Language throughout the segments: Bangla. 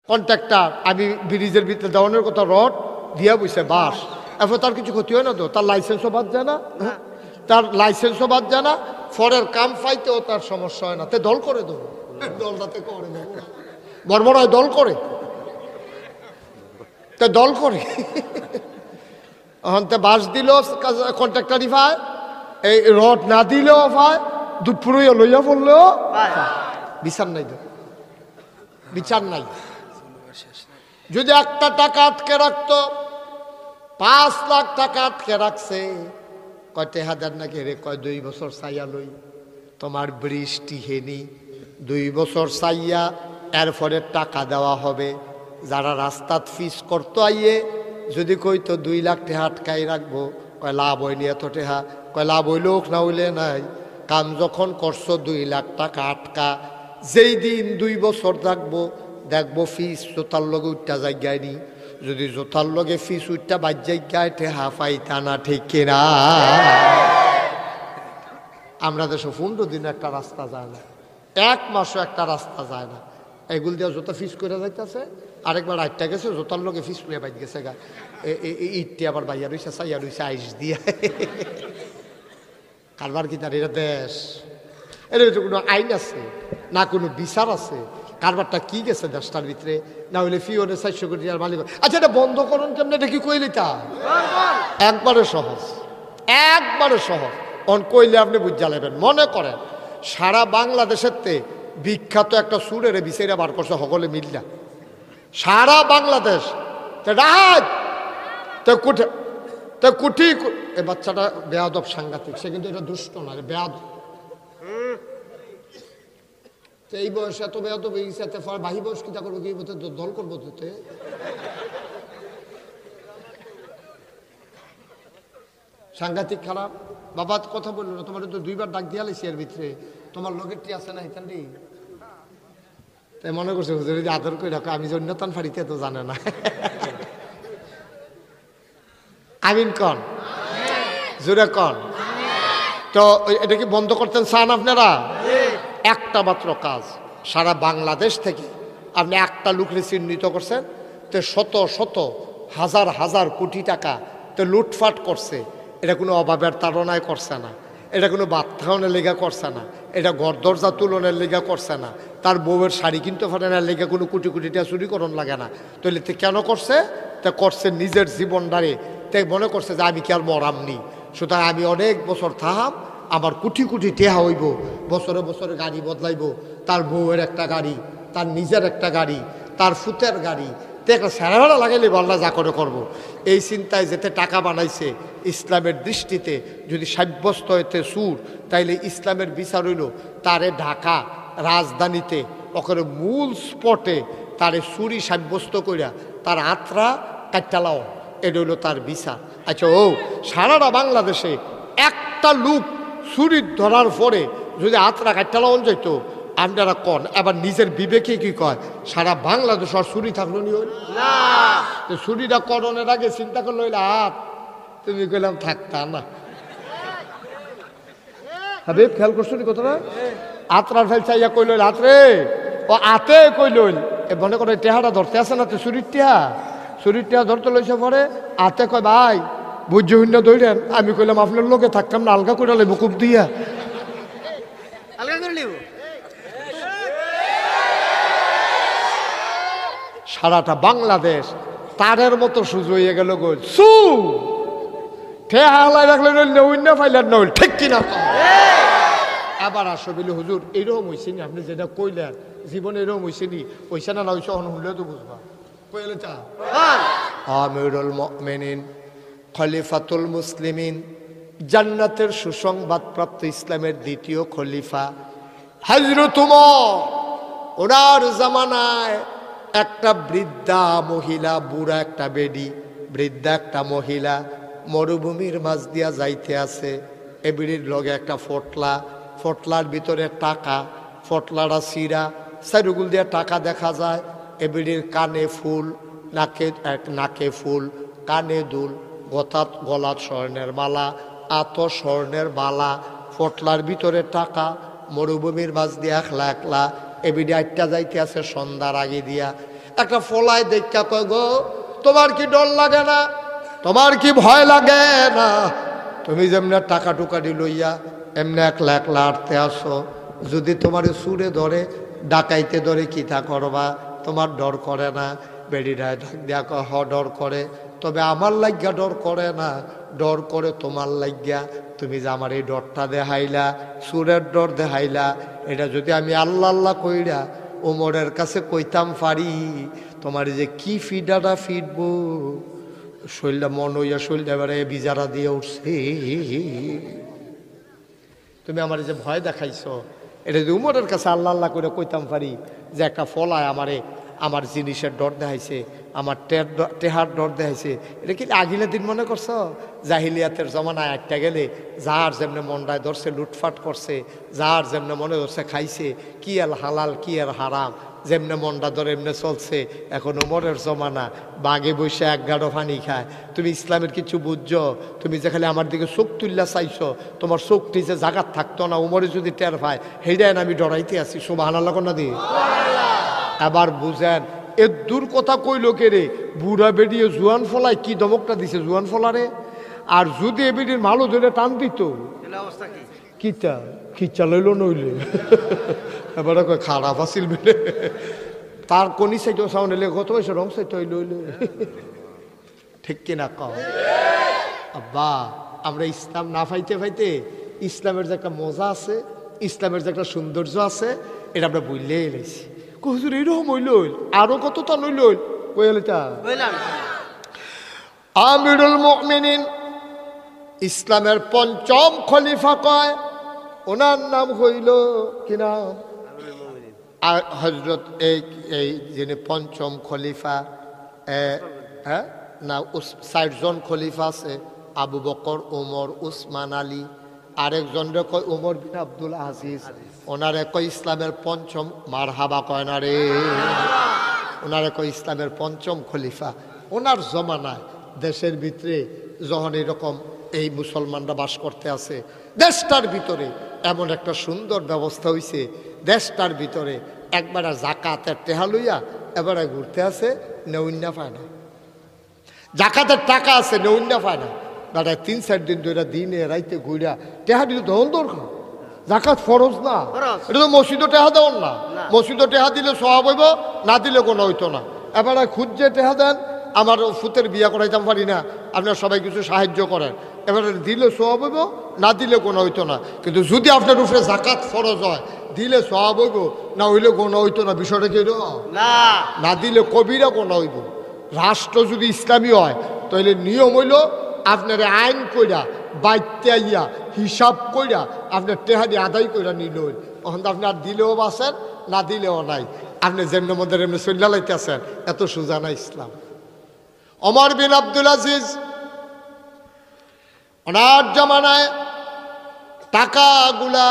কন্ট্রাক্টর আমি ব্রিজের ভিতরে দেওয়ানোর কথা রড দিয়া বইছে বাস, এরপর তার কিছু ক্ষতি হয় না তো? তার লাইসেন্সও বাদ যায় না, তার লাইসেন্সও বাদ যায় না, ফরের কাম পাইতেও তার সমস্যা হয় না। তে দল করে দেবো, দলটাতে করে বড় বড় দল করে, তে দল করে এখন তে বাস দিল কন্ট্রাক্টারই পায়, এই রড না দিলেও পায়, দুধ পুরোই লইয়া পড়লেও বিচার নাই, বিচার নাই। যদি একটা টাকা আটকে রাখতো, 5 লাখ টাকা আটকে রাখছে, কয়টা হাজার নাকি রে, কয় 2 বছর চাইয়া লই, তোমার বৃষ্টি হেনি 2 বছর চাইয়া এরপরে টাকা দেওয়া হবে। যারা রাস্তাত ফিস করতো আইয়ে যদি কইতো 2 লাখ টাকা আটকাই রাখবো, কয় লাভ হয়নি এত টাকা, কয় লাভ হইলেও না হইলে নাই, কাম যখন করছো 2 লাখ টাকা আটকা, যেই দিন 2 বছর থাকবো দেখবো ফিস জোতার লগে উঠটা জায়গায় নি, যদি জোতার লগে ফিস উঠটা বাদ জায়গায় টেহা পাইতা না, ঠিক কিনা? আমরা দেশে 15 দিন একটা রাস্তা যায় না, 1 মাসও একটা রাস্তা যায় না, এগুলো দিয়ে জোতা ফিস করে যাইতেছে। আরেকবার আটটা গেছে, জোতার লগে ফিস করে বাইক গেছে গা, ইটটি আবার বাইয়া রয়েছে, চাইয়া রয়েছে আইস দিয়া। কারবার কি তার এটা দেশ? এর কোনো আইন আছে না, কোনো বিচার আছে? কারবারটা কি গেছে দেশটার ভিতরে? না হইলে ফিওরে 400 কোটি টাকার মালিক। আচ্ছা, এটা বন্ধ করুন কেমন, এটা কি কইলি তা? একবারে সহজ, একবারে সহজ। অন কইলে আপনি বুঝা নেবেন। মনে করেন সারা বাংলাদেশের তে বিখ্যাত একটা সুরের বিচারে বার করছে সকলে মিল্লা, সারা বাংলাদেশ রাত তো কুটি। এ বাচ্চাটা বেয়াদব সাংঘাতিক, সে কিন্তু এটা দুষ্ট না, বেয়াদব। এই বয়সে এত বেয়াদব হয়ে গেছে, এত বাহি বয়স কিতা করবো, কি দল করবো তোতে? সাংঘাতিক খারাপ। বাবা কথা বললো না, তোমার তো 2বার ডাক দিয়া লাইছি এর ভিতরে, তোমার লগেরটি আছে না হিতান্ডি? তাই মনে করছে হুজুর যদি আদর করে রাখো, আমি জন্যতান ফাড়িতে তো জানে না। আমিন কন, জোরে কন। তো এটা কি বন্ধ করতেন চান আপনারা? একটা মাত্র কাজ, সারা বাংলাদেশ থেকে আপনি একটা লোকরে চিহ্নিত করছেন, তো শত শত হাজার হাজার কোটি টাকা তো লুটফাট করছে। এটা কোনো অভাবের তাড়নায় করছে না, এটা কোনো ভাত খাওয়ানোর লেগা করছে না, এটা ঘর দরজা তুলনের লেগা করছে না, তার বউয়ের শাড়ি কিনতে পারে না লেগে কোনো কোটি কোটি টাকা চুরিকরণ লাগে না। তাহলে কেন করছে? তা করছে নিজের জীবনটারে, তাই মনে করছে যে আমি কি আর মরামনি, সুতরাং আমি অনেক বছর থাম, আমার কোটি কোটি টেহা হইব, বছরে বছরে গাড়ি বদলাইব, তার বউয়ের একটা গাড়ি, তার নিজের একটা গাড়ি, তার ফুতের গাড়ি, তো একটা সারা ভাড়া লাগাইলে বল্লা যা করে করবো। এই চিন্তায় যেতে টাকা বানাইছে, ইসলামের দৃষ্টিতে যদি সাব্যস্ত হইতে সুর, তাইলে ইসলামের বিচার হইল তারে ঢাকা রাজধানীতে ওখানে মূল স্পটে তারে চুরি সাব্যস্ত করিয়া তার আত্রা কাটালাও, এটা হইল তার বিচার। আচ্ছা, সারাটা বাংলাদেশে একটা লোক চুরি ধরার পরে যদি আত্রা কাটালাও যাইতো, আপনারা কন এবার নিজের বিবেকে কি কয়, সারা বাংলাদেশ আর চুরি থাকলো নি? না, চুরিটা করণের আগে চিন্তা করলো হাত, তুমি কইলাম থাকতা না। হাবিব খেয়াল করছো নি কথাটা? আত্রার ফেল চাইয়া কইল হাত রে, ও আতে কইল মনে করে টেহাটা ধরতে আসে না, তো চুরির টেহা, চুরির টেহা ধরতে লইছে পরে আতে কয় ভাই বুঝ শূন্য দৌড়েন। আমি কইলাম আপনার লোকে থাকতাম না, আলগা করে লেবো খুব দিয়া, আলগা করে নেব। সারাটা বাংলাদেশ তারের মতো সুজ হয়ে গেল গো, সু ঠেহালাই রাখলেন অন্য ফাইলেন নইল, ঠিক কিনা? আবার আসো বলে হুজুর এইরকম হয়েছে নি, আপনি যেটা কইলেন জীবনে এরকম হয়েছে নি, হয়েছে না হয়েছে শুনলে তো বুঝবা। কইলে চা আমিরুল মুমিনিন খলিফাতুল মুসলিমিন, জান্নাতের সুসংবাদপ্রাপ্ত ইসলামের দ্বিতীয় খলিফা হযরত ওমর, ওনার জামানায় একটা বৃদ্ধা মহিলা, বুড়া একটা বেডি, বৃদ্ধা একটা মহিলা মরুভূমির মাঝ দিয়া যাইতে আছে। এ বিড়ির লগে একটা ফটলা, ফটলার ভিতরে টাকা, ফটলাটা সিরা, চারুগুল দিয়ে টাকা দেখা যায়। এ বিড়ির কানে ফুল, নাকে ফুল, কানে দুল, গলাত স্বর্ণের মালা, আত স্বর্ণের বালা, ফটলার ভিতরে টাকা, মরুভূমির মাঝ দিয়ে একলা একলা এবিডি আটটা যাইতে আছে সন্ধ্যার আগে দিয়া। একটা ফলায় দেখা কয় গো তোমার কি ডর লাগে না, তোমার কি ভয় লাগে না? তুমি যেমনি টাকা টুকাটি লইয়া এমনি একলা একলা আটতে আসো, যদি তোমার সুরে ধরে ডাকাইতে ধরে কি তা করবা? তোমার ডর করে না? বেডিটায় ডাক দিয়া কয় হ ডর করে, তবে আমার লাগিয়া ডর করে না, ডর করে তোমার লাগিয়া। তুমি যে আমার এই ডরটা দেখাইলা, সুরের ডর দেখাইলা, এটা যদি আমি আল্লাহ আল্লাহ কইরা ওমরের কাছে কইতাম পারি, তোমার যে কি ফিডাটা ফিটবো, শৈলটা মন হইয়া শৈলটা এবারে বিজারা দিয়ে উঠছে। তুমি আমার যে ভয় দেখাইছো, এটা যদি উমরের কাছে আল্লাহ আল্লাহ করে কইতাম পারি যে একটা ফলায় আমারে আমার জিনিসের ডর দেখাইছে, আমার টেহার ডর দেখাইছে, এটা কি আগিলে দিন মনে করছো? জাহিলিয়াতের জমানায় একটা গেলে যার যেমনে মনটায় ধরছে লুটফাট করছে, যার যেমনে মনে ধরছে খাইছে, কি আর হালাল কি আর হারাম, যেমনে মনটা ধরে এমনি চলছে। এখন উমরের জমানা, বাঘে বসে এক গাড়ো পানি খায়। তুমি ইসলামের কিছু বুঝছো? তুমি যে খালি আমার দিকে চোখ তুললা চাইছো, তোমার চোখটি যে জাগাত থাকতো না, উমরে যদি টের পায়, সেইটাই আমি ডরাইতে আছি। সুবহানাল্লাহ না দি এবার বুঝেন এর দূর কথা কইল কে রে? বুড়া বেরিয়ে জুয়ান ফলায় কি দমকটা দিছে জুয়ান ফলারে। আর যদি এবিডির মালো ধরে টান দিত, কিতা খিচা লইল নইলে এবার খারাপ আসিল বেলে তার কোনি সাইড সাউন্ড এলে গত বয়সে রং সাইড লইলে ঠিক কিনা কও? আব্বা আমরা ইসলাম না ফাইতে ফাইতে ইসলামের যে একটা মজা আছে, ইসলামের যে একটা সৌন্দর্য আছে, এটা আমরা বুঝলে এলাইছি। হুজুর এইরকম হইল, আরো কত তা লইল কইটা আমিরুল মুমিনিন ইসলামের পঞ্চম খলিফা কয়, ওনার নাম হইল কি নাম? হযরত এই যিনি পঞ্চম খলিফা, হ্যাঁ না ৬০ জন খলিফা আছে, আবু বকর, ওমর, উসমান, আলী, আরেকজনরে কয় ওমর বিন আব্দুল আজিজ, ওনারে কয় ইসলামের পঞ্চম, মারহাবা কয় না রে, ওনারে কয় ইসলামের পঞ্চম খলিফা। ওনার জমানায় দেশের ভিতরে যখন এরকম এই মুসলমানরা বাস করতে আছে, দেশটার ভিতরে এমন একটা সুন্দর ব্যবস্থা হইছে, দেশটার ভিতরে একবার জাকাতের টেহা লইয়া এবারে ঘুরতে আছে, নেউন্না পায় না। জাকাতের টাকা আছে, নেউন্না পায় না। দাদা ৩-৪ দিন ধরে দিনে রাইতে ঘুরা টেহা দিলে তখন দরকার। জাকাত ফরজ না, এটা তো মসজিদও টেহা দেওয়ার না। মসজিদও টেহা দিলে সওয়াব হইব, না দিলে কোনো হইতো না। এবারে খুঁজছে টেহা দেন, আমার ফুতের বিয়া করাইতাম পারি না, আপনার সবাই কিছু সাহায্য করেন, এবারে দিলে সওয়াব হইব, না দিলে কোনো হইতো না। কিন্তু যদি আপনার উপরে জাকাত ফরজ হয়, দিলে সওয়াব হইব, না হইলে কোনো হইতো না। বিষয়টা কি না দিলে কবিরা কোনো হইব। রাষ্ট্র যদি ইসলামী হয় তাহলে নিয়ম হইল আপনার আইন কইরা বাইতে আইয়া হিসাব কইরা আপনার টেহাদি আদায় কইরা নিল। তখন তো আপনি আর দিলেও বাঁচেন, না দিলেও নাই। আপনি যেমনি মধ্যে এমনি চল্লা লাইতেছেন, এত সোজা না ইসলাম। ওমর বিন আব্দুল আজিজ ওনার জামানায় টাকাগুলা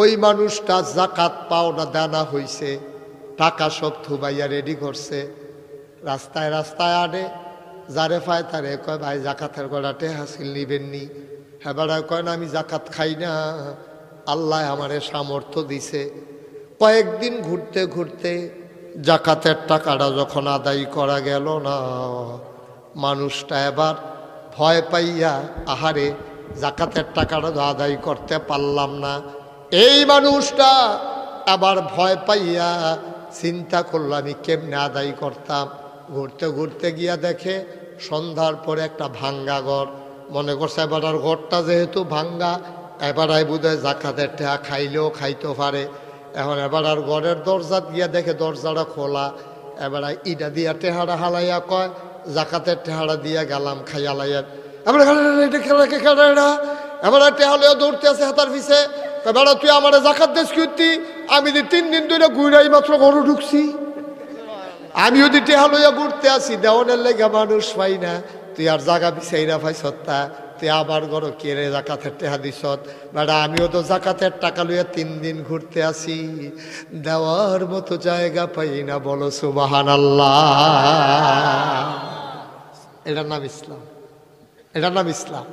ওই মানুষটা জাকাত পাওনা দানা হইছে, টাকা সব থুবাইয়া রেডি করছে, রাস্তায় রাস্তায় আনে, যারে পায় তারে কয় ভাই জাকাতের গড়াটে হাসিল নিবেননি। হ্যাঁ কয় না আমি জাকাত খাই না, আল্লাহ আমারে সামর্থ্য দিছে। কয়েকদিন ঘুরতে ঘুরতে জাকাতের টাকাটা যখন আদায় করা গেল না, মানুষটা এবার ভয় পাইয়া আহারে জাকাতের টাকাটা আদায় করতে পারলাম না। এই মানুষটা আবার ভয় পাইয়া চিন্তা করলো আমি কেমনে আদায় করতাম। ঘুরতে ঘুরতে গিয়া দেখে সন্ধ্যার পরে একটা ভাঙ্গা ঘর। মনে করছে এবার আর ঘরটা যেহেতু ভাঙ্গা, এবার আই বোধহয় জাকাতের টাকা খাইলেও খাইতে পারে। এখন এবার আর ঘরের দরজা গিয়া দেখে দরজাটা খোলা। এবার ইটা দিয়া টেহারা হালাইয়া কয় জাকাতের টেহারা দিয়া গেলাম খাইয়া লাইয়া। এবার এবার টেহালইয়া দৌড়তে আছে হাতার পিছে। এবার তুই আমার জাকাত দেশ কি? আমি 3 দিন ধরে ঘুরাই মাত্র ঘরে ঢুকছি। আমি যদি টেহা লইয়া ঘুরতে আসি, দেওয়ানের লেগে মানুষ পাই না, তুই আর জাগা বিচাইরা পাই সত্তা, তুই আবার ঘর কেড়ে জাকাতের টেহা দিস। বেড়া আমিও তো জাকাতের টাকা লইয়া 3 দিন ঘুরতে আসি, দেওয়ার মতো জায়গা পাই না। বলো সুবহানাল্লাহ। এটার নাম ইসলাম, এটার নাম ইসলাম।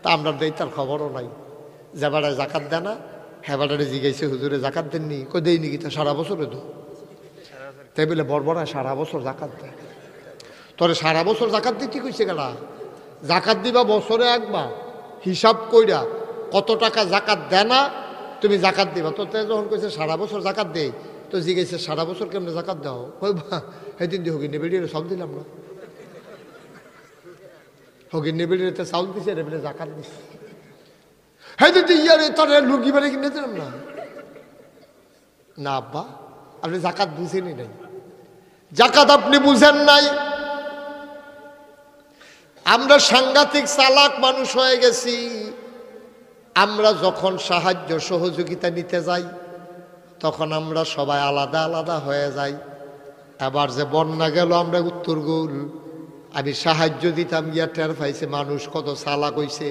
তা আমরা দেই তার খবরও নাই। যে বেড়ায় জাকাত দেয় না, হ্যাঁ বেড়ারে জিজ্ঞাসা হুজুরে জাকাত দেননি, কই দেয়নি কি? তা সারা বছরে তো তাই বলে বড় সারা বছর জাকাত দেয়। তোরে সারা বছর জাকাত দিতে কইছে গেলা, জাকাত দিবা বছরে একবার, হিসাব কইরা কত টাকা জাকাত দেয় না তুমি জাকাত দিবা। তো যখন কইছে সারা বছর জাকাত দেই, তো জিজ্ঞেসে সারা বছর কেমনে জাকাত দাও? কইবা সেদিন দিয়ে হগির নেবেড়িয়ে সব দিলাম না, হগির নেবেড়িয়ে চাউল দিছে রেবেলে জাকাত দিছে, সেদিন দিয়ে ইয়ারে তার লুঙ্গি বাড়ি কিনে দিলাম না। না আব্বা, আপনি জাকাত বুঝেনই নাই, জাকাত আপনি বুঝেন নাই। আমরা সাংঘাতিক চালাক মানুষ হয়ে গেছি। আমরা যখন সাহায্য সহযোগিতা নিতে যাই তখন আমরা সবাই আলাদা আলাদা হয়ে যাই। এবার যে বন্যা গেল আমরা উত্তর গোল, আমি সাহায্য দিতাম গিয়া টের পাইছে মানুষ কত চালাক হইছে,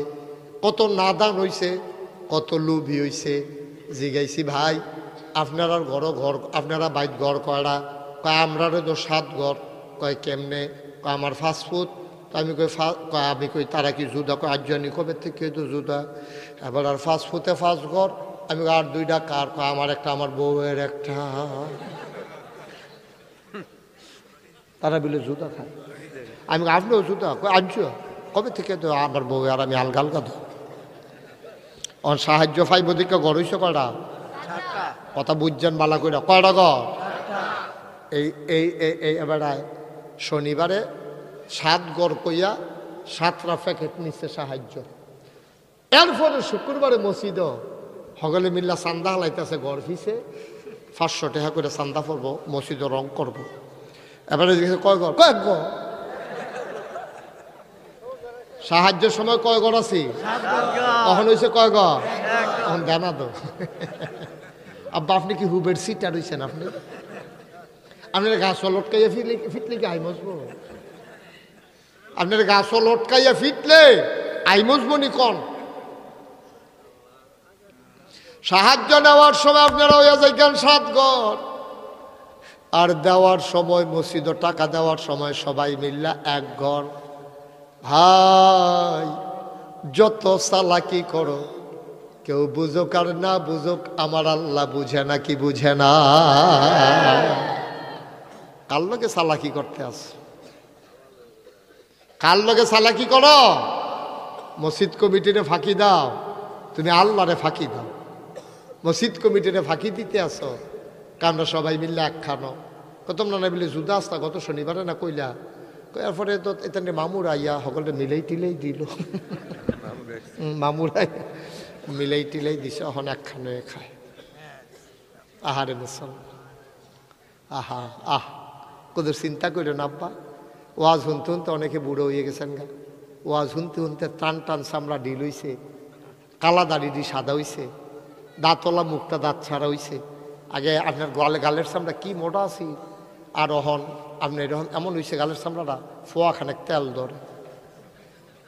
কত নাদান হইছে, কত লোভী হইছে। জিগাইছি ভাই আপনারা ঘর আপনারা বাইক ঘর কয়টা? কয় আমরারও তো 7 ঘর। কয় কেমনে? কয় আমার ফাস্টফুড। আমি কই তারা কি জুদা? কয় আজ্জানি কবে থেকে তো জুদা। এবার আর ফাস্টফুডে 5 ঘর। আমি আর 2টা কার? কয় আমার একটা, আমার বউয়ের একটা। তারা বলে জুদা খায়। আমি আপনিও জুদা? কয় আজ্জ কবে থেকে তো আমার বউ আর আমি আলগা আলগা তো। অন সাহায্য পাইব দিকে ঘর হইছে কয়টা? কথা বুঝছেন বালা কইরা? কয়টা ঘর? এই এই এই এবারে শনিবারে 7 ঘর কইয়া 7টা প্যাকেট নিচ্ছে সাহায্য। এরপরে শুক্রবারে মসজিদ সকলে মিল্লা চান্দা হালাইতেছে, ঘর ফিসে 500 টাকা করে চান্দা পড়বো, মসজিদ রং করব। এবারে জিজ্ঞেস কয় ঘর? কয়েক ঘর। সাহায্যের সময় কয় ঘর আছি? কখন হয়েছে কয় ঘর? এখন জানা তো। আব্বা আপনি কি হুবের সিটার হয়েছেন? আপনার গাছ লটকাইয়া ফিটলে কি আই মজবো? আপনার গাছ লটকাইয়া ফিটলে আই মজবো নি কন? সাহায্য নেওয়ার সময় আপনারা হইয়া যাইতেন 7 ঘর, আর দেওয়ার সময় মসজিদ টাকা দেওয়ার সময় সবাই মিল্লা 1 ঘর। ভাই যত চালাকি করো, কেউ বুঝুক আর না বুঝুক, আমার আল্লাহ বুঝে না কি বুঝে না? কার লগে চালাকি করতে আস? কার লগে চালাকি করো? মসজিদ কমিটিরে ফাঁকি দাও, তুমি আল্লাহরে ফাঁকি দাও। মসজিদ কমিটিরে ফাঁকি দিতে আসো, আমরা সবাই মিললে একখানো। তোমরা না বলে জুদা আসতা গত শনিবারে না কইলা? এরপরে তো এখানে মামুর আইয়া সকলে মিলেই টিলেই দিল। মামুর আইয়া মিলেই টিলেই দিছে, এখন একখানো খায়। আহারে মুসলমান, আহা আহ কোদের চিন্তা করিল না আব্বা। ওয়াজ শুনতে শুনতে অনেকে বুড়ো হয়ে গেছেন গা। ওয়াজ শুনতে শুনতে টান টান চামড়া ঢিল হইছে, কালা দাড়ি দি সাদা হইছে, দাঁতলা মুখটা দাঁত ছাড়া হইছে। আগে আপনার গালের চামড়া কি মোটা আছি, আর অহন আপনার এরকম এমন হয়েছে গালের চামড়াটা ফোয়া খানেক তেল ধরে,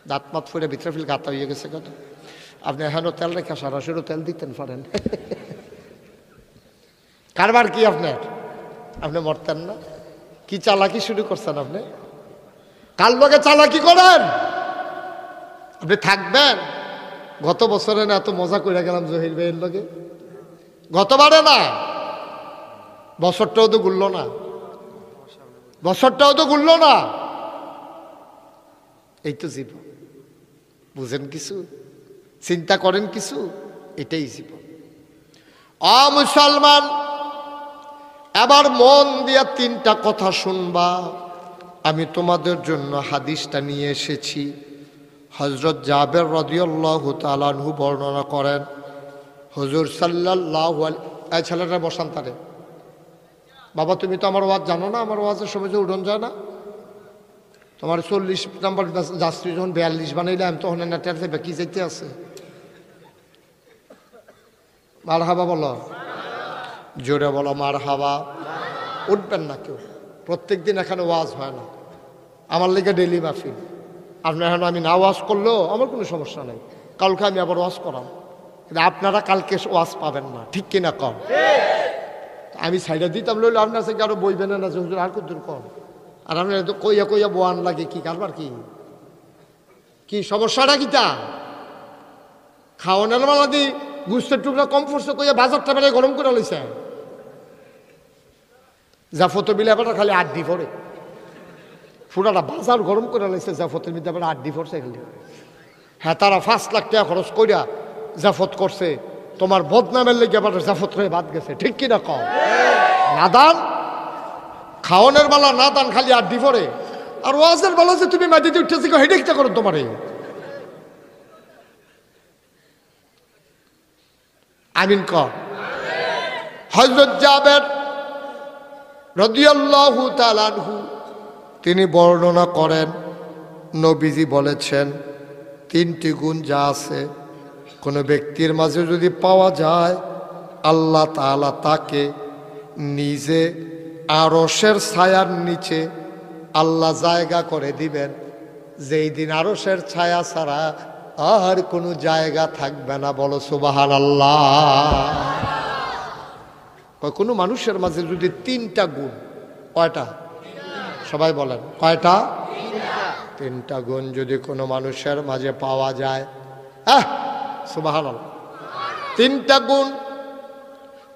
দাঁত মাত ফুরে ভিতরে ফিল গাতা হয়ে গেছে কত। আপনি এখানেও তেল রেখা সরাসরি তেল দিতেন পারেন। কারবার কি আপনার? আপনি মরতেন না? কি চালাকি শুরু করছেন আপনি? কার লগে চালাকি করেন? আপনি থাকবেন? গত বছরে না এত মজা করে গেলাম জহির ভাইয়ের লগে, গতবারে না, বছরটাও তো ঘুরল না, বছরটাও তো ঘুরল না। এই তো জীবন। বুঝেন কিছু? চিন্তা করেন কিছু? এটাই জীবন। মুসলমান, এবার মন দিয়া 3টা কথা শুনবা। আমি তোমাদের জন্য হাদিসটা নিয়ে এসেছি। হযরত জাবের রাদিয়াল্লাহু তাআলা আনহু বর্ণনা করেন, হুজুর সাল্লাল্লাহু আলাইহি ছেলেটা বসান তারে, বাবা তুমি তো আমার ওয়াজ জানো না, আমার ওয়াজের সময় যে উঠন যায় না, তোমার 40 নম্বর যাত্রী যখন 42 বানাইলাম তখন না টের যাবে কি যেতে আছে। মারহাবা বলো, জোরে বলো মারহাবা। উঠবেন না কেউ, প্রত্যেক দিন এখানে ওয়াজ হয় না, আমার লেগে ডেলি মাহফিল। আপনার এখন আমি না ওয়াজ করলেও আমার কোনো সমস্যা নেই, কালকে আমি আবার ওয়াজ করাম, কিন্তু আপনারা কালকে ওয়াজ পাবেন না, ঠিক কিনা কম? আমি সাইডে দিতাম লইলে আপনার থেকে আরো বইবেন না যে হুজুর আর কদ্দুর কম, আর আপনার তো কইয়া কইয়া বোয়ান লাগে কি কারবার? কি সমস্যাটা কিতা? খাওয়ানোর মালা দি গুস্তের টুকরা কম পড়ছে কইয়া বাজারটা বেড়ে গরম করে লইছে, জাফত বিলে আবার খালি আড্ডি পড়ে, পুরাটা বাজার গরম করে লাইছে জাফতের মধ্যে আবার আড্ডি পড়ছে খালি। হ্যাঁ, তারা 5 লাখ টাকা খরচ কইরা জাফত করছে, তোমার বদনামের লেগে আবার জাফত হয়ে বাদ গেছে, ঠিক কিনা কম? নাদান খাওয়ানোর বেলা নাদান খালি আড্ডি পড়ে, আর ওয়াজের বেলা যে তুমি মাটিতে উঠতেছি হেডে কিটা করো তোমার। আমিন কর। হযরত জাবের রাদিয়াল্লাহু তাআলা আনহু তিনি বর্ণনা করেন, নবীজি বলেছেন 3টি গুণ যা আছে কোনো ব্যক্তির মাঝে যদি পাওয়া যায়, আল্লাহ তাআলা তাকে নিজে আরশের ছায়ার নিচে আল্লাহ জায়গা করে দিবেন, যেই দিন আরশের ছায়া ছাড়া আর কোনো জায়গা থাকবে না। বলো সুবহানাল্লাহ। কোনো মানুষের মাঝে যদি 3টা গুণ, কয়টা? সবাই বলেন কয়টা? 3টা গুণ যদি কোনো মানুষের মাঝে পাওয়া যায়, সুবহানাল্লাহ, 3টা গুণ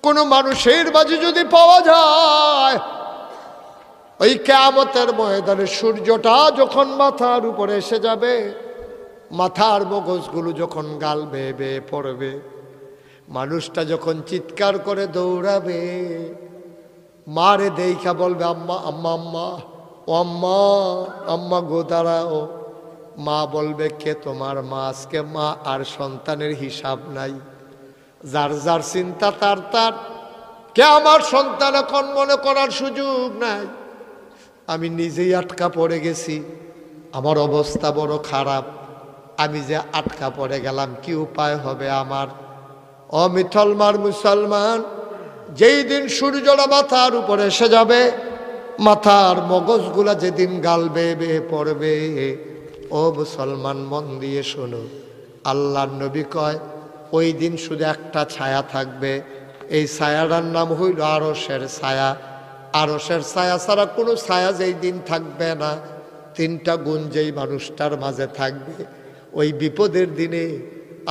কোনো মানুষের মাঝে যদি পাওয়া যায়, ওই কিয়ামতের ময়দানে সূর্যটা যখন মাথার উপরে এসে যাবে, মাথার মগজগুলো যখন গাল বেয়ে বেয়ে পড়বে, মানুষটা যখন চিৎকার করে দৌড়াবে, মারে দেইখা বলবে আম্মা আম্মা আম্মা, ও আম্মা আম্মা গো দাঁড়াও। মা বলবে কে তোমার মা? আজকে মা আর সন্তানের হিসাব নাই, যার যার চিন্তা তার তার। কে আমার সন্তান এখন মনে করার সুযোগ নাই, আমি নিজেই আটকা পড়ে গেছি, আমার অবস্থা বড় খারাপ, আমি যে আটকা পড়ে গেলাম, কি উপায় হবে আমার? অমিথলমার মুসলমান, যেই দিন সূর্যটা মাথার উপরে এসে যাবে, মাথার মগজগুলা যেদিন গাল বেয়ে বেয়ে পড়বে, ও মুসলমান মন দিয়ে শোনো, আল্লাহর নবী কয় ওই দিন শুধু একটা ছায়া থাকবে, এই ছায়াটার নাম হইল আরশের ছায়া। আরশের ছায়া ছাড়া কোনো ছায়া যেই দিন থাকবে না। 3টা গুণ যেই মানুষটার মাঝে থাকবে, ওই বিপদের দিনে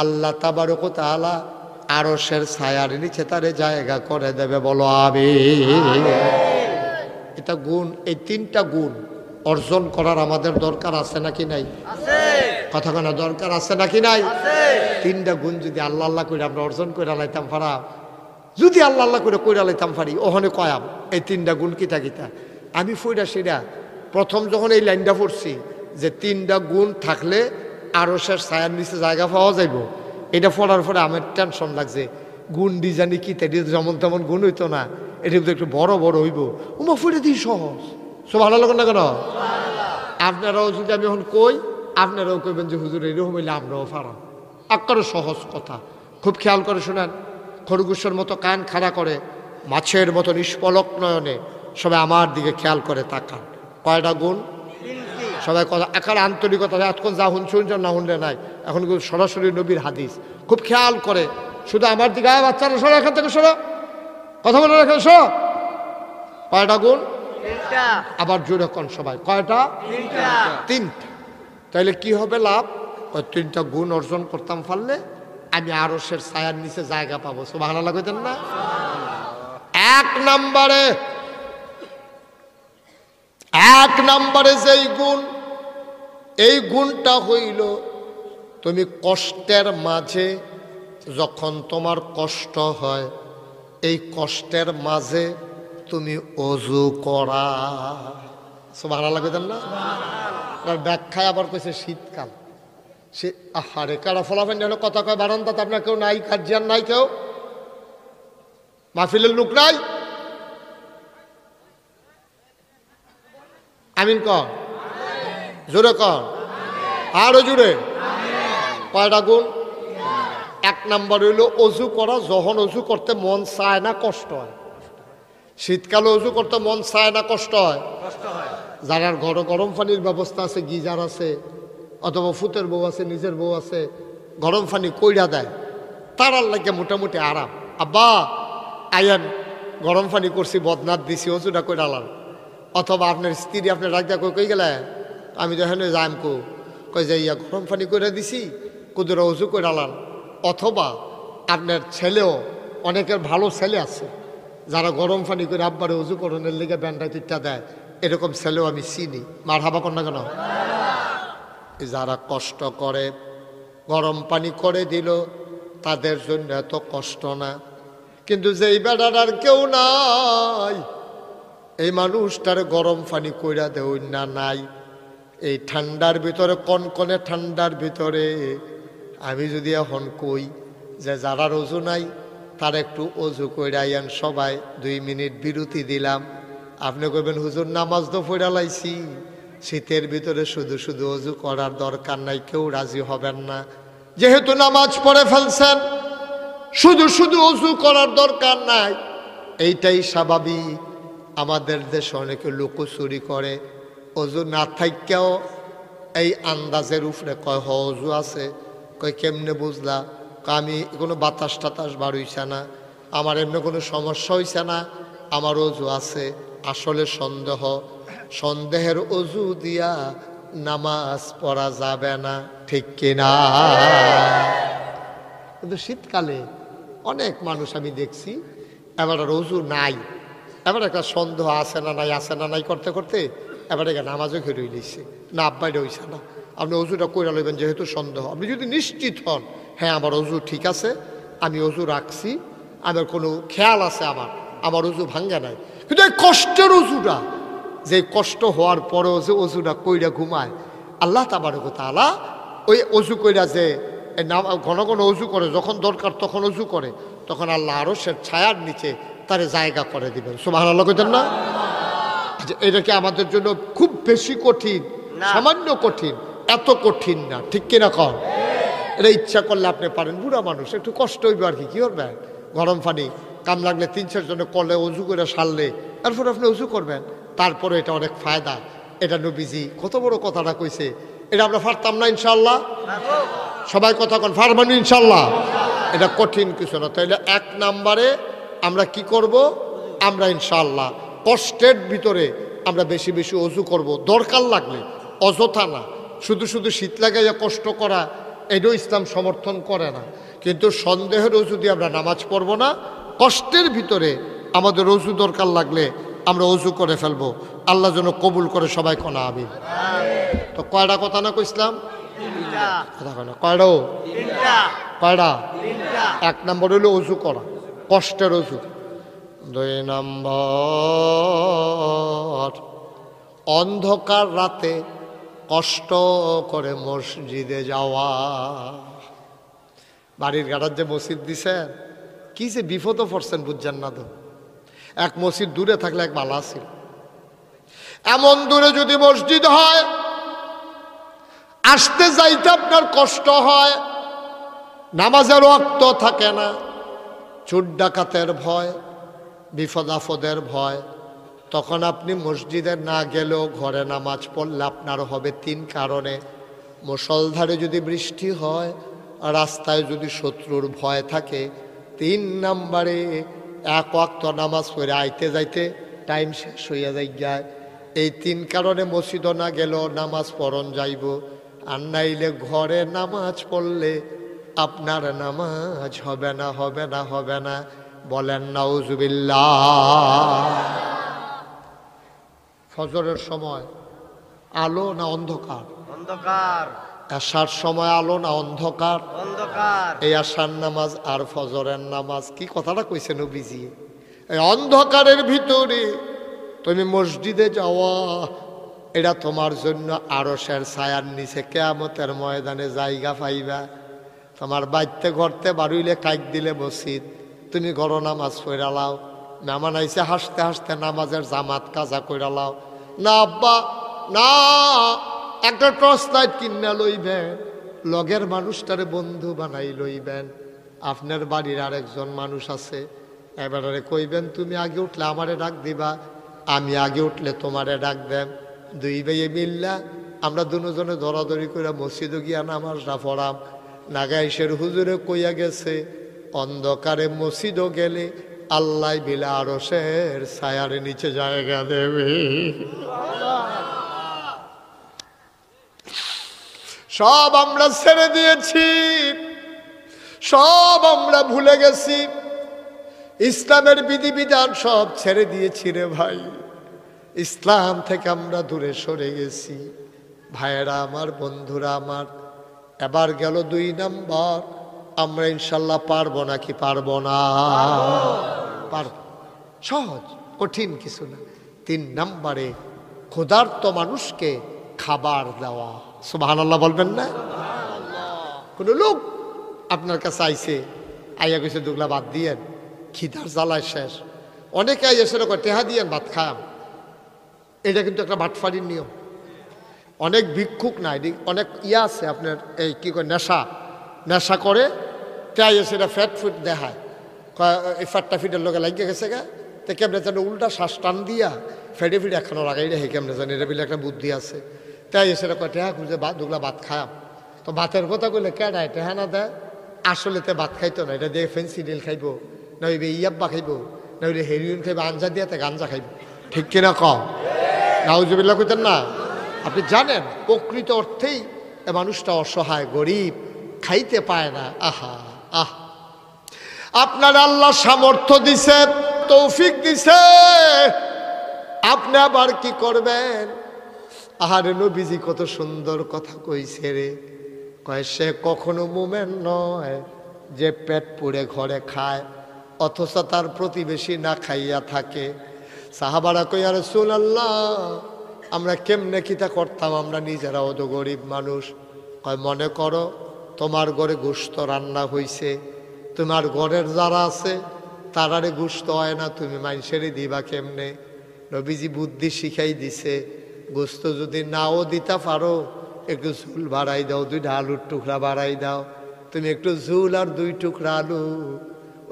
আল্লাহ তাবারক ওয়া তাআলা আরশের ছায়ার নিচে তারে জায়গা করে দেবে। বলো আমিন। এটা গুণ, এই 3টা গুণ অর্জন করার আমাদের দরকার আছে নাকি নাই? কথা কেন দরকার আছে নাকি নাই? 3টা গুণ যদি আল্লাহ আল্লাহ করে আমরা অর্জন করে লাইতাম পারা, যদি আল্লাহ আল্লাহ করে কইরা লাইতাম পারি, ওখানে কয়াম এই 3টা গুণ কিতা কিতা। আমি ফইরা সেটা প্রথম যখন এই লাইনটা পড়ছি যে 3টা গুণ থাকলে আরশের ছায়ার নিচে জায়গা পাওয়া যাইব, এটা পড়ার পরে আমার টেনশন লাগছে, গুণ ডিজাইনি কি তাই যেমন তেমন গুণ হইতো না, এটা কিন্তু একটু বড় বড় হইব। উমা ফুটে দিই সহজ, সব ভালো লাগো না কেন? আপনারাও যদি আমি এখন কই, আপনারাও কইবেন যে হুজুর এরকম হইলে আমরাও পারাম। আক্কারও সহজ কথা, খুব খেয়াল করে শোনেন। খরগোশের মতো কান খাড়া করে, মাছের মতো নিষ্পলক নয়নে সবাই আমার দিকে খেয়াল করে তাকান। কয়টা গুণ? সবাই কথা একার আন্তরিকতা, এতক্ষণ যা শুনছেন না শুনলে নাই, এখন কিন্তু সরাসরি নবীর হাদিস। খুব খেয়াল করে শুধু আমার দিকে, বাচ্চারা সরো এখান থেকে, সরো, কথা বলে রাখেন, সরো। কয়টা গুণ? আবার জোরে কোন সবাই, কয়টা? 3টা। তাইলে কি হবে লাভ? ওই 3টা গুণ অর্জন করতাম পারলে আমি আরশের ছায়ার নিচে জায়গা পাবো। সুবহানাল্লাহ কইতেন না? 1 নম্বরে যেই গুণ, এই গুণটা হইল তুমি কষ্টের মাঝে যখন তোমার কষ্ট হয়, এই কষ্টের মাঝে তুমি অজু করা। সুবহানাল্লাহ কইতেন না? ব্যাখ্যায় আবার কইছে শীতকাল। সে আহারে কারা ফলাফেন যেন কথা কয় বারান্দাতে, আপনার কেউ নাই, কাজিয়ান নাই, কেউ মাহফিলের লোক নাই? আমিন কর, জোরে কর, আরো জোরে। কয়টা গুণ? 1 নম্বর হইল অজু করা, যখন অজু করতে মন চায় না কষ্ট হয়। শীতকালে অজু করতে মন চায় না কষ্ট হয়? যারা ঘরে গরম পানির ব্যবস্থা আছে, গিজার আছে, অথবা ফুতের বউ আছে, নিজের বউ আছে, গরম পানি কইরা দেয়, তারার লাগে মোটামুটি আরাম। আব্বা আইয়ান গরম পানি করছি, বদনাথ দিছি, অজুটা কইরা আলাম। অথবা আপনার স্ত্রী আপনার রাখতে কই গেলে, আমি তো এখানে যাইম কই যে ইয়া গরম পানি করে দিছি, কুদুরা অজু করে আলাম। অথবা আপনার ছেলেও, অনেকের ভালো ছেলে আছে, যারা গরম পানি করে আব্বারে উজু করণের লেগে ব্যান্ডায় তিনটা দেয়, এরকম ছেলেও আমি চিনি। মার হাবা কর না কেন? যারা কষ্ট করে গরম পানি করে দিল, তাদের জন্য এত কষ্ট না। কিন্তু যেই বেড়ার আর কেউ নাই, এই মানুষটার গরম পানি কইরা দেও না নাই, এই ঠান্ডার ভিতরে, কনকনে ঠান্ডার ভিতরে আমি যদি এখন কই যে যারা অজু নাই তার একটু অজু কইরাইয়ান, সবাই 2 মিনিট বিরতি দিলাম, আপনি কইবেন হুজুর নামাজ তো পড়া লাইছি, শীতের ভিতরে শুধু শুধু অজু করার দরকার নাই, কেউ রাজি হবেন না। যেহেতু নামাজ পড়ে ফেলছেন, শুধু শুধু অজু করার দরকার নাই, এইটাই স্বাভাবিক। আমাদের দেশে অনেকে লুকোচুরি করে, অজু না থাইকেও এই আন্দাজের উপরে কয় হ অজু আছে। কয় কেমনে বুঝলা? আমি কোনো বাতাস টাতাস বার হইছে না, আমার এমনি কোনো সমস্যা হইছে না, আমার অজু আছে। আসলে সন্দেহ, সন্দেহের অজু দিয়া নামাজ পড়া যাবে না, ঠিক কিনা? কিন্তু শীতকালে অনেক মানুষ আমি দেখছি এবার আর অজু নাই, এবার একটা সন্দেহ আছে না নাই, আছে না নাই করতে করতে এবার এখানে নামাজও ঘেরে দিচ্ছে না, আব্বাইটা হইছে না। আপনি অজুটা কইরা লইবেন, যেহেতু সন্দেহ। আপনি যদি নিশ্চিত হন হ্যাঁ আমার অজু ঠিক আছে, আমি অজু রাখছি, আমার কোনো খেয়াল আছে আমার অজু ভাঙ্গে নাই, কিন্তু এই কষ্টের অজুটা, যে কষ্ট হওয়ার পরেও যে অজুটা কইরা ঘুমায়, আল্লাহ তাবারক ওয়া তাআলা ওই অজু কইরা যে ঘন ঘন অজু করে, যখন দরকার তখন অজু করে, তখন আল্লাহ আরশের ছায়ার নিচে তারে জায়গা করে দিবেন। সুবহানাল্লাহ কইতেন না? এটা কি আমাদের জন্য খুব বেশি কঠিন? সামান্য কঠিন, এত কঠিন না, ঠিক কিনা কর? এটা ইচ্ছা করলে আপনি পারেন। বুড়া মানুষ একটু কষ্ট হইবে আর কি, কি করবেন? গরম পানি কাম লাগলে 3-4 জনে করলে, অজু করে সারলে তারপর আপনি অজু করবেন। তারপরে এটা অনেক ফায়দা। এটা নবীজি কত বড় কথাটা কইছে, এটা আমরা পারতাম না ইনশাআল্লাহ? সবাই কথা কন, পারবেন ইনশাআল্লাহ? এটা কঠিন কিছু না। তাইলে 1 নম্বরে আমরা কি করব? আমরা ইনশাআল্লাহ কষ্টের ভিতরে আমরা বেশি বেশি অজু করব, দরকার লাগলে, অযথা না। শুধু শুধু শীত লাগাইয়া কষ্ট করা, এটাও ইসলাম সমর্থন করে না। কিন্তু সন্দেহের অজু দিয়ে আমরা নামাজ পড়ব না। কষ্টের ভিতরে আমাদের অজু দরকার লাগলে আমরা অজু করে ফেলবো। আল্লাহ যেন কবুল করে, সবাই কোনা আমিন। তো কয়টা কথা না কইসলাম? কথা কয় না, কয়টাও? কয়টা? 1 নম্বর হলো অজু করা, কষ্টের অজু। 2 নম্বর, অন্ধকার রাতে কষ্ট করে মসজিদে যাওয়া। বাড়ির গাড়ার যে মসজিদ দিছেন, কি যে বিপদও পড়ছেন বুঝছেন না তো। এক মসজিদ দূরে থাকলে এক ভালো আছিল। এমন দূরে যদি মসজিদ হয়, আসতে যাইতে আপনার কষ্ট হয়, নামাজের ওয়াক্ত থাকে না, চোর ডাকাতের ভয়, বিপদ আপদের ভয়, তখন আপনি মসজিদে না গেলেও ঘরে নামাজ পড়লে আপনার হবে 3 কারণে। মুষলধারে যদি বৃষ্টি হয়, রাস্তায় যদি শত্রুর ভয় থাকে, 3 নম্বরে 1 ওয়াক্ত নামাজ পড়ে আইতে যাইতে টাইম শেষ হইয়া যায়। এই 3 কারণে মসজিদও না গেলেও নামাজ পড়ন যাইব। আর নাইলে ঘরে নামাজ পড়লে আপনার নামাজ হবে না, হবে না, হবে না। বলেন নাউজুবিল্লাহ। ফজরের সময় আলো না অন্ধকার? অন্ধকার। আশার সময় আলো না অন্ধকার? অন্ধকার। এই আশার নামাজ আর ফজরের নামাজ, কি কথাটা কইছে নবীজি, এই অন্ধকারের ভিতরে তুমি মসজিদে যাওয়া, এটা তোমার জন্য আরশের ছায়ার নিচে কিয়ামতের ময়দানে জায়গা পাইবা। তোমার বাইতে ঘরতে বাড়ুইলে কাইক দিলে মসজিদ, তুমি ঘর নামাজ পড়া লাও, মেহমান আইসে হাসতে হাসতে নামাজের জামাত কাজা কইরা লাও। না আব্বা না, একটা টর্চ লাইট কিনা লইবেন, লগের মানুষটারে বন্ধু বানাই লইবেন। আপনার বাড়ির আরেকজন মানুষ আছে, এবারে কইবেন তুমি আগে উঠলে আমারে ডাক দিবা, আমি আগে উঠলে তোমারে ডাক দেব। 2 ভাইয়ে মিল্লা আমরা দুজনে দরাদরি করে মসজিদে গিয়া নামাজটা পড়াম। নাগাইশের হুজুরে কইয়া গেছে, অন্ধকারে মসজিদও গেলে আল্লাহ বিলা আরশের ছায়ার নিচে জায়গা দেবে। সব আমরা ছেড়ে দিয়েছি, সব আমরা ভুলে গেছি। ইসলামের বিধিবিধান সব ছেড়ে দিয়েছি রে ভাই, ইসলাম থেকে আমরা দূরে সরে গেছি। ভাইয়েরা আমার, বন্ধুরা আমার, এবার গেল 2 নাম্বার। আমরা ইনশাল্লাহ পারবো নাকি পারবো না? পারবো, সহজ, কঠিন কিছু না। 3 নাম্বারে ক্ষুধার্ত মানুষকে খাবার দেওয়া। সুবহানাল্লাহ বলবেন না? কোনো লোক আপনার কাছে আইছে, আইয়া কইছে দুগলা ভাত দিয়েন, খিদার জ্বালায় শেষ। অনেকে আইয়া সেটা টেহা দিয়েন ভাত খাম, এটা কিন্তু একটা বাটফারির নিয়ম। অনেক ভিক্ষুক নাই, অনেক ইয়া আছে আপনার এই কি করে নেশা করে, তাই সেটা ফ্যাট ফুট দেখায়, এই ফ্যাটটা ফিটের লোকে লাগিয়ে গেছে গা, তো কেমনে যেন উল্টা শ্বাস টান দিয়া ফেটে ফিটে এখনো লাগাই রে, হে কেমনে জানি, এটা বলে একটা বুদ্ধি আছে। তাই সেটা কয় টেহা খুঁজে দুগলা ভাত খাম। তো ভাতের কথা কইলে কেডায় টেহা না দেয়, আসলে তে ভাত খাইতো না, এটা দিয়ে ফেন্সিডিল খাইব, না হইবে ইয়াব্বা খাইব, না হইলে হেরোইন খাইব, আঞ্জা দিয়ে গাঞ্জা খাইব। ঠিক কিনা কম? নাউজুবিল্লাহ কইতেন না? আপনি জানেন প্রকৃত অর্থেই এ মানুষটা অসহায়, গরিব, খাইতে পায় না। আহা আহ, আপনার আল্লাহ সামর্থ্য দিছে, তৌফিক দিছে, আপনি আবার কি করবেন? আহারে নবীজি কত সুন্দর কথা কইছে রে, কয় সে কখনো মুমিন নয় যে পেট পুড়ে ঘরে খায় অথচ তার প্রতিবেশী না খাইয়া থাকে। সাহাবারা কই, ইয়া রাসূলুল্লাহ, আমরা কেমনে কিতা করতাম, আমরা নিজেরাও তো গরিব মানুষ। কয় মনে করো তোমার ঘরে গোশত রান্না হইছে, তোমার ঘরের যারা আছে তারারে গোশত হয় না, তুমি মানুষেরই দিবা কেমনে? নবীজি বুদ্ধি শিখাই দিছে, গোশত যদি নাও দিতে পারো একটু ঝুল বাড়াই দাও, 2টা আলুর টুকরা বাড়াই দাও, তুমি একটু ঝুল আর 2 টুকরা আলু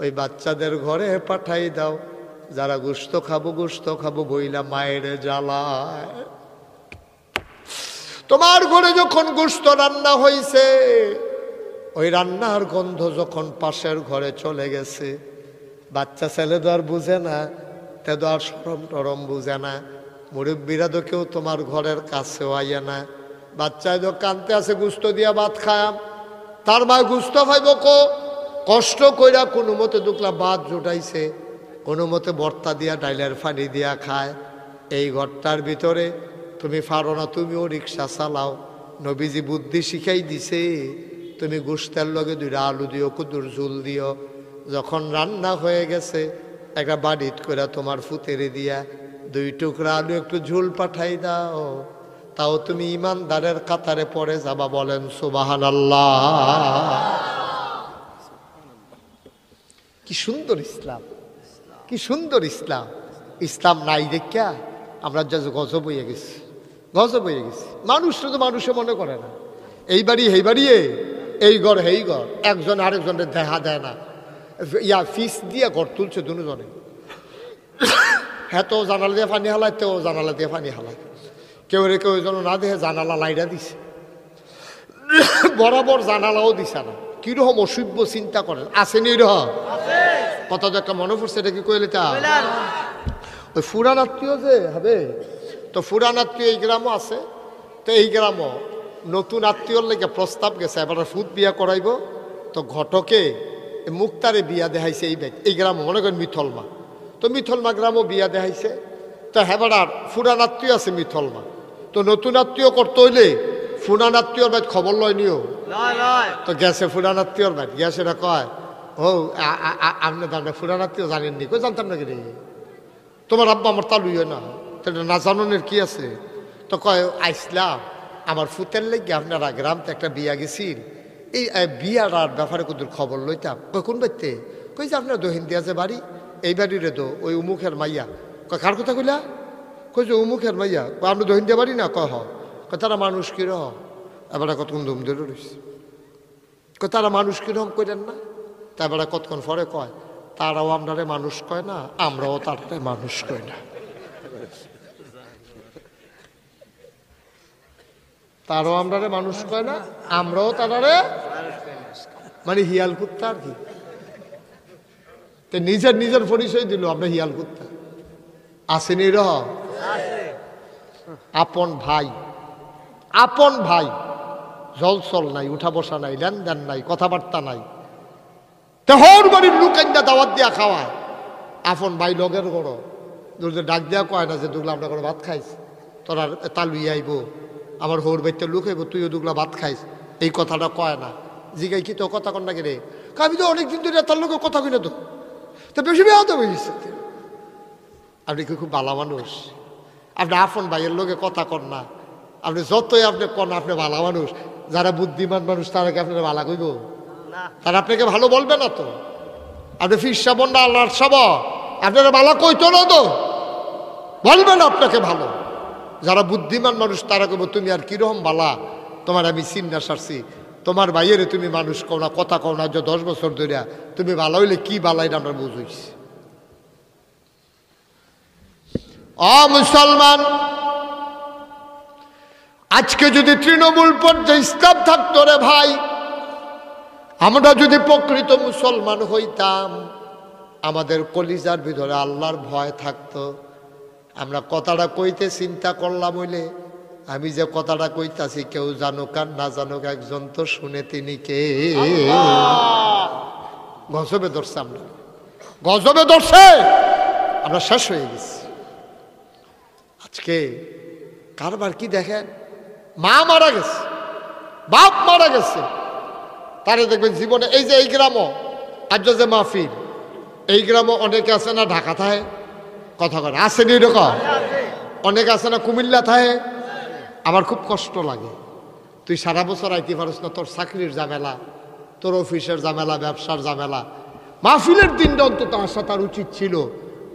ওই বাচ্চাদের ঘরে পাঠাই দাও, যারা গোশত খাবো বইলা মায়ের জ্বালায়। তোমার ঘরে যখন গোশত রান্না হয়েছে, ওই রান্নার গন্ধ যখন পাশের ঘরে চলে গেছে, বাচ্চা ছেলে তো আর বুঝে না, তে তো আর সরম টরম বুঝে না, মুরব্বীরা তো কেউ তোমার ঘরের কাছেও আইয়া না, বাচ্চায় তো কানতে আছে গোশত দিয়া ভাত খায়াম, তার মা গোশত খাইব কষ্ট কইরা কোনো মতে দুকলা ভাত জোটাইছে, কোনো মতে ভর্তা দিয়া ডাইলের পানি দিয়া খায়। এই ঘরটার ভিতরে তুমি পারো না, তুমিও রিক্সা চালাও, নবীজি বুদ্ধি শিখাই দিছে, তুমি গোশতের লগে 2টা আলু দিও, কুদুর ঝুল দিও, যখন রান্না হয়ে গেছে একটা বাড়িত করে তোমার ফুতেরে দিয়া 2 টুকরা আলু একটু ঝুল পাঠাই দাও, তাও তুমি ইমানদারের কাতারে পড়ে যাবা। বলেন সুবহানাল্লাহ। কি সুন্দর ইসলাম, কি সুন্দর ইসলাম। ইসলাম নাই দেখা আমরা যা গজব হয়ে গেছি, গজব হয়ে গেছি। মানুষটা তো মানুষে মনে করে না, এই বাড়ি এই বাড়িয়ে, এই ঘর এই ঘর, একজন আরেকজনের দেখা দেয় না, ইয়া ফিস দিয়ে ঘর তুলছে দুজনে, হ্যাঁ তো জানালা দিয়ে পানি হালায়, তো জানালা দিয়ে পানি হালায়, কেউ রে কেউ যেন না দেখে জানালা লাইটা দিছে, বরাবর জানালাও দিছে না। কিরকম অসভ্য চিন্তা করেন, আসেনি এরকম কথা? তো একটা মনে পড়ছে, এটা কি কইলে তা ওই ফুরান আত্মীয় যে হবে, তো ফুরান আত্মীয় এই গ্রামও আছে, তো এই গ্রামও নতুন আত্মীয়র লেগে প্রস্তাব গেছে, এবার ফুট বিয়া করাইব, তো ঘটকে মুক্তারে বিয়া দেখাইছে এই গ্রামও, মনে করেন মিথলমা, তো মিথলমা গ্রামও বিয়া দেখাইছে, তো হেবারার ফুরান আত্মীয় আছে মিথলমা, তো নতুন আত্মীয় করতে হইলে ফুরান আত্মীয়র বাইত খবর লয় নিও, তো গেছে ফুরান আত্মীয়র বাইত, গেছে না কয়, ও আপনি ফুরান আত্মীয় জানেননি? কই জানতাম না কি রে, তোমার আব্বা আমার তালুই হয় না, না জানানোর কি আছে? তো কয় আইসলাম আমার ফুতের লেগে আপনারা গ্রামতে একটা বিয়া গেছিল, এই বিয়ার ব্যাপারে কত খবর লইতাম। কই কোন বাড়িতে? কই যে আপনার দহিন দিয়া যে বাড়ি, এই বাড়িরে তো ওই উমুখের মাইয়া। কয় কার কথা কইলা? কই যে উমুখের মাইয়া। আপনি দহিন দিয়া বাড়ি না? কয় হ। কয় তারা মানুষ কিরকম? এবার কতক্ষণ ধুম ধরে রয়েছে, কয় তারা মানুষ কিরকম কইলেন না? তারপরে কতক্ষণ পরে কয় তারাও আপনারে মানুষ কয় না, আমরাও তারারে মানুষ কয় না, তারাও আমরারে মানুষ কয় না, আমরাও তারারে, মানে হিয়াল কুত্তা আর কি। নিজের নিজের পরিচয় দিল, আমরা হিয়াল কুত্তা। আসেনি রহ আপন ভাই, আপন ভাই জলসল নাই, উঠা বসা নাই, লেনদেন নাই, কথাবার্তা নাই, তেহর বাড়ির লুকাইন্দা দাওয়াত দিয়া খাওয়ায়, আপন ভাই লগের গড় ডাক দেওয়া কয় না যে দুগলা আমরা করে ভাত খাইস, তোরা তালুই আইব, আমার হোর বাইতে লুক আইব, তুইও দুগলা ভাত খাইস, এই কথাটা কয় না। জিগাই কি তো কথা কন না কে রে? আমি তো অনেকদিন ধরে তার লোকের কথা কই না তো বেশি বেহাতে হয়েছে। আপনি কি খুব ভালো মানুষ? আপনি আপন ভাইয়ের লোকে কথা কন না, আপনি যতই আপনি কন আপনি ভালো মানুষ। যারা বুদ্ধিমান মানুষ তারা কি আপনারা ভালো কইব? তারা আপনাকে ভালো বলবে না তো। আপনি ফিরসা বন্যা আল্লাহর সব আপনারা ভালো কইতো না তো, বলবে না আপনাকে ভালো। যারা বুদ্ধিমান মানুষ তারা কইব তুমি আর কিরকম বালা, তোমার আমি চিন্না সারছি, তোমার ভাইয়েরে তুমি মানুষ কও না, কথা কও না, যে 10 বছর ধরিয়া তুমি ভালো হইলে কি বালা এটা আমরা বুঝাইছি। মুসলমান, আজকে যদি তৃণমূল পর্যায়ে ইসলাম থাকতো রে ভাই, আমরা যদি প্রকৃত মুসলমান হইতাম, আমাদের কলিজার ভিতরে আল্লাহর ভয় থাকতো। আমরা কথাটা কইতে চিন্তা করলাম হইলে, আমি যে কথাটা কইতাছি কেউ জানুক আর না জানুক, একজন তো শুনে, তিনি কে? গজবে ধরছে, আমরা গজবে ধরছে, আমরা শেষ হয়ে গেছি। আজকে কারবার কি দেখেন, মা মারা গেছে, বাপ মারা গেছে, তারে দেখবেন জীবনে এই যে এই গ্রামও আজ যে মাহফিল, এই গ্রামও অনেকে আছে না ঢাকা থাকে, কথা করে আসেনি এরকম, অনেকে আছে না কুমিল্লা থাকে। আমার খুব কষ্ট লাগে, তুই সারা বছর আইতে পারিস না, তোর চাকরির ঝামেলা, তোর অফিসের ঝামেলা, ব্যবসার ঝামেলা, মাহফিলের দিনটা অন্তত আসা তার উচিত ছিল।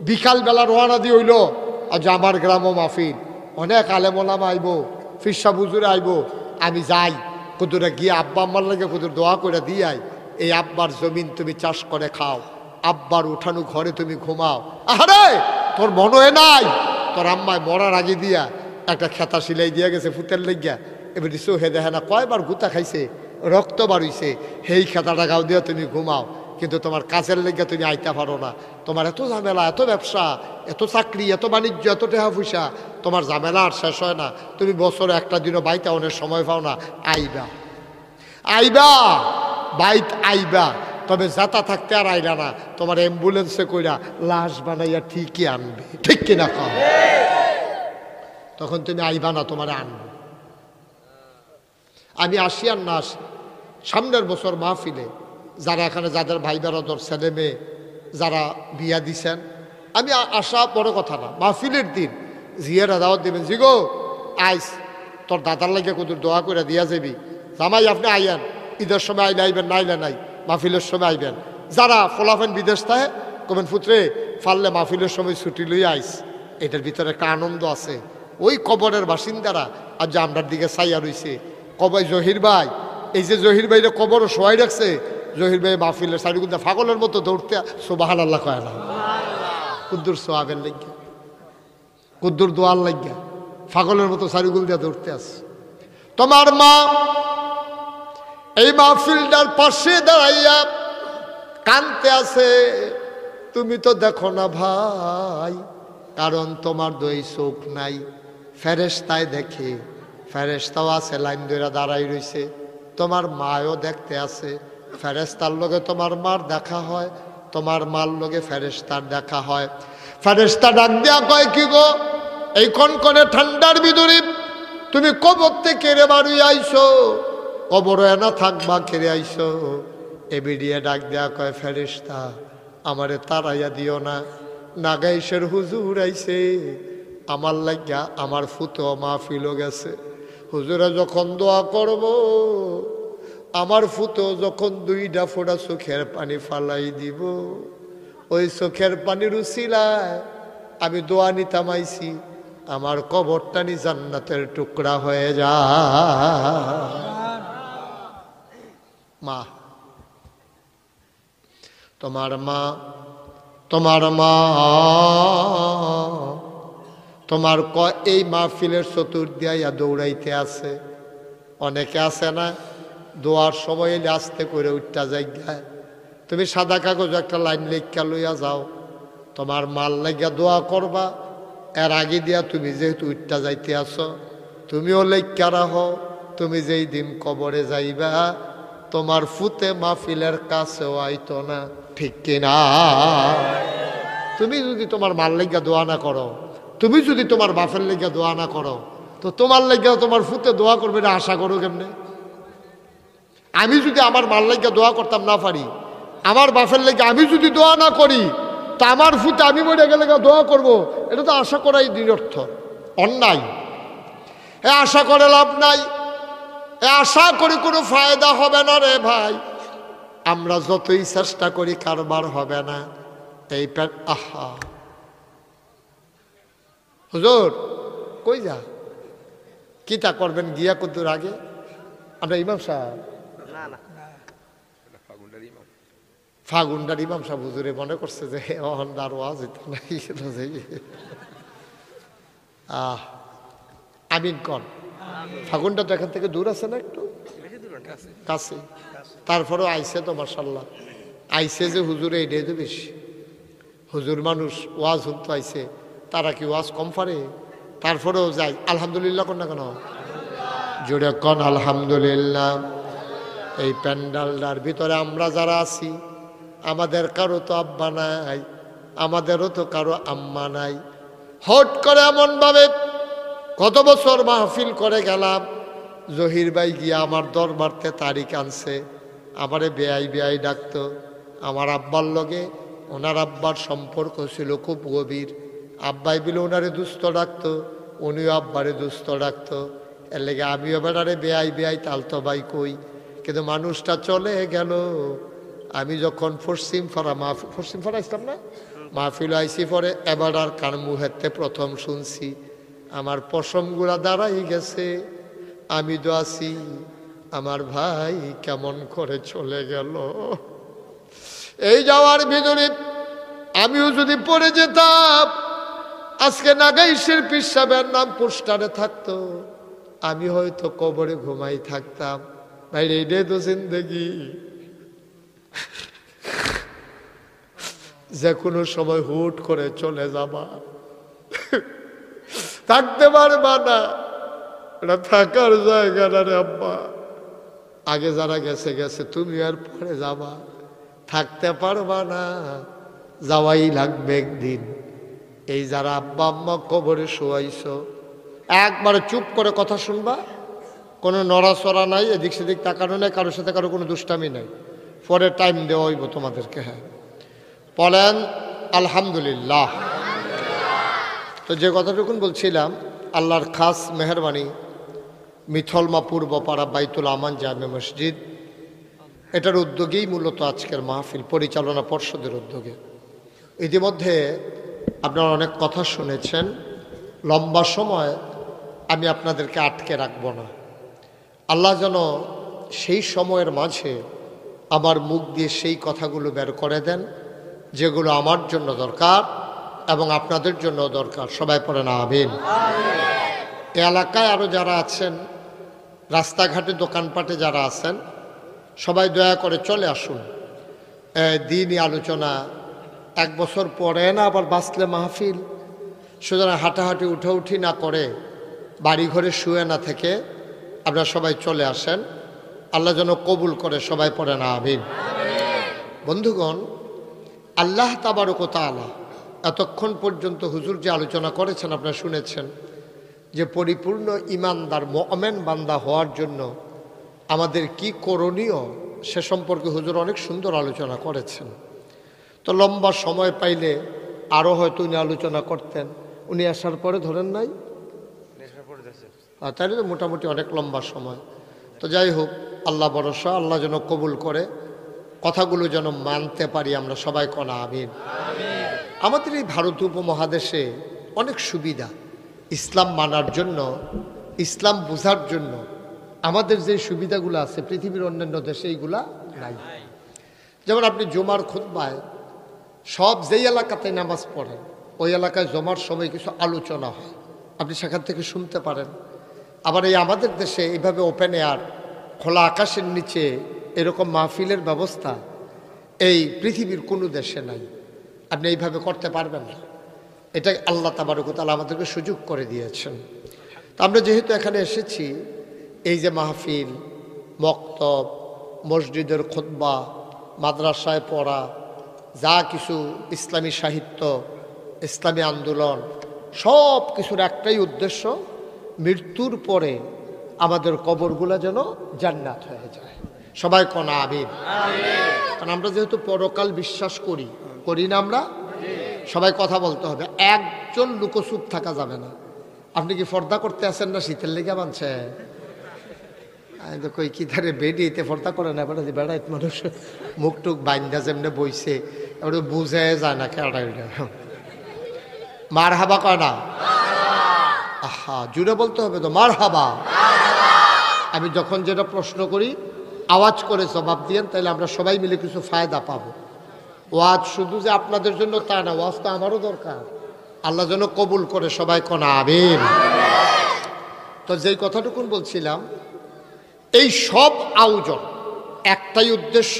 বিকালবেলা রওনা দিয়ে হইল, আজ আমার গ্রামও মাহফিল, অনেক আলেমোলামা আইব, ফিরসা বুজুরে আইব, আমি যাই কুদুরে গিয়ে আব্বা আম্মার লাগে কুদুর দোয়া করে দিয়ে আই, এই আব্বার জমিন তুমি চাষ করে খাও, আব্বার উঠানো ঘরে তুমি ঘুমাও। আরে তোর মনে হয় নাই, তোর আম্মায় মরার আগে দিয়া একটা খেতা সিলাই দিয়া গেছে ফুতের লেগিয়া, এবার চোখে দেখে না কয়বার গুতা খাইছে, রক্ত বাড়ইছে, সেই খেতাটা গাও দিয়া তুমি ঘুমাও। কিন্তু তোমার কাজের লেগে তুমি আইতে পারো না, তোমার এত ঝামেলা, এত ব্যবসা, এত চাকরি, এত বাণিজ্য, এত টাকা পয়সা, তোমার ঝামেলা আর শেষ হয় না। তুমি বছরে একটা দিনও বাইতে অনেক সময় পাও না, আইবা আইবা বাইত আইবা, তবে যাতা থাকতে আর আইলা না, তোমার অ্যাম্বুলেন্সে কইরা লাশ বানাইয়া ঠিকই আনবে, ঠিক কিনা কম? তখন তুমি আইবা না, তোমার আনবে। আমি আসি আর না আসি, সামনের বছর মাহফিলে যারা এখানে যাদের ভাই বেড়াদর ছেলে মেয়ে যারা বিয়া দিছেন, আমি আসা বড় কথা না, মাহফিলের দিন জিয়ারা দাওয়াত দেবেন, জিগো আইস তোর দাদার লাগে কত দোয়া করে দিয়া যাবি, জামাই আপনি আইয়েন, ঈদের সময় আইলে আইবেন, নাইলে নাই, মাহফিলের সময় আইবেন। যারা ফলাফেন বিদেশ থাকে কবেন পুত্রে ফাললে মাহফিলের সময় ছুটি লই আইস, এটার ভিতরে একটা আনন্দ আছে। ওই কবরের বাসিন্দারা আজ যে আমরার দিকে চাইয়া রইছে, কবাই জহির ভাই, এই যে জহির ভাইরে কবরও শোয়াই রাখছে, জহির ভাই মাহফিলের সারিগুন্দা ফাগলের মতো দৌড়তে সুবহানাল্লাহ কয় না, কুদ্দুর সোয়াবের লাগিয়া, কুদ্দুর দোয়ার লাগিয়া ফাগলের মতো সারিগুল দিয়া দৌড়তে আছে। তোমার মা এই মাহফিলটার পাশে দাঁড়াইয়া কানতে আছে, তুমি তো দেখো না ভাই, কারণ তোমার দুই চোখ নাই, ফেরেশতায় দেখে, ফেরেশতাও আছে লাইন ধরে দাঁড়াই রইছে, তোমার মায়ও দেখতে আছে, ফেরেশতার লগে তোমার মার দেখা হয়, তোমার মার লগে ফেরেশতার দেখা হয়। ফেরেশতা ডাক দেয়া কয়, কি গো এই কনকনে ঠান্ডার ভিতরে তুমি কবর থেকে রে বাড়ি আইছো, কবরে না থাকবা কেড়ে আইছো? এ বিডিয়ে ডাক দেয়া কয়, ফেরেশতা আমারে তাড়াইয়া দিও না, নাগাইশের হুজুর আইছে, আমার লাগিয়া আমার ফুতো মাহফিলও গেছে, হুজুরে যখন দোয়া করব, আমার ফুতো যখন 2টা ফোঁটা চোখের পানি ফালাই দিব, ওই চোখের পানির উসিলায় আমি দোয়া নিতাম আইছি, আমার কবরটানি জান্নাতের টুকরা হয়ে যায়। মা তোমার মা, তোমার মা তোমার এই মাহফিলের চতুর্দিয়া দৌড়াইতে আছে। অনেকে আছে না দোয়ার সময় এলে আস্তে করে উঠটা জায়গায়, তুমি সাদা কাগজ একটা লাইন লেখা লইয়া যাও, তোমার মাল লাগিয়া দোয়া করবা, এর আগে দিয়া তুমি যেহেতু উঠটা যাইতে আসো, তুমিও লেখা রাখো, তুমি যেই দিন কবরে যাইবা তোমার ফুতে মাহফিলের কাছেও আইতো না, ঠিক কিনা? তুমি যদি তোমার মার লেগা দোয়া না করো, তুমি যদি তোমার বাপের লেগা দোয়া না করো, তো তোমার লেগা তোমার ফুতে দোয়া করবে না আশা করো কেমনে? আমি যদি আমার মার লেগা দোয়া করতাম না পারি, আমার বাপের লেগে আমি যদি দোয়া না করি, তা আমার ফুতে আমি মরে গেলে দোয়া করব, এটা তো আশা করাই নিরর্থ, অন্যায়। আশা করে লাভ নাই, আশা করে কোনো ফায়দা হবে না রে ভাই। আমরা যতই চেষ্টা করি কারবার হবে না। এই আহা হুজুর কই যা কিতা করবেন গিয়া কদ্দুর আগে? আমরা ইমাম সাহেব ফাগুন্ডার ইমাম সাহেব হুজুরে মনে করছে যে অহন্দার ওয়াজ নাই। আমিন কন। ফাগুনটা তো এখান থেকে দূর আছে না, একটু কাছে, তারপরেও আইসে তো মাশাআল্লাহ। আইসে যে হুজুরে এটাই তো বেশি। হুজুর মানুষ ওয়াজ শুনতে আইসে, তারা কি ওয়াজ কম পারে? তারপরেও যাই আলহামদুলিল্লাহ কন না কেন? জোরে কন আলহামদুলিল্লাহ। এই প্যান্ডালটার ভিতরে আমরা যারা আছি, আমাদের কারো তো আব্বা নাই, আমাদেরও তো কারো আম্মা নাই। হট করে এমনভাবে কত বছর মাহফিল করে গেলাম, জহির ভাই গিয়া আমার দরবারতে তারিখ আনছে, আমারে বেআই বেআই ডাকতো। আমার আব্বার লগে ওনার আব্বার সম্পর্ক ছিল খুব গভীর। আব্বাই বিলে ওনারে দুস্থ ডাকতো, উনিও আব্বারে দুস্থ ডাকতো। এর লেগে আমিও বেড়ারে বেআই বেআই তালতো ভাই কই। কিন্তু মানুষটা চলে গেল। আমি যখন পশ্চিম ফাড়া ইসলাম না মাহফিল আইসি পরে এবার আর কার মুহেতে প্রথম শুনছি আমার পশমগুলা দাঁড়াই গেছে। আমি তো আছি, আমার ভাই কেমন করে চলে গেল। এই যাওয়ার ভিতরে আমিও যদি পড়ে যেতাম, আজকে নাগাইশের পীর সাহেবের নাম পোস্টারে থাকতো, আমি হয়তো কবরে ঘুমাই থাকতাম। ভাই এইটাই তো জিন্দেগি। যে কোনো সময় হুট করে চলে যাবা, থাকতে পারবা না। এটা থাকার জায়গা না রে আব্বা। আগে যারা গেছে গেছে, তুমি আর পরে যাবা, থাকতে পারবা না, যাওয়াই লাগবে একদিন। এই যারা আব্বা আম্মা কবরে শোয়াইছ, একবারে চুপ করে কথা শুনবা, কোনো নড়াচড়া নাই, এদিক সেদিক তাকানো নাই, কারোর সাথে কারো কোনো দুষ্টামি নাই। পরে টাইম দেওয়া হইব তোমাদেরকে। হ্যাঁ বলেন আলহামদুলিল্লাহ। তো যে কথাটুকুন বলছিলাম, আল্লাহর খাস মেহরবানি, মিথলমা পূর্বপাড়া বাইতুল আমান জামে মসজিদ, এটার উদ্যোগেই মূলত আজকের মাহফিল, পরিচালনা পর্ষদের উদ্যোগে। ইতিমধ্যে আপনারা অনেক কথা শুনেছেন। লম্বা সময় আমি আপনাদেরকে আটকে রাখব না। আল্লাহ যেন সেই সময়ের মাঝে আমার মুখ দিয়ে সেই কথাগুলো বের করে দেন যেগুলো আমার জন্য দরকার এবং আপনাদের জন্য দরকার। সবাই পড়েন আমিন। এ এলাকায় আরও যারা আছেন, রাস্তাঘাটে দোকানপাটে যারা আছেন, সবাই দয়া করে চলে আসুন। দিনই আলোচনা, এক বছর পরে না আবার বাঁচলে মাহফিল। সুতরাং হাঁটাহাঁটি উঠাউঠি না করে, বাড়িঘরে শুয়ে না থেকে আপনারা সবাই চলে আসেন। আল্লাহ যেন কবুল করে। সবাই পড়েন আমিন। বন্ধুগণ, আল্লাহ তাবারক ওয়া তাআলা এতক্ষণ পর্যন্ত হুজুর যে আলোচনা করেছেন আপনারা শুনেছেন, যে পরিপূর্ণ ঈমানদার মুমিন বান্দা হওয়ার জন্য আমাদের কি করণীয় সে সম্পর্কে হুজুর অনেক সুন্দর আলোচনা করেছেন। তো লম্বা সময় পাইলে আরও হয়তো উনি আলোচনা করতেন। উনি আসার পরে ধরেন নাই, তাইলে তো মোটামুটি অনেক লম্বা সময়। তো যাই হোক, আল্লাহ ভরসা, আল্লাহ যেন কবুল করে, কথাগুলো যেন মানতে পারি আমরা। সবাই কনা আমিন। আমাদের এই ভারত উপমহাদেশে অনেক সুবিধা, ইসলাম মানার জন্য, ইসলাম বোঝার জন্য আমাদের যে সুবিধাগুলো আছে পৃথিবীর অন্যান্য দেশে এইগুলা নাই। যেমন আপনি জুমার খুতবায় সব যেই এলাকাতে নামাজ পড়েন, ওই এলাকায় জমার সময় কিছু আলোচনা হয়, আপনি সেখান থেকে শুনতে পারেন। আবার এই আমাদের দেশে এইভাবে ওপেন এয়ার, খোলা আকাশের নিচে এরকম মাহফিলের ব্যবস্থা এই পৃথিবীর কোনো দেশে নাই। আপনি এইভাবে করতে পারবেন না। এটা আল্লাহ তাবারক ওয়া তাআলা আমাদেরকে সুযোগ করে দিয়েছেন। তো আমরা যেহেতু এখানে এসেছি, এই যে মাহফিল, মক্তব, মসজিদের খুতবা, মাদ্রাসায় পড়া, যা কিছু ইসলামী সাহিত্য, ইসলামী আন্দোলন, সব কিছুর একটাই উদ্দেশ্য, মৃত্যুর পরে আমাদের কবরগুলো যেন জান্নাত হয়ে যায়। সবাই কোন আমিন। কারণ আমরা যেহেতু পরকাল বিশ্বাস করি, করি না আমরা? সবাই কথা বলতে হবে, একজন লুকোচুপ থাকা যাবে না। আপনি কি পর্দা করতে আসেন না শীতের লেগে বানছে? কই কি ধারে বেডিতে পর্দা করে না বেড়া, বেড়াইত মানুষ মুখ টুক বাইন্দা যেমনে বইছে, এবার বুঝে যায় না কেডা। মার হাবা কয় না? আহা, জুড়ে বলতে হবে তো, মার হাবা। আমি যখন যেটা প্রশ্ন করি আওয়াজ করে জবাব দিয়েন, তাহলে আমরা সবাই মিলে কিছু ফায়দা পাবো। ওয়াজ শুধু যে আপনাদের জন্য তা না, ওয়াজ তো আমারও দরকার। আল্লাহ যেন কবুল করে, সবাই কোন আমিন। তো যেই কথাটুকুন বলছিলাম, এই সব আয়োজন একটাই উদ্দেশ্য,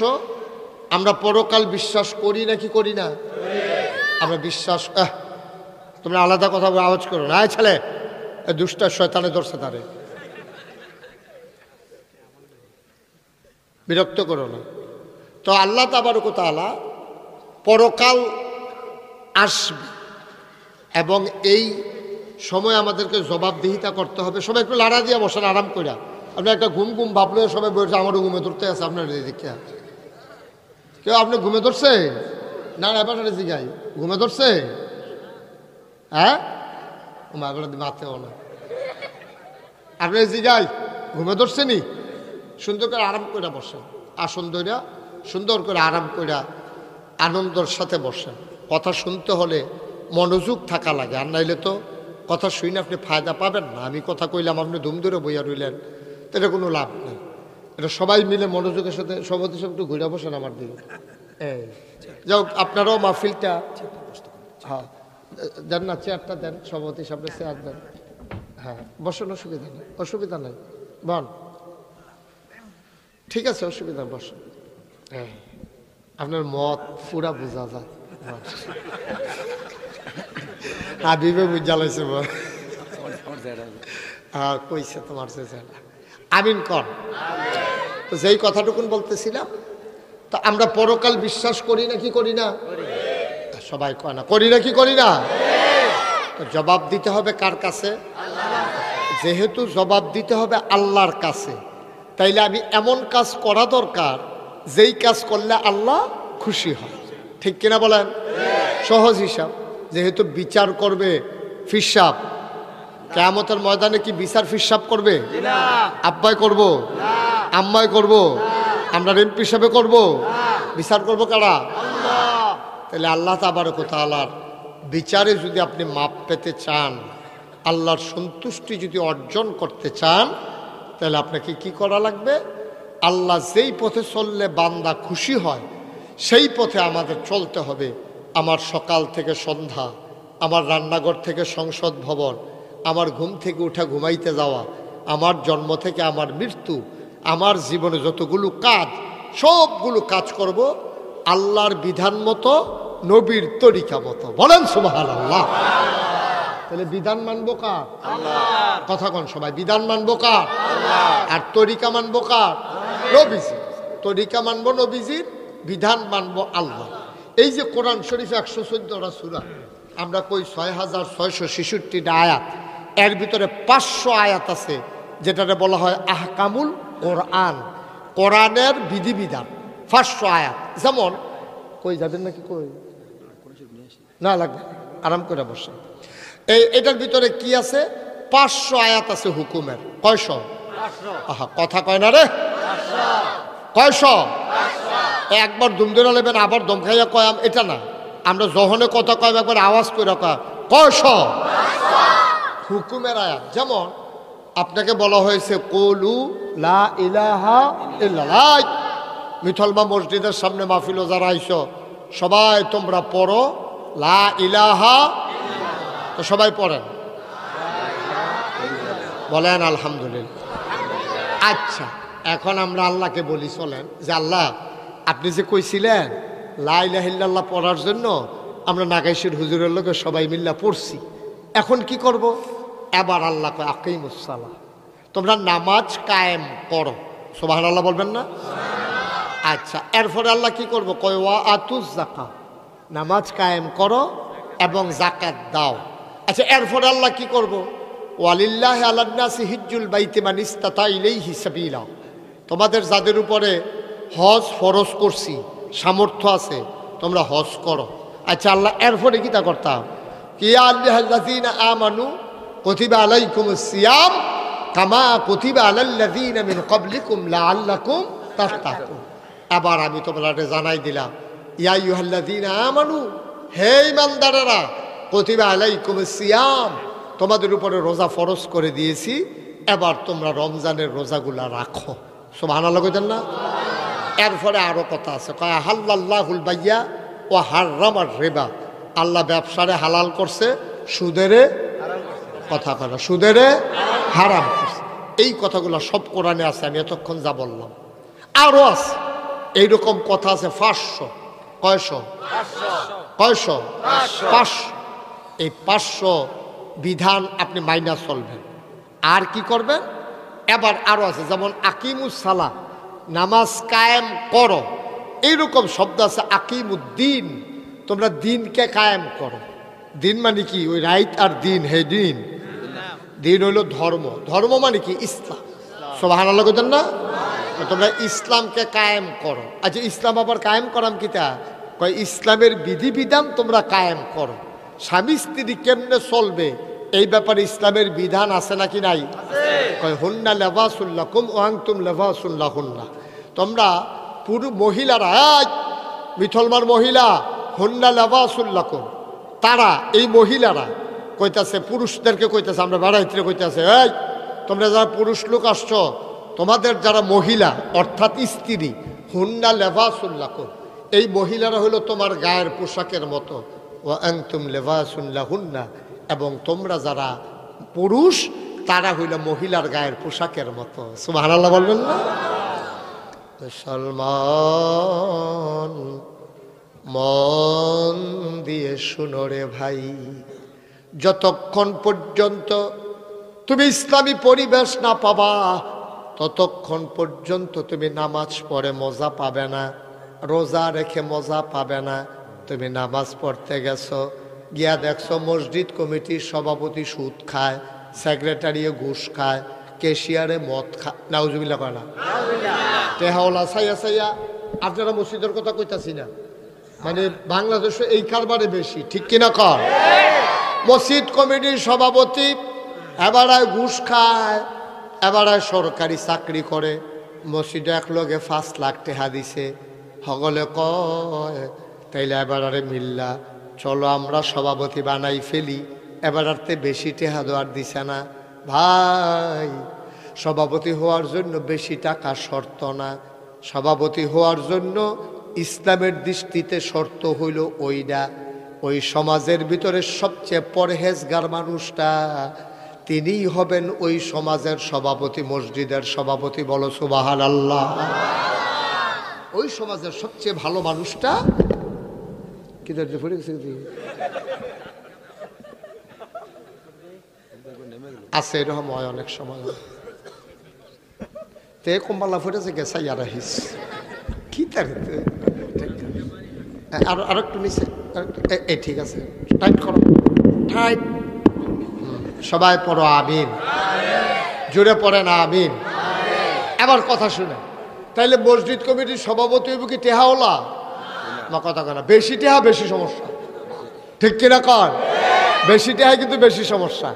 আমরা পরকাল বিশ্বাস করি নাকি করি না? আমরা বিশ্বাস, তোমরা আলাদা কথা আওয়াজ করো না, ছেলে দুষ্টা শয়তানে ধরছে তারে, বিরক্ত করো না। তো আল্লাহ তাবারক ওয়া তাআলা পরকাল আসবে এবং এই সময় আমাদেরকে জবাবদিহিতা করতে হবে। সবাই একটু লাড়া দিয়ে বসেন আরাম কইরা। আপনি একটা ঘুম ঘুম ভাবলে সবাই বলছে আমারও ঘুমে ধরতে আছে, আপনার দিকে কেউ আপনি ঘুমে ধরছে না? এবার জিগাই ঘুমে ধরছে? হ্যাঁ, মাতেও না আপনি জিগাই ঘুমে ধরছে নি? সুন্দর করে আরাম করে বসেন, আসন ধইরা সুন্দর করে আরাম করে আনন্দের সাথে বসেন। কথা শুনতে হলে মনোযোগ থাকা লাগে, আর নাইলে তো কথা শুনে আপনি ফায়দা পাবেন না। আমি কথা কইলাম, আপনি ধুম ধরে বইয়া রইলেন, তো এটা কোনো লাভ নেই। এটা সবাই মিলে মনোযোগের সাথে সভাপতি সব একটু ঘুরে বসেন আমার দিকে। যাই হোক, আপনারাও মাহফিলটা, হ্যাঁ দেন না, চেয়ারটা দেন, সভাপতি সামনে চেয়ার দেন। হ্যাঁ বসেন, অসুবিধা নেই, অসুবিধা নেই, বল ঠিক আছে, অসুবিধা, বসেন। হ্যাঁ আপনার মত পুরা বোঝা যায়। হাবিবে বুঝালাইছে বল, হ্যাঁ কইছে তোমার আমিন কর। তো যেই কথাটুকুন বলতেছিলাম, তো আমরা পরকাল বিশ্বাস করি নাকি করি না? সবাই কয় না, করি নাকি করি না? তো জবাব দিতে হবে কার কাছে? যেহেতু জবাব দিতে হবে আল্লাহর কাছে, তাইলে আমি এমন কাজ করা দরকার যেই কাজ করলে আল্লাহ খুশি হয়। ঠিক কিনা বলেন? সহজ হিসাব, যেহেতু বিচার করবে ফিসাব, কিয়ামতের ময়দানে কি বিচার ফিসাব করবে? আব্বাই করব, আম্মাই করব, আমরা এমপি হিসাবে করব, বিচার করব কারা? তাহলে আল্লাহ তাবারক ওয়া তাআলার বিচারে যদি আপনি মাপ পেতে চান, আল্লাহর সন্তুষ্টি যদি অর্জন করতে চান, তাহলে আপনাকে কি করা লাগবে? আল্লাহ যেই পথে চললে বান্দা খুশি হয় সেই পথে আমাদের চলতে হবে। আমার সকাল থেকে সন্ধ্যা, আমার রান্নাঘর থেকে সংসদ ভবন, আমার ঘুম থেকে উঠা ঘুমাইতে যাওয়া, আমার জন্ম থেকে আমার মৃত্যু, আমার জীবনে যতগুলো কাজ, সবগুলো কাজ করব আল্লাহর বিধান মতো, নবীর তরিকা মতো। বলেন সুবহানাল্লাহ। তাহলে বিধান মানবো কার? কথা কন সবাই, বিধান মানবো কার? আর তরিকা মানবো কার? নবীজি। তরিকা মানবো নবীজির, বিধান মানবো আল্লাহ। এই যে কোরআন শরীফ 114টা সূরা, আমরা কই 6666টা আয়াত, এর ভিতরে 500 আয়াত আছে যেটাকে বলা হয় আহকামুল কোরআন, কোরআনের বিধিবিধান। 500 আয়াত। যেমন কই যাবেন নাকি? কই না লাগবে, আরাম করে বসে। এটার ভিতরে কি আছে? 500 আয়াত আছে হুকুমের। কয়শো? আহা কথা কয় না রে, কয়শো? একবার দুম ধরে নেবেন, আবার দম খাইয়া কয়াম, এটা না। আমরা যখনে কথা কয় একবার আওয়াজ করে কয়, কয়শো হুকুমের আয়াত। যেমন আপনাকে বলা হয়েছে কুলু লা ইলাহা ইল্লাল্লাহ। মিথলবা মসজিদের সামনে মাহফিলও যারা আইছো, সবাই তোমরা পড়ো লা ইলাহা। তো সবাই পড়েন, বলেন আলহামদুলিল্লাহ। আচ্ছা, এখন আমরা আল্লাহকে বলি, চলেন যে আল্লাহ আপনি যে কইছিলেন লা ইলাহা ইল্লাল্লাহ পড়ার জন্য, আমরা নাগাইশের হুজুরের লোকে সবাই মিল্লা পড়ছি, এখন কি করব? এবার আল্লাহ কয় আকিমুস সালাহ, তোমরা নামাজ কায়েম করো। সুবহানাল্লাহ বলবেন না? আচ্ছা, এরপরে আল্লাহ কি করবো? কয় ওয়া আতুজ যাকাত, নামাজ কায়েম করো এবং যাকাত দাও। আচ্ছা, এরপরে আল্লাহ কি করব? ওয়ালিল্লাহি আলান নাসি হিজ্জুল বাইতি মান ইসতাতা ইলাইহি সাবিলা। তোমাদের যাদের উপরে হজ ফরজ করছি, সামর্থ্য আছে, তোমরা হজ করো। আচ্ছা, আল্লাহ এরপরে কি তা করতাম? ইয়া আইয়ুহাল্লাযীনা আমানু কুতিবা আলাইকুমুস সিয়াম কামা কুতিবা আলাল্লাযীনা মিন ক্বাবলিকুম লাআল্লাকুম তাত্তাকুন। আবার আমি তোমাদের জানাই দিলাম, ইয়া আইয়ুহাল্লাযীনা আমানু, হে ঈমানদারেরা, কুতিবা আলাইকুমুস সিয়াম, তোমাদের উপরে রোজা ফরজ করে দিয়েছি, এবার তোমরা রমজানের রোজাগুলা রাখো। সুবহানাল্লাহ কইতেন না? এরপরে আরো কথা আছে, কয় হাল্লাল্লাহুল বাইয়া ও হাররামার রিবা। আল্লাহ ব্যবসারে হালাল করছে, সুদেরে কথা কয় না, সুদেরে হারাম করছে। এই কথাগুলো সব কোরআনে আছে, আমি এতক্ষণ যা বললাম। আরো আছে এইরকম কথা আছে 500। কয়শো? 500। এই 500 বিধান আপনি মাইনা চলবেন। আর কি করবেন? এবার আরো আছে, যেমন আকিমুস সালা, নামাজ কায়েম করো, এইরকম শব্দ আছে। আকিমুদ্দিন, তোমরা দিনকে কায়েম করো। দিন মানে কি? ওই রাইট আর দিন, হে দিন। দিন হইল ধর্ম, ধর্ম মানে কি? ইসলাম। সুবহানাল্লাহ কইতেন না? তোমরা ইসলামকে কায়েম করো। আচ্ছা, ইসলাম আবার কায়েম করাম কিতা? কয় ইসলামের বিধিবিধান তোমরা কায়েম করো। স্বামী স্ত্রী কেমনে চলবে এই ব্যাপারে ইসলামের বিধান আছে নাকি নাই? কয় হুন্না লিবাসুল লাকুম ওয়া আনতুম লিবাসুল লাহুন্না। তোমরা পুরো মহিলারা, মুসলমান মহিলা, হুন্না লিবাসুল লাকুম, তারা এই মহিলারা কইতাছে পুরুষদেরকে, কইতাছে আমরা বেড়াইতে, কইতাছে এই তোমরা যারা পুরুষ লোক আসছো, তোমাদের যারা মহিলা অর্থাৎ স্ত্রী, হুন্না লিবাসুল লাকুম, এই মহিলারা হলো তোমার গায়ের পোশাকের মতো। ওয়া আনতুম লিবাসুল লাহুন্না, এবং তোমরা যারা পুরুষ তারা হইল মহিলার গায়ের পোশাকের মতো। সুবহানাল্লাহ বলবেন না? মুসলমান মন দিয়ে শুনো রে ভাই, যতক্ষণ পর্যন্ত তুমি ইসলামী পরিবেশ না পাবা, ততক্ষণ পর্যন্ত তুমি নামাজ পড়ে মজা পাবে না, রোজা রেখে মজা পাবে না। তুমি নামাজ পড়তে গেছো, গিয়া দেখছো মসজিদ কমিটির সভাপতি সুদ খায়, সেক্রেটারিয়ে ঘুষ খায়, ক্যাশিয়ারে মদ খায়, নাউজুবিল্লাহ কয় না, টেহাওলা সাইয়া সাইয়া। আপনারা মসজিদের কথা কইতাছি না, মানে বাংলাদেশে এই কারবারে বেশি, ঠিক কিনা কর? মসজিদ কমিটির সভাপতি এবারায় ঘুষ খায়, এবারায় সরকারি চাকরি করে, মসজিদে এক লগে 5 লাখ টাকা দিছে। সকলে কয় তাইলে এবারে মিল্লা চলো আমরা সভাপতি বানাই ফেলি, এবারতে বেশি টাকা দেওয়ার দিছে না। ভাই, সভাপতি হওয়ার জন্য বেশি টাকা শর্ত না, সভাপতি হওয়ার জন্য ইসলামের দৃষ্টিতে শর্ত হইল ওইটা, ওই সমাজের ভিতরে সবচেয়ে পরহেজগার মানুষটা তিনিই হবেন ওই সমাজের সভাপতি, মসজিদের সভাপতি। বলো সুবহানাল্লাহ। ওই সমাজের সবচেয়ে ভালো মানুষটা কি পড়ে গেছে আছে, এরকম হয় অনেক সময়। তে কম্বালা ফুটেছে গেছা ইয়ারা হিস কি তারে আর একটু নিচে, এই ঠিক আছে, টাইট করো, টাইট। সবাই পড়ো আমিন, জোরে পড়ে না আমিন। এবার কথা শুনে, তাইলে মসজিদ কমিটির সভাপতি হইব কি টেহাওলা? না, কথা কেনা বেশি টেহা বেশি সমস্যা, ঠিক কিনা কর? বেশি টেহা কিন্তু বেশি সমস্যা।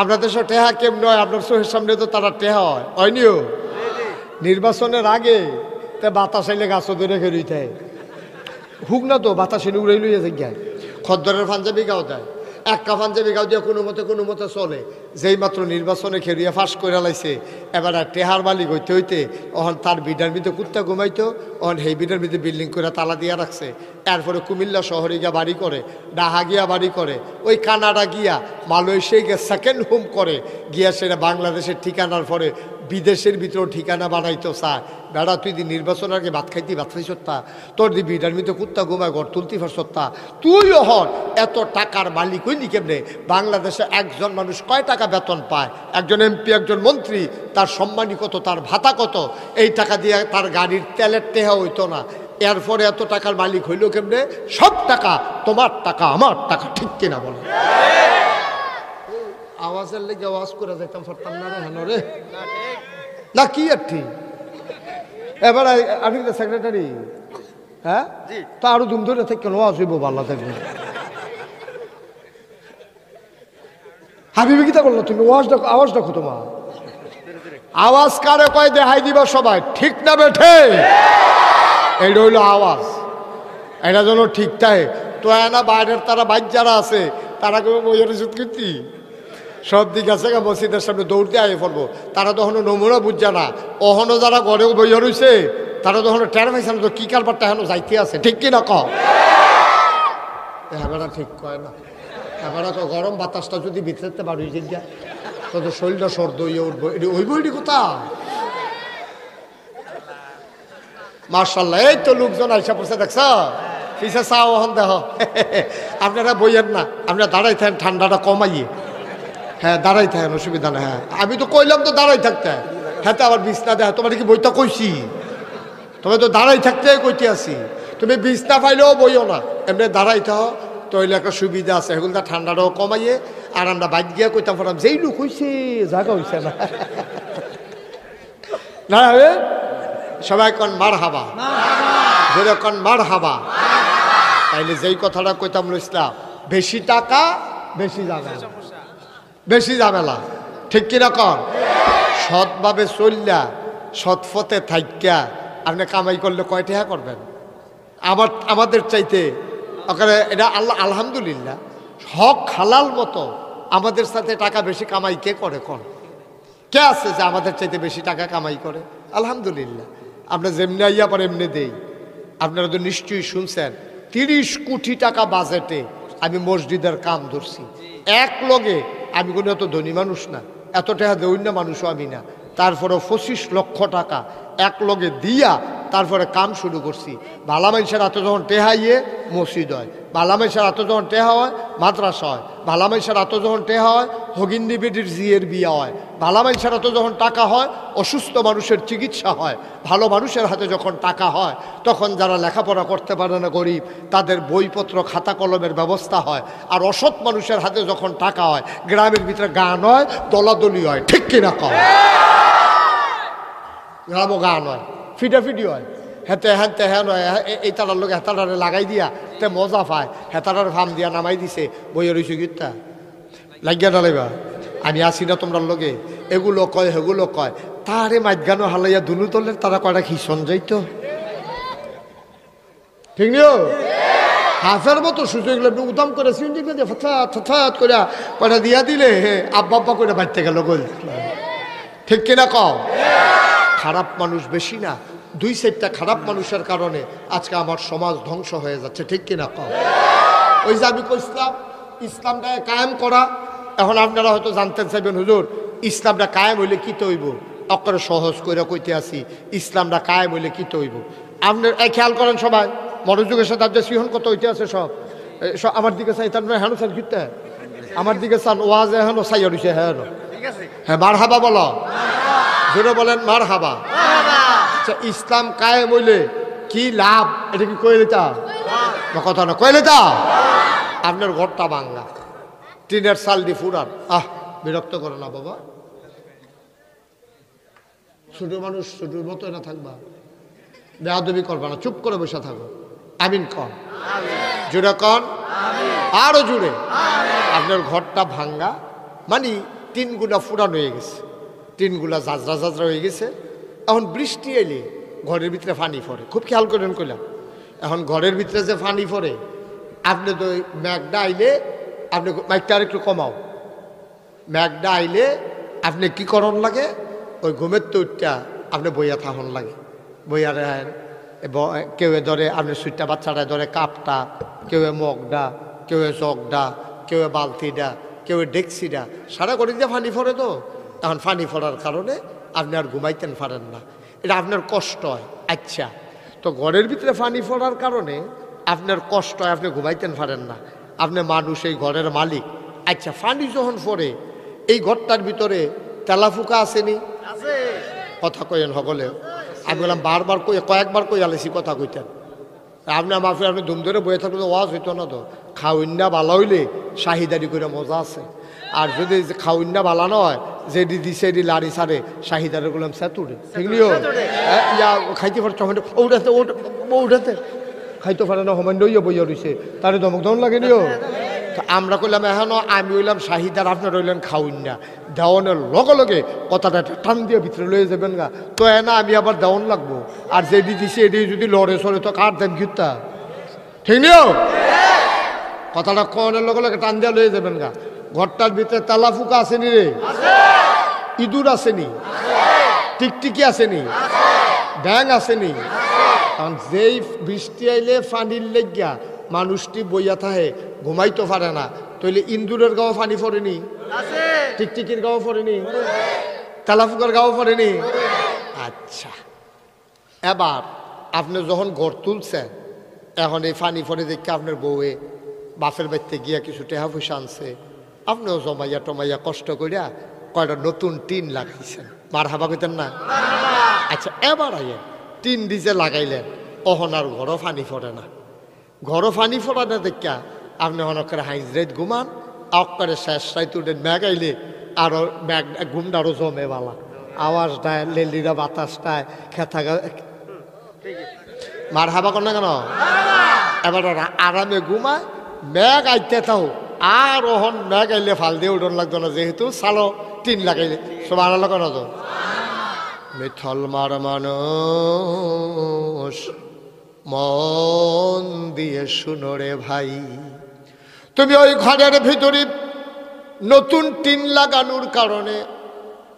আপনাদের সব টেহা কেমন হয়? আপনার চোখের সামনে তো তারা টেহা হয়, হয়নিও? নির্বাচনের আগে তে বাতাস আইলে গাছও ধরে খেলুইতে হুক না, তো বাতাস এনে উড়াই লইয়া যাই। খদ্দরের পাঞ্জাবি গাও দেয়, একটা পাঞ্জাবি গাও দিয়ে কোনো মতে চলে। যেই মাত্র নির্বাচনে খেলিয়া ফাঁস করে লাইছে, এবার টেহার মালিক হইতে হইতে ওখান তার বিডার মধ্যে কুত্তা ঘুমাইতো, ওখান সেই বিডার মধ্যে বিল্ডিং করে তালা দিয়া রাখছে। এরপরে কুমিল্লা শহরে গিয়া বাড়ি করে, ডাহা গিয়া বাড়ি করে, ওই কানাডা গিয়া মালয়েশিয়া গিয়া সেকেন্ড হোম করে, গিয়া সেটা বাংলাদেশের ঠিকানার পরে বিদেশের ভিতরেও ঠিকানা বানাইতো। স্যার বেড়া, তুই দি নির্বাচন আগে ভাত খাইছত্তা, তোর দি বিডার মধ্যে কুত্তা ঘুমায় ঘর তুলতি ফারসত্তা, তুই হন এত টাকার মালিক হইনি কেমনে? বাংলাদেশে একজন মানুষ কয় টাকা বেতন পায়? একজন এমপি, একজন মন্ত্রী, তার সম্মানী কত, তার ভাতা কত? এই টাকা দিয়ে তার গাড়ির তেলের টেহা হইতো না, এরপরে এত টাকার মালিক হইল কেমনে? সব টাকা তোমার টাকা, আমার টাকা, ঠিক কিনা বলো? আওয়াজের লেগে আওয়াজ করে যাইতাম পারতাম না রে, হেন রে না কি আর ঠিক। এবার আমি সেক্রেটারি, হ্যাঁ তা আরো দুম ধরে থেকে ওয়াজ হইব, ভালো থাকবে। হাবিবি কিতা করলো তুমি? আওয়াজ দেখো তোমার আওয়াজ কারে কয় দেখাই দিবা সবাই, ঠিক না বেঠে? এইটা হইলো আওয়াজ, এটা যেন ঠিক থাকে। তো না বাইরের তারা বাইক যারা আছে তারা কেউ বইয়ের ওষুধ কিনতি সব দিক আছে মসজিদের সামনে দৌড়তে আগে পড়বো। তারা তখন নমুনা বুঝছে না, অহনো যারা ঘরেও বইয়া রয়েছে তারা তখন টের পাইছে না তো কি কারবারটা এখনো যাইতে আছে, ঠিক কিনা ক? এবারা ঠিক কয় না, এবারা তো গরম বাতাসটা যদি ভিতরেতে বার হয়ে যায় তো শরীরটা সর্দ হইয়া উঠবো, এটি ওই বইটি কোথা? মার্শাল্লাহ, এই তো লোকজন আইসা পড়ছে, দেখছ পিছে চা ওহন দেহ। আপনারা বইয়েন না, আপনারা দাঁড়াই থাকেন, ঠান্ডাটা কমাইয়ে। হ্যাঁ দাঁড়াই থাকেন, অসুবিধা না। হ্যাঁ আমি তো কইলাম তো দাঁড়াই থাকতে, হ্যাঁ তো আবার বিছনা দেয়। তোমার কি বইটা কইছি? তবে তো দাঁড়াই থাকতে কইতে আসি। তুমি বিছনা পাইলেও বইও না, এমনি দাঁড়াই থাও, তো হইলে একটা সুবিধা আছে। এগুলো ঠান্ডাটাও কমাইয়ে আর আমরা বাইক গিয়া কইতাম পারাম যেই লোক হইছে জায়গা হইছে না। না সবাই কন মার হাবা, যেটা কন মার হাবা। তাইলে যেই কথাটা কইতাম ইসলাম, বেশি টাকা বেশি ঝামেলা, বেশি ঝামেলা, ঠিক কিনা কন? সৎভাবে চললা, সৎ পথে থাইকা আপনি কামাই করলে কয় টাকা করবেন? আমাদের চাইতে ওখানে এটা আল্লাহ আলহামদুলিল্লাহ হক হালাল মতো আমাদের সাথে টাকা বেশি কামাই কে করে? কোন কে আছে যে আমাদের চাইতে বেশি টাকা কামাই করে? আলহামদুলিল্লাহ আমরা যেমনি আইয়া পর এমনি দেই। আপনারা তো নিশ্চয়ই শুনছেন 30 কোটি টাকা বাজেটে আমি মসজিদের কাম ধরছি এক লগে। আমি কোনো এত ধনী মানুষ না, এত টাকা দৈন্য মানুষও আমি না, তারপরেও 25 লক্ষ টাকা এক লগে দিয়া তারপরে কাম শুরু করছি। ভালা মানুষের হাতে যখন টেহাইয়ে মসজিদ হয়, ভালা মানুষের হাতে যখন টেহা হয় মাদ্রাসা হয়, ভালা মানুষের হাতে যখন টেহা হয় হগিন্দি বেটির জিয়ের বিয়া হয়, ভালা মানুষের হাতে যখন টাকা হয় অসুস্থ মানুষের চিকিৎসা হয়, ভালো মানুষের হাতে যখন টাকা হয় তখন যারা লেখাপড়া করতে পারে না গরিব তাদের বইপত্র খাতা কলমের ব্যবস্থা হয়। আর অসৎ মানুষের হাতে যখন টাকা হয় গ্রামের ভিতরে গান হয়, দলাদলি হয়, ঠিক কিনা কম? গ্রামও গান হয়, ফিটাফিটি হয়, হেতে হ্যাঁ হ্যাঁ নয় এই তারার লোক হেতারারে লাগাই দিয়া তে মজা পায়, হেতারার ফার্ম দিয়া নামাই দিছে বইয়ের রইছে গীতটা লাগিয়া ডালাইবা আমি আসি না তোমরা লোকে এগুলো কয় হেগুলো কয়। তারে মাইগানো হালাইয়া দুনু তলের তারা কয়টা খিসন যাইতো, ঠিক নিও হাফের মতো সুযোগ উদাম করে সিন্ডিক দিয়ে ফথাৎ করে কয়টা দিয়া দিলে আব্বা আব্বা করে বাড়তে গেল গোল, ঠিক কিনা কও? খারাপ মানুষ বেশি না, 2-4টা খারাপ মানুষের কারণে আজকে আমার সমাজ ধ্বংস হয়ে যাচ্ছে, ঠিক কিনা কও? ওই যে আমি কইছিলাম ইসলামটা কায়েম করা। এখন আপনারা হয়তো জানতে চাইবেন হুজুর ইসলামটা কায়েম হইলে কি তৈব? অক্ষরে সহজ করে কইতে আসি ইসলামটা কায়েম হইলে কি তৈব। আপনার খেয়াল করেন সবাই মনোযোগের সাথে আপনার সিহন কত হইতে আছে সব আমার দিকে চাই, তার মানে হেন চান কিতে আমার দিকে চান ওয়াজ এখনো চাইয়া রয়েছে। হ্যাঁ হ্যাঁ মার হাবা বলো, জোরে বলেন মার হাবা। আচ্ছা ইসলাম কায়েম হইলে কি লাভ এটা কি কয়ে দিতা? কথা না কয়ে দিতা? আপনার ঘরটা ভাঙ্গা, টিনের চাল দিয়ে ফুরান, বিরক্ত করে না বাবা। ছোট মানুষ ছোটোর মতো না থাকবা, বেয়াদবি করবা না, চুপ করে বসে থাকো। আমিন কন, জুড়ে কন, আরো জুড়ে। আপনার ঘরটা ভাঙ্গা মানে টিনগুলা ফুরান হয়ে গেছে, টিনগুলা জাজরা জাজরা হয়ে গেছে। এখন বৃষ্টি এলে ঘরের ভিতরে পানি পড়ে, খুব খেয়াল করেন কইলাম। এখন ঘরের ভিতরে যে পানি পড়ে আপনি তো ম্যাগডা আইলে আপনি মাইকটা আর একটু কমাও, ম্যাগডা আইলে আপনি কি করণ লাগে? ওই ঘুমের তো উঠটা আপনি বইয়া থাকুন লাগে, বইয়া রেন। কেউ ধরে আপনি সুইটটা বাচ্চাটা ধরে কাপটা, কেউ মগডা, কেউ চকডা, কেউ বালতিটা, কেউ ডেকসিটা, সারা করে দিয়ে পানি পড়ে। তো এখন পানি পড়ার কারণে আপনি আর ঘুমাইতেন পারেন না, এটা আপনার কষ্ট হয়। আচ্ছা তো ঘরের ভিতরে পানি পড়ার কারণে আপনার কষ্ট হয়, আপনি ঘুমাইতেন পারেন না, আপনি মানুষ, এই ঘরের মালিক। আচ্ছা পানি যখন পড়ে এই ঘরটার ভিতরে তেলাফুকা আসেনি? কথা কইেন সকলে। আমি বললাম বারবার কই কয়েকবার কই আলেছি কথা কইতেন, আপনার মাফি আপনি ধুম ধরে বয়ে থাকলে তো ওয়াজ হইতো না তো। খাউন্না বালা হইলে শাহিদারি করে মজা আছে, আর যদি খাউন্না বালা নয় যেটি দিছে এটি লাড়ি সারে শাহিদারে গুলাম স্যাতুড়ে ঠিকলিও ইয়া খাইতে পারে টমেটো ওটাতে ওটাতে খাইতে পারে না হমেন্ড ইয়ে বইয়া রয়েছে তারে দমক দমন লাগেনিও। আমরা কইলাম এখন আমি হইলাম শাহিদার, আপনার রইলেন খাউন্না। দেওয়ানের লগে লগে কথাটা টান দিয়ে ভিতরে লয়ে যাবেন গা, তো না আমি আবার দেওয়ান লাগবো, আর যেটি দিছে এটি যদি লড়ে সরে তো কার দেন ঘিরতা ঠিক নিও। কথাটা কনের লগে লগে টান দিয়ে লয়ে যাবেন গা। ঘরটার ভিতরে তালা ফুকা আসেনি রে, ইঁদুর আসেনি, টিকটিকি আসেনি, ব্যাং আসেনি। কারণ যেই বৃষ্টি আইলে পানির লেগিয়া মানুষটি বইয়া থাহে ঘুমাইতে পারে না, তাইলে ইন্দুরের গাও পানি পড়েনি, টিকটিকির গাও পড়েনি, তালাফুকার গাও পড়েনি। আচ্ছা, এবার আপনি যখন ঘর তুলছেন, এখন এই পানি পরে দেখে আপনার বউয়ে বাপের বাড়িতে গিয়া কিছু টেহা পয়সা আনছে, আপনিও জমাইয়া টমাইয়া কষ্ট করিয়া কয়টা নতুন টিন লাগাইছেন, মার হাবা কইতেন না? আচ্ছা, এবার আইয়েন টিন ডিজে লাগাইলেন, অহন আর ঘরও পানি পড়ে না। ঘরও পানি পড়া না দেখা আপনি অনেকের হাইজরাইত ঘুমান, অক্করে শেষ রাইত উঠেন ম্যাগ আইলে আরও ম্যাগ ঘুমটা আরও জমে বালা, আওয়াজটায় লেলিরা বাতাসটায় খেতা মার হাবা কর না কেন? এবার আরামে ঘুমায়, ম্যাগ আইতে থাও, আর ওহন ম্যাগ আইলে ফাল দিয়ে উঠন লাগতো না, যেহেতু সালো টিন লাগাইলে সব আনালো কেন? তো মিথল মার মানুষ মন দিয়ে শুনো রে ভাই, তুমি ওই ঘরের ভিতরে নতুন টিন লাগানোর কারণে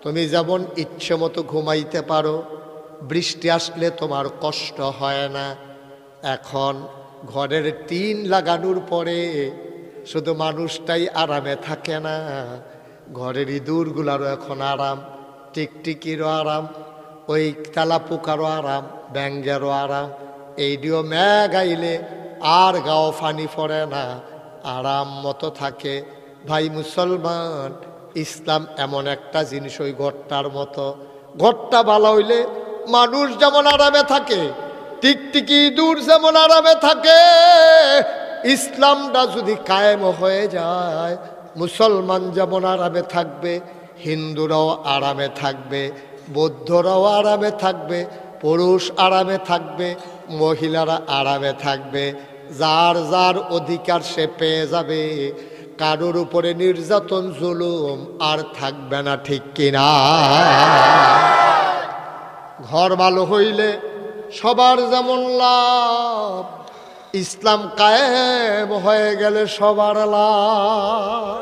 তুমি যেমন ইচ্ছে মতো ঘুমাইতে পারো, বৃষ্টি আসলে তোমার কষ্ট হয় না। এখন ঘরের টিন লাগানোর পরে শুধু মানুষটাই আরামে থাকে না, ঘরের ইঁদুরগুলারও এখন আরাম, টিকটিকিরও আরাম, ওই তেলাপোকারও আরাম, ব্যাঙ্গেরও আরাম। এইটিও ম্যাগ আইলে আর গাও ফানি পড়ে না, আরাম মতো থাকে। ভাই মুসলমান, ইসলাম এমন একটা জিনিস, ওই ঘরটার মতো। ঘরটা ভালো হইলে মানুষ যেমন আরামে থাকে, টিকটিকি ইঁদুর যেমন আরামে থাকে, ইসলামটা যদি কায়েম হয়ে যায়, মুসলমান যেমন আরামে থাকবে, হিন্দুরাও আরামে থাকবে, বৌদ্ধরাও আরামে থাকবে, পুরুষ আরামে থাকবে, মহিলারা আরামে থাকবে, যার যার অধিকার সে পেয়ে যাবে, কারোর উপরে নির্যাতন জুলুম আর থাকবে না, ঠিক কিনা? ঘর ভালো হইলে সবার যেমন লাভ, ইসলাম কায়েম হয়ে গেলে সবার লাভ।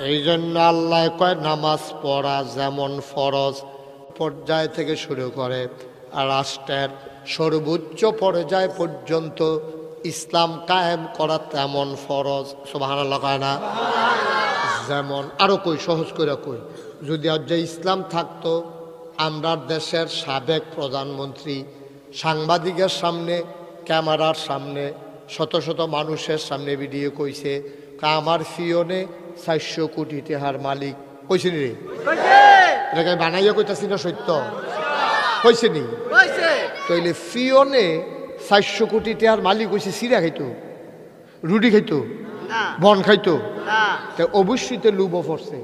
এই জন্য আল্লাহ কয় নামাজ পড়া যেমন ফরজ পর্যায় থেকে শুরু করে আর রাষ্ট্রের সর্বোচ্চ পর্যায় পর্যন্ত ইসলাম কায়েম করা তেমন ফরজ। সুবহানাল্লাহ কয় না? যেমন আরো কই সহজ করে কই, যদি আজ ইসলাম থাকতো, আমরা দেশের সাবেক প্রধানমন্ত্রী সাংবাদিকের সামনে, ক্যামেরার সামনে, শত শত মানুষের সামনে ভিডিও কইছে, আমার ফিওনে 400 কোটি টাকার মালিক। কইছে নি রে? এটাকে বানাইয়া কইতাছি না? সত্য কইছে নি? তইলে ফিওনে 400 কোটি টাকার মালিক হইছে, সিরা খাইতো, রুটি খাইতো, বন খাইতো, অবশ্যই তো লুবো পড়ছে।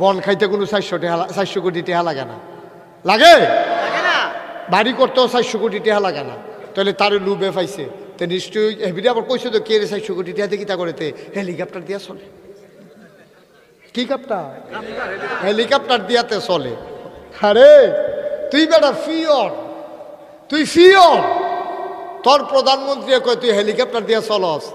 বন খাইতে কোনো 400 কোটি টাকা লাগে না, লাগে? বাড়ি করতেও 400 কোটি টাকা লাগে না, তাহলে তার লুবে পাইছে। তো নিশ্চয়ই এবিডি আবার কইছে তো, কে রে 400 কোটি টাকা দিয়ে কিতা করেতে? হেলিকপ্টার দিয়া চলে। কি কাপটা? হেলিকপ্টার দিয়াতে চলে। আরে তুই বেটা ফিওর, তুই ফিওর, তোর প্রধানমন্ত্রী কয় তুই হেলিকপ্টার দিয়া চলস,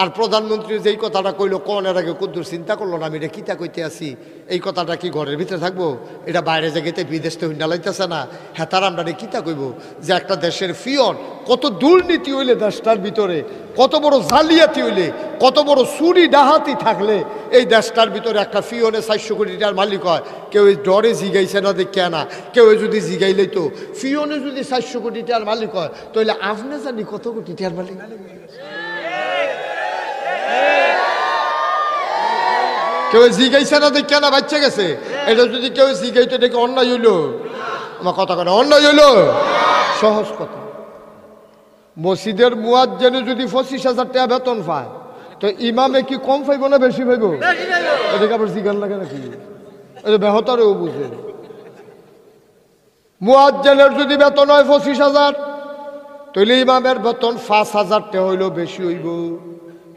আর প্রধানমন্ত্রী যেই কথাটা কইলো কোনের আগে কদ্দুর চিন্তা করলো না আমি এটা কিতা কইতে আসি, এই কথাটা কি ঘরের ভিতরে থাকবো? এটা বাইরে জায়গাতে বিদেশ তো হিন্ডা লাইতেছে না। হ্যাঁ, তার আমরা কিতা কইব যে একটা দেশের ফিওর কত দুর্নীতি হইলে, দেশটার ভিতরে কত বড় জালিয়াতি হইলে, কত বড় চুরি ডাহাতি থাকলে এই দেশটার ভিতরে একটা ফিওনে 400 কোটি টাকার মালিক হয়। কেউ ডরে জিগাইছে না দেখে না, কেউ যদি জিগাইলেই তো ফিওনে যদি 400 কোটি টাকার মালিক হয়, তাহলে আপনি জানি কত কোটি টাকার মালিক? কেউ জিগাইছে না দেখে না বাচ্চা গেছে। এটা যদি কেউ জিগাইতো দেখে অন্যায় হইল, আমার কথা কথা অন্যায় হইল, সহজ কথা। মসজিদের মুয়াজ্জিনে যদি 25,000 টাকা বেতন পায় তো ইমামে কি কম পাইব না বেশি পাইব? এটাকে আবার জিজ্ঞান লাগে নাকি? এটা বেহতরেও বুঝে। মুয়াজ্জিনের যদি বেতন হয় 25,000, তাহলে ইমামের বেতন 5,000 টাকা হইলেও বেশি হইব।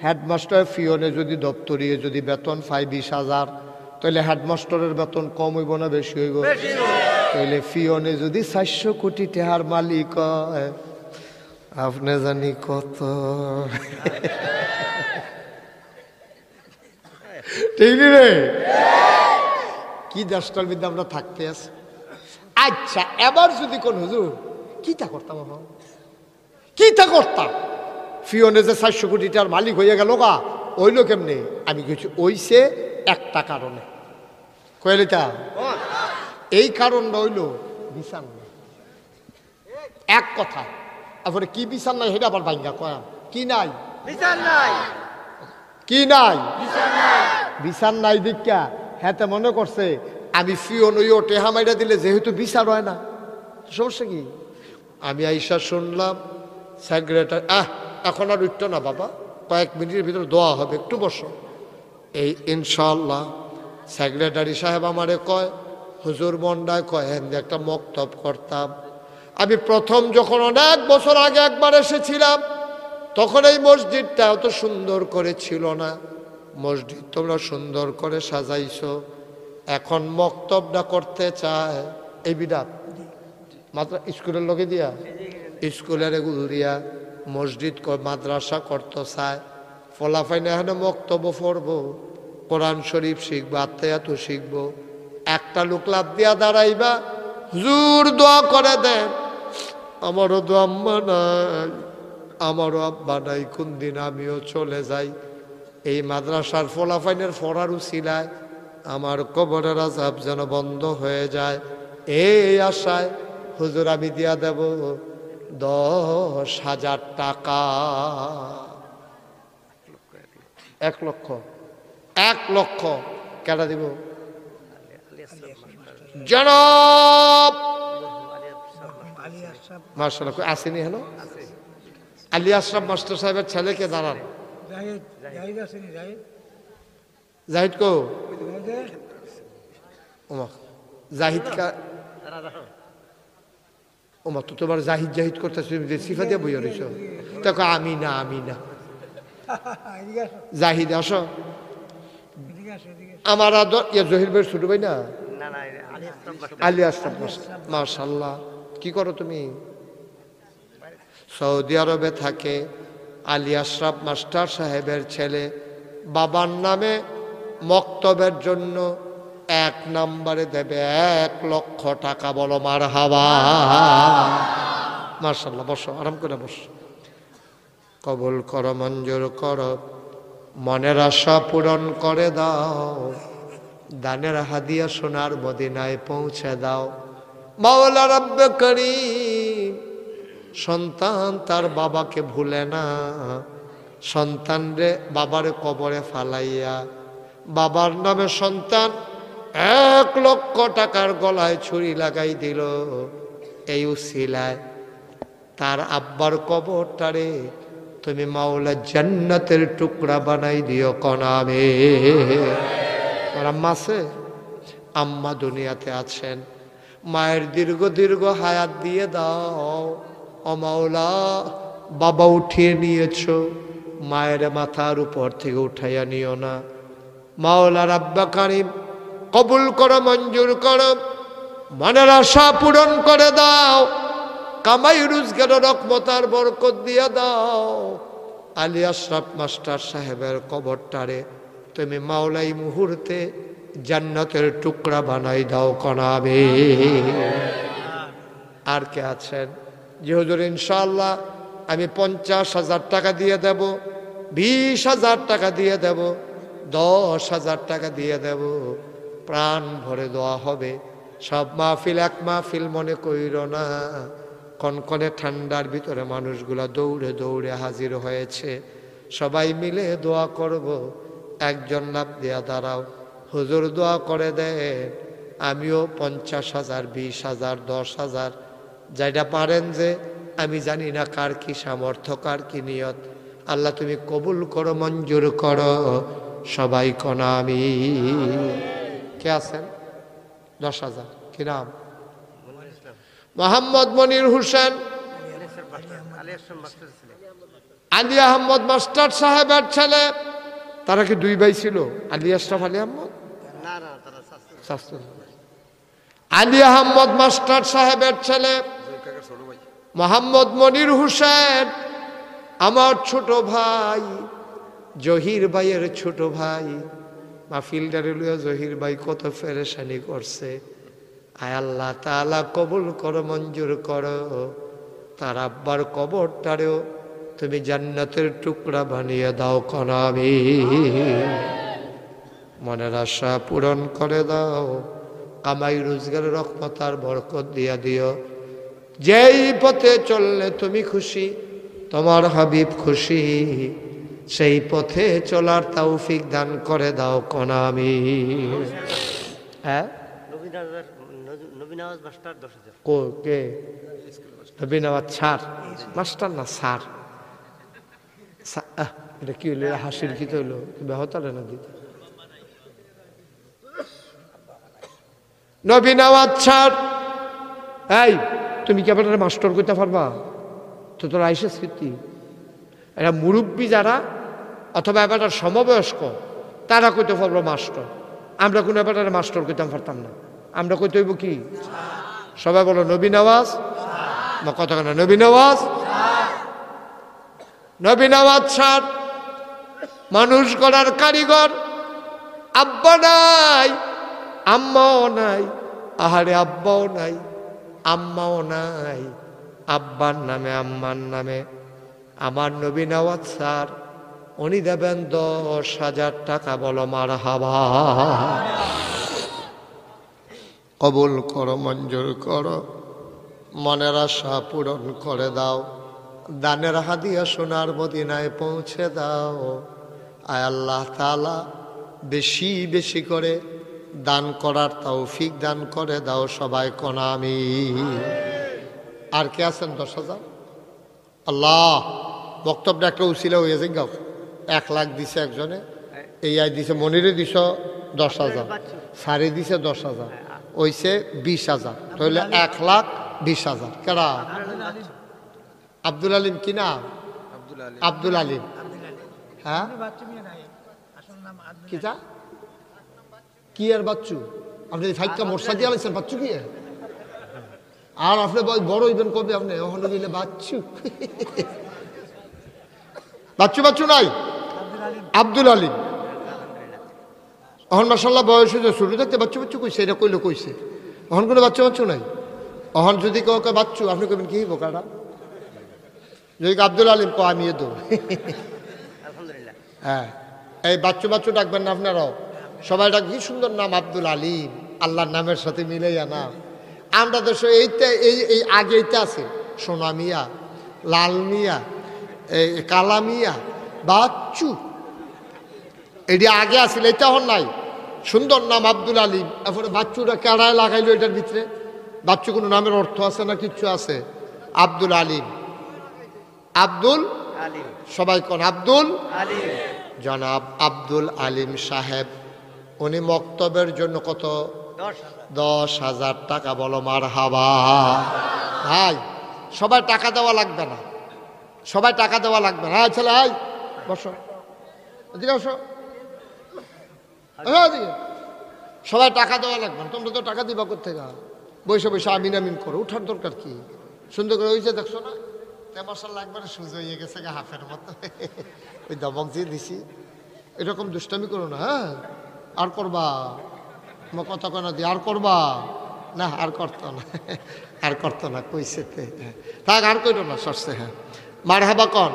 হেডমাস্টার ফিওনে যদি দপ্তরিয়ে যদি বেতন পায় 20,000, তাহলে হেডমাস্টারের বেতন কম হইব না বেশি হইব? তাহলে ফিওনে যদি 400 কোটি টাকার মালিক হয়, আপনি জানি কত? ঠিক রে? কি দেশটার মধ্যে আমরা থাকতে আছি। আচ্ছা, এবার যদি কোন হুজুর কিটা করতাম, কিটা করতাম, ফিওনে যে 400 কোটি টাকার মালিক হয়ে গেল গা, ওইলো কেমনে? আমি কিছু ওইছে একটা কারণে কইলিতা, এই কারণটা হইল বিচার নাই। এক কথা, তারপরে কি বিচার নাই সেটা আবার ভাঙ্গা কয়া কি নাই? বিচার নাই। কি নাই? বিচার নাই দীক্ষা হ্যাঁ মনে করছে আমি ফিওন ওই টেহা মাইরা দিলে যেহেতু বিচার হয় না, সমস্যা কি? আমি আইসা শুনলাম সেক্রেটারি এখন আর উঠতো না বাবা, কয়েক মিনিটের ভিতরে দোয়া হবে, একটু বসো। এই ইনশাআল্লাহ সেক্রেটারি সাহেব আমারে কয়, হুজুর মন্ডায় কয় একটা মক্তব করতাম। আমি প্রথম যখন অনেক বছর আগে একবার এসেছিলাম, তখন এই মসজিদটা অত সুন্দর করে ছিল না। মসজিদ তোমরা সুন্দর করে সাজাইছো, এখন মক্তবটা করতে চায় এই বিধাত মাত্র স্কুলের লোকে দিয়া, স্কুলের এগুলো দিয়া মসজিদ মাদ্রাসা করতে চায়। ফলাফাইনে এখানে মক্তব পড়বো, কোরআন শরীফ শিখবো, আত্মায়াত শিখবো। একটা লোক লাভ দিয়া দাঁড়াইবা, হুজুর দোয়া করে দেন। আমারও তো আম্মা নাই, আমারও আব্বা নাই, কোন দিন আমিও চলে যাই। এই মাদ্রাসার ফলাফাইনের ফরার উছিলায় আমার কবরের আযাব যেন বন্ধ হয়ে যায়, এই আশায় হুজুর আমি দিয়া দেব 10,000 টাকা। 1 লক্ষ, 1 লক্ষ কেটা দিব? জনাব মাশাআল্লাহ আসেনি? হ্যালো, আলী আশরাফ মাস্টার সাহেবের ছেলেকে দাঁড়ান। জাহিদ কো? ওমা জাহিদ কা ওমা তো তোমার জাহিদ জাহিদ করতেছ, সিফা দিয়ে বইয়া রইছ। দেখো আমি না, আমি না, জাহিদ আসো। আমার জহির ভাই ছোট ভাই না, আলী আশরাফ মাশাআল্লাহ। কি করো তুমি? সৌদি আরবে থাকে। আলী আশরাফ মাস্টার সাহেবের ছেলে বাবার নামে মক্তবের জন্য 1 নম্বরে দেবে 1 লক্ষ টাকা। বলো মারহাবা। মাশাআল্লাহ, বসো, আরাম করে বসো। কবুল করো, মঞ্জুর করো, মনের আশা পূরণ করে দাও, দানের হাদিয়া সোনার মদিনায় পৌঁছে দাও। মাওলা রব্বে করিম সন্তান তার বাবাকে ভুলে না, সন্তান রে বাবার কবরে ফালাইয়া বাবার নামে সন্তান 1 লক্ষ টাকার গলায় ছুরি লাগাই দিল। এই উসিলায় তার আব্বার কবরটারে তুমি মাওলা জান্নাতের টুকরা বানাই দিও কনামে। আর আম্মা আছে? আম্মা দুনিয়াতে আছেন, মায়ের দীর্ঘ দীর্ঘ হায়াত দিয়ে দাও। ও মাওলা, বাবা উঠিয়ে নিয়েছো, মায়ের মাথার উপর থেকে উঠাইয়া নিও না। মাওলা রাব্বা কারিম কবুল করো, মঞ্জুর করো, মনের আশা পূরণ করে দাও, কামাই রোজগার রহমতার বরকত দিয়ে দাও। আলী আশরাফ মাস্টার সাহেবের কবরটারে তুমি মাওলাই মুহূর্তে জান্নাতের টুকরা বানাই দাও কনাবে। আর কে আছেন? যে হুজুর ইনশাআল্লাহ আমি 50,000 টাকা দিয়ে দেব, 20,000 টাকা দিয়ে দেব, 10,000 টাকা দিয়ে দেব, প্রাণ ভরে দোয়া হবে। সব মাহফিল এক মাহফিল মনে কইর না। কনকনে ঠান্ডার ভিতরে মানুষগুলা দৌড়ে দৌড়ে হাজির হয়েছে, সবাই মিলে দোয়া করব। একজন লাভ দিয়া দাঁড়াও, হুজুর দোয়া করে দেন, আমিও 50,000, 20,000, 10,000 যেটা পারেন যে আমি জানি না কার কি সামর্থ্য, কার কি নিয়ত। আল্লাহ তুমি কবুল করো, মঞ্জুর করো। সবাই কোনা আমি। কে আছেন? 10,000। কি নাম? মোহাম্মদ মনির হোসেন, আলী আহমদ মাস্টার সাহেবের ছেলে। তারা কি 2 ভাই ছিল? আলী আশরাফ, আলী আহমদ? আলী আহমদ মাস্টার সাহেবের ছেলে মোহাম্মদ মনির হোসেন আমার ছোট ভাই, জহির ভাইয়ের ছোট ভাই। মাহফিলটারে লইয়া জহির ভাই কত পেরেশানি করছে। আয় আল্লাহ তাআলা কবুল করো, মঞ্জুর করো। তার আব্বার কবরটারেও তুমি জান্নাতের টুকরা বানিয়ে দাও কোনা আমি। মনের আশা পূরণ করে দাও। কামাই রোজগার রহমত আর বরকত দিয়া দিও। যেই পথে চললে তুমি খুশি, তোমার হাবিব খুশি, সেই পথে চলার তৌফিক দান করে দাও কোনা আমি। হ্যাঁ, নবীনওয়াজ মাস্টার 10,000। কে? নবীনওয়াজ স্যার, মাস্টার না স্যার। এটা কি হইলো? হাসির কি তো হইলো? বেহতারে না দিতে। নবীনওয়াজ স্যার, এই তুমি কি আপনার মাস্টার করতে পারবা? তো তোর আইসে স্মৃতি। এরা মুরব্বী যারা অথবা এবার সমবয়স্ক তারা কইতে পারবো মাস্টার। আমরা কোনো এবার মাস্টার কইতাম পারতাম না। আমরা কইতে হইব কি? সবাই বলো নবীনওয়াজ। কথা কেন? নবীনওয়াজ। নবীনওয়াজ স্যার মানুষ গড়ার কারিগর। আব্বা নাই, আম্মাও নাই। আহারে আব্বাও নাই, আম্মাও নাই। আব্বার নামে আম্মার নামে আমার নবীনওয়াজ স্যার উনি দেবেন 10,000 টাকা। বলো মারহাবা। কবুল করো, মঞ্জুর করো। মনের আশা পূরণ করে দাও। দানের হাদিয়া সোনার মদিনায় পৌঁছে দাও। আয় আল্লাহ তাআলা বেশি বেশি করে দান করার তৌফিক দান করে দাও। সবাই কোনা আমি। আর কে আছেন? 10,000। আল্লাহ বক্তব্যটা একটা উছিলা হয়ে যায়। গাও 1 লাখ দিছে একজনে, এই আয় দিছে। মনিরে দিছ 10,000, সারি দিছে 10,000, ওইছে 20,000। তাহলে 1,20,000। কেডা? আব্দুল আলিম। কি নাম? আব্দুল আলিম। হ্যাঁ, কিটা কি আর বাচ্চু? আপনি ফাইকা মোরসা দিয়ে আলাইছেন বাচ্চু কি? আর আপনি বড় হইবেন কবে? আপনি ওখানে গেলে বাচ্চু বাচ্চু বাচ্চু নাই। আব্দুল আলিম অহন মাশাআল্লাহ বয়স হয়েছে। শুরু থাকতে বাচ্চু বাচ্চু কইছে, এটা কইলে কইছে। অহন কোনো বাচ্চা বাচ্চু নাই। অহন যদি কেউ বাচ্চু আপনি কবেন কি বোকাটা? যদি আব্দুল আলিম কো আমি দো। হ্যাঁ, এই বাচ্চু বাচ্চু ডাকবেন না আপনারাও। সবাই ডাক। কি সুন্দর নাম, আব্দুল আলিম। আল্লাহর নামের সাথে মিলাইয়া নাম। আমরা দেশে এইটা এই আগে এইটা আছে সোনা মিয়া, লাল মিয়া, কালা মিয়া, বাচ্চু। এটি আগে আসলে, এটা হন নাই। সুন্দর নাম আব্দুল আলিম। এরপরে বাচ্চুরা কেড়ায় লাগাইলো এটার ভিতরে। বাচ্চু কোনো নামের অর্থ আছে না? কিচ্ছু আছে? আব্দুল আলিম। আব্দুল আলিম। সবাই কোন? আব্দুল আলিম। জনাব আব্দুল আলিম সাহেব উনি মক্তবের জন্য কত? 10,000 টাকা। বলো মারহাবা। ভাই সবাই টাকা দেওয়া লাগবে না, সবাই টাকা দেওয়া লাগবে না। ছেলে আই বসো, এদিকে বসো। সবাই টাকা দেওয়া লাগবে না। তোমরা তো টাকা দিবা কোথেকে? বসে বসে আমিন আমিন করো। উঠার দরকার কি? সুন্দর করে ওই যে দেখছো না, মাশাআল্লাহ একবারে সুযোগ হয়ে গেছে হাফের মতো। ওই দমক দিয়ে দিছি। এরকম দুষ্টামি করো না। হ্যাঁ, আর করবা? কথা কেন দিয়ে আর করবা না? আর করতো না, আর করতো না। কইছে থাক, আর কইল না। সরছে। হ্যাঁ, মারহাবা কন।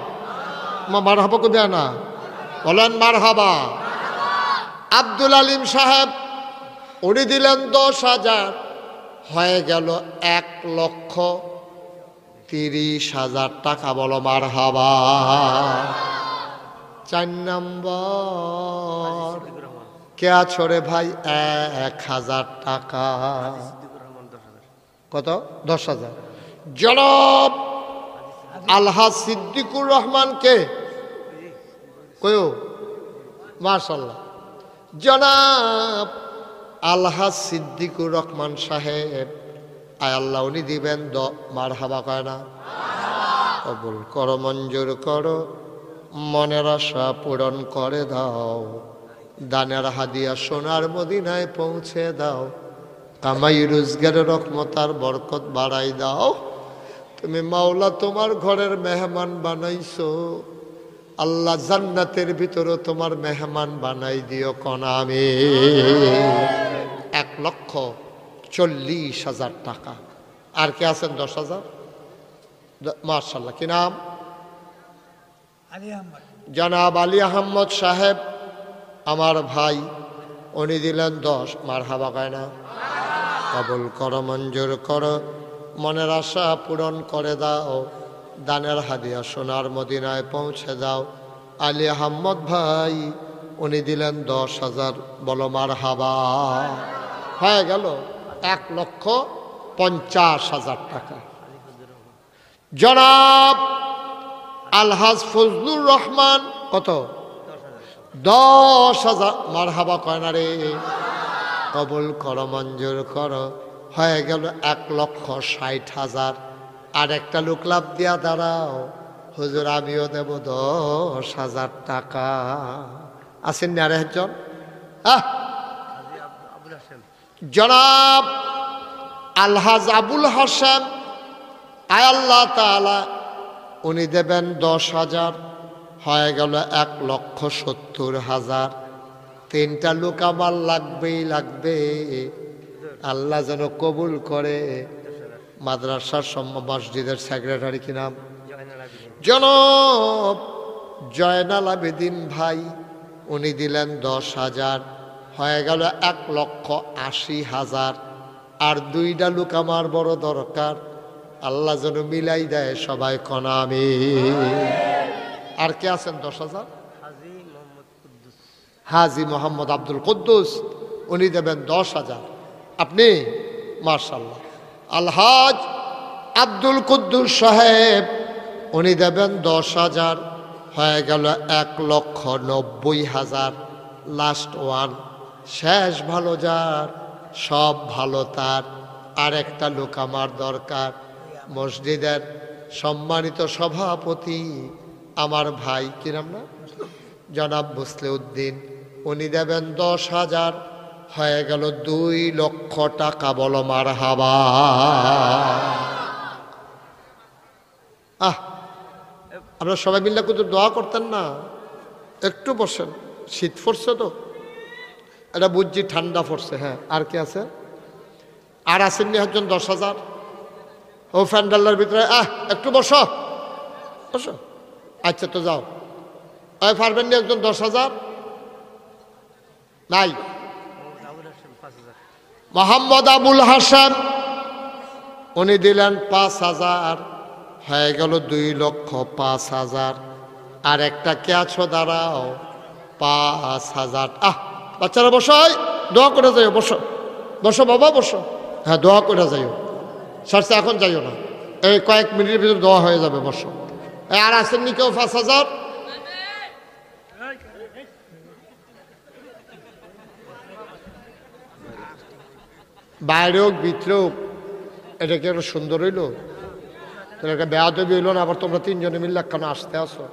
মারহাবা কইবে না? বলেন মারহাবা। আব্দুল আলিম সাহেব উনি দিলেন 10,000, হয়ে গেল 1,30,000 টাকা। বলো মারহাবা। 4 নম্বর কে আছো রে ভাই? 1,000 টাকা। কত? 10,000। জনাব আলহাজ সিদ্দিকুর রহমানকে কয়ো মাশাআল্লাহ জনাব আলহাজ সিদ্দিকুর রহমান সাহেব আয় আল্লাহ উনি দিবেন মারহাবা কয় না কবুল করো মঞ্জুর করো মনের আশা পূরণ করে দাও দানের হাদিয়া সোনার মদিনায় পৌঁছে দাও কামাই রোজগারের রহমত আর বরকত বাড়াই দাও তুমি মাওলা তোমার ঘরের মেহমান বানাইছো আল্লাহ জান্নাতের ভিতরে তোমার মেহমান বানাই দিও কনামে 1,40,000 টাকা আর কে আছেন 10,000 মাশাআল্লাহ কি নাম জনাব আলী আহমদ সাহেব আমার ভাই উনি দিলেন 10 মারহাবা কয় না কবুল করো মঞ্জুর করো মনের আশা পূরণ করে দাও দানের হাদিয়া সোনার মদিনায় পৌঁছে দাও আলী আহমদ ভাই উনি দিলেন 10,000 বলো মারহাবা হয়ে গেল 1,50,000 টাকা জনাব আলহাজ ফজলুর রহমান কত 10,000 মারহাবা কয় না রে কবুল করো মঞ্জুর করো হয়ে গেল 1,60,000 আর একটা লোক লাভ দিয়া দাঁড়াও হুজুর আমিও দেব 10,000 টাকা আছেন না আরেকজন জনাব আলহাজ আবুল হাসান আয় আল্লাহ তাআলা উনি দেবেন 10,000 হয়ে গেল 1,70,000 তিনটা লোক আমার লাগবেই লাগবে আল্লাহ যেন কবুল করে মাদ্রাসার মসজিদের সেক্রেটারি কি নাম জনাব জয়নাল আবেদিন ভাই উনি দিলেন 10,000 হয়ে গেল 1,80,000 আর দুইটা লোক আমার বড় দরকার আল্লাহ যেন মিলাই দেয় সবাই কনামি আর কে আছেন 10,000 হাজি মোহাম্মদ আব্দুল কুদ্দুস উনি দেবেন 10,000 আপনি মাশাআল্লাহ আলহাজ আব্দুল কুদ্দুস সাহেব উনি দেবেন 10,000 হয়ে গেল 1,90,000 লাস্ট ওয়ান শেষ ভালো যার সব ভালো তার আর একটা লোক আমার দরকার মসজিদের সম্মানিত সভাপতি আমার ভাই কি নাম না জনাব মুসলিউদ্দিন উনি দেবেন 10,000 হয়ে গেল 2,00,000 টাকা বলো মারহাবা আমরা সবাই মিলে কিন্তু দোয়া করতেন না একটু বসেন শীত পড়ছে তো এটা বুঝছি ঠান্ডা পড়ছে হ্যাঁ আর কি আছে আর আসেননি একজন 10,000 ও প্যান্ডেলের ভিতরে একটু বসো বসো আচ্ছা তো যাও পারবেন না একজন 10,000 নাই মোহাম্মদ আবুল হাসান উনি দিলেন 5,000 হয়ে গেল 2,05,000 আর একটা কে আছো দাঁড়াও 5,000 বাচ্চারা বসো দোয়া করে যাইও বসো বসো বাবা বসো হ্যাঁ দোয়া করে যাইও সারছে এখন যাইও না এই কয়েক মিনিটের ভিতরে দোয়া হয়ে যাবে বসো আর আসেননি কেউ 5,000 বাইরে হোক ভিতরে হোক এটা কি একটা সুন্দর হইল তাহলে একটা বেয়াদবি হইল না আবার তোমরা তিনজনে মিললে কেন আসতে আসো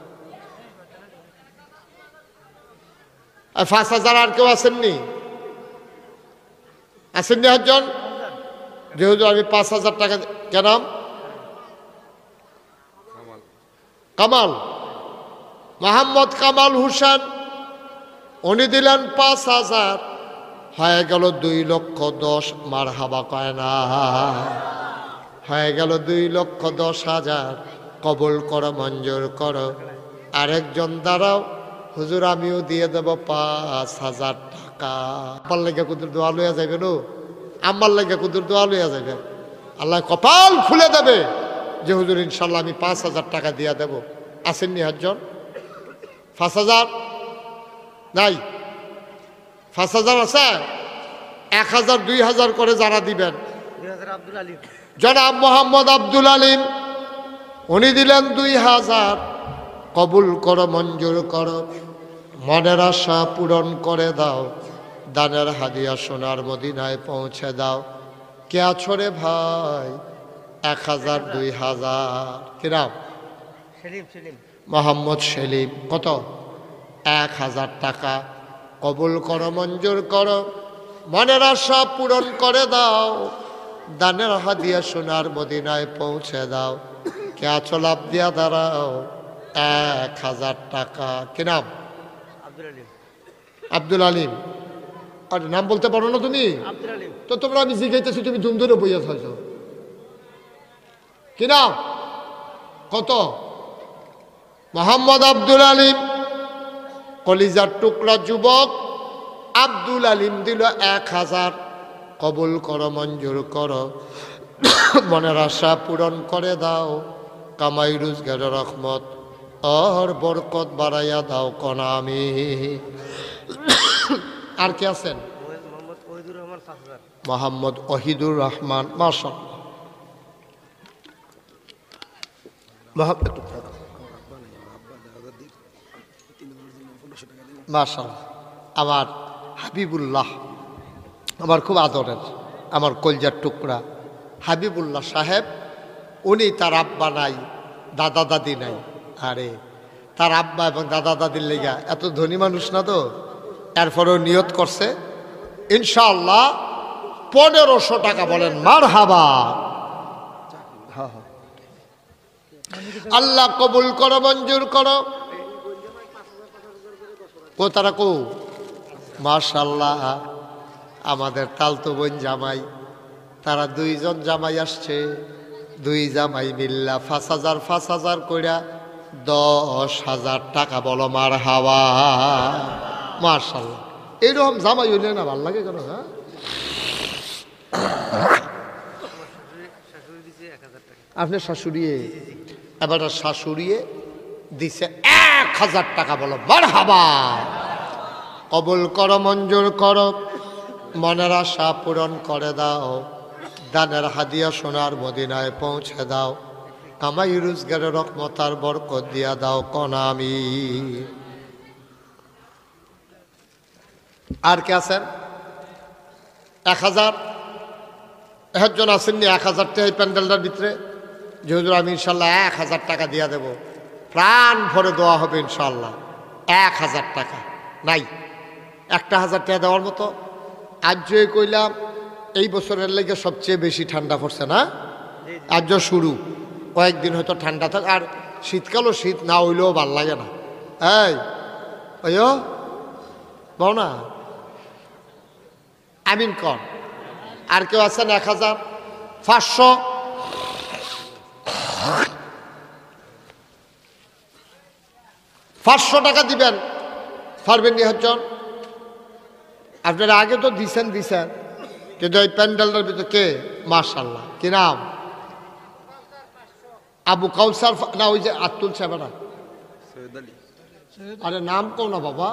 5,000 আর কেউ আসেননি আসেননি একজন যেহেতু আমি 5,000 টাকা কেন কামাল মোহাম্মদ কামাল হোসেন উনি দিলেন 5,000 হয়ে গেল 2,10,000 মারহাবা কয় না হয়ে গেল 2,10,000 কবুল করো মঞ্জুর করো আরেকজন দাঁড়াও হুজুর আমিও দিয়ে দেব 5,000 টাকা আমার লেগে কুদুর দোয়া লইয়া যাবেন আমার লেগে কুদুর দোয়া লইয়া যাবেন আল্লাহ কপাল খুলে দেবে যে হুজুর ইনশাল্লাহ আমি 5,000 টাকা দিয়া দেব আসেননি একজন 5,000 নাই 5,000 আছে 1,000 2,000 করে যারা দিবেন জনাব মোহাম্মদ আব্দুল আলিম উনি দিলেন 2000, কবুল করো, মঞ্জুর করো, মনের আশা পূরণ করে দাও, দানের হাদিয়া সোনার মদিনায় পৌঁছে দাও। কে আছো রে ভাই? 1000, 2000, কি নাম? মোহাম্মদ সেলিম। কত? 1000 টাকা। কবুল করো, মঞ্জুর করো, মনের আশা পূরণ করে দাও, দানের হাদিয়া সোনার মদিনায় পৌঁছে দাও। কে আছো? লাভ দিয়া দাঁড়াও। 1000 টাকা। কি নাম? আব্দুল আলিম। আরে নাম বলতে পারো না তুমি? তো তোমরা আমি জিজ্ঞাইতেছি, তুমি দুম ধরে বইয়া থাকছ। কি নাম? কত? মোহাম্মদ আব্দুল আলিম। কলিজার টুকরা যুবক আব্দুল আলিম দিল 1000। কবুল করো, মঞ্জুর করো, মনের আশা পূরণ করে দাও, কামাই রোজগারের রহমত আর বরকত বাড়াইয়া দাও, কনা আমি। আর কে আছেন? মোহাম্মদ ওহিদুর রহমান। মাশাআল্লাহ। আমার হাবিবুল্লাহ, আমার খুব আদরের, আমার কলজার টুকরা হাবিবুল্লাহ সাহেব, উনি তার আব্বা নাই, দাদা দাদি নাই। আরে তার আব্বা এবং দাদা দাদির লেগা, এত ধনী মানুষ না তো, এরপরেও নিয়ত করছে ইনশাআল্লাহ 1500 টাকা। বলেন মারহাবা। আল্লাহ কবুল করো, মঞ্জুর করো। তারা কো মাশাআল্লাহ, আমাদের তালতো বোন জামাই, তারা 2 জন জামাই আসছে, 2 জামাই মিল্লা 5000 কইরা 10,000 টাকা। বলো মারহাবা। মাশাআল্লাহ। এইরকম জামাই হইলে না ভাল লাগে কেন? হ্যাঁ, আপনার শাশুড়িয়ে, এবার শাশুড়িয়ে দিছে 1000 টাকা। বলো মারহাবা। কবুল করো, মঞ্জুর করো, মনের আশা পূরণ করে দাও, দানের হাদিয়া সোনার মদিনায় পৌঁছে দাও, কামাই রোজগারের রহমত আর বরকত দিয়া দাও, কনা আমি। আর কে আছেন? 1000। একজন আসেননি 1000 টাকা এই প্যান্ডেলটার ভিতরে? যে হুজুর আমি ইনশাল্লাহ 1000 টাকা দিয়া দেব, প্রাণ ভরে দেওয়া হবে ইনশাল্লাহ। 1000 টাকা নাই, 1000 টাকা দেওয়ার মতো। আজ যে কইলাম এই বছরের লেগে সবচেয়ে বেশি ঠান্ডা পড়ছে না? আজ শুরু, কয়েকদিন হয়তো ঠান্ডা থাক, আর শীতকালও শীত না হইলেও ভাল লাগে না। এই ওইও বল না, আমিন কর। আর কেউ আছেন? 1500। 500 টাকা দিবেন, পারবেন নি একজন? আপনারা আগে তো দিছেন, কিন্তু এই প্যান্ডেলটার ভিতরে কে? মাশাআল্লাহ। কি নাম? আবু কাউসার না, ওই যে আতুল সাহেবরা। আরে নাম কও না বাবা।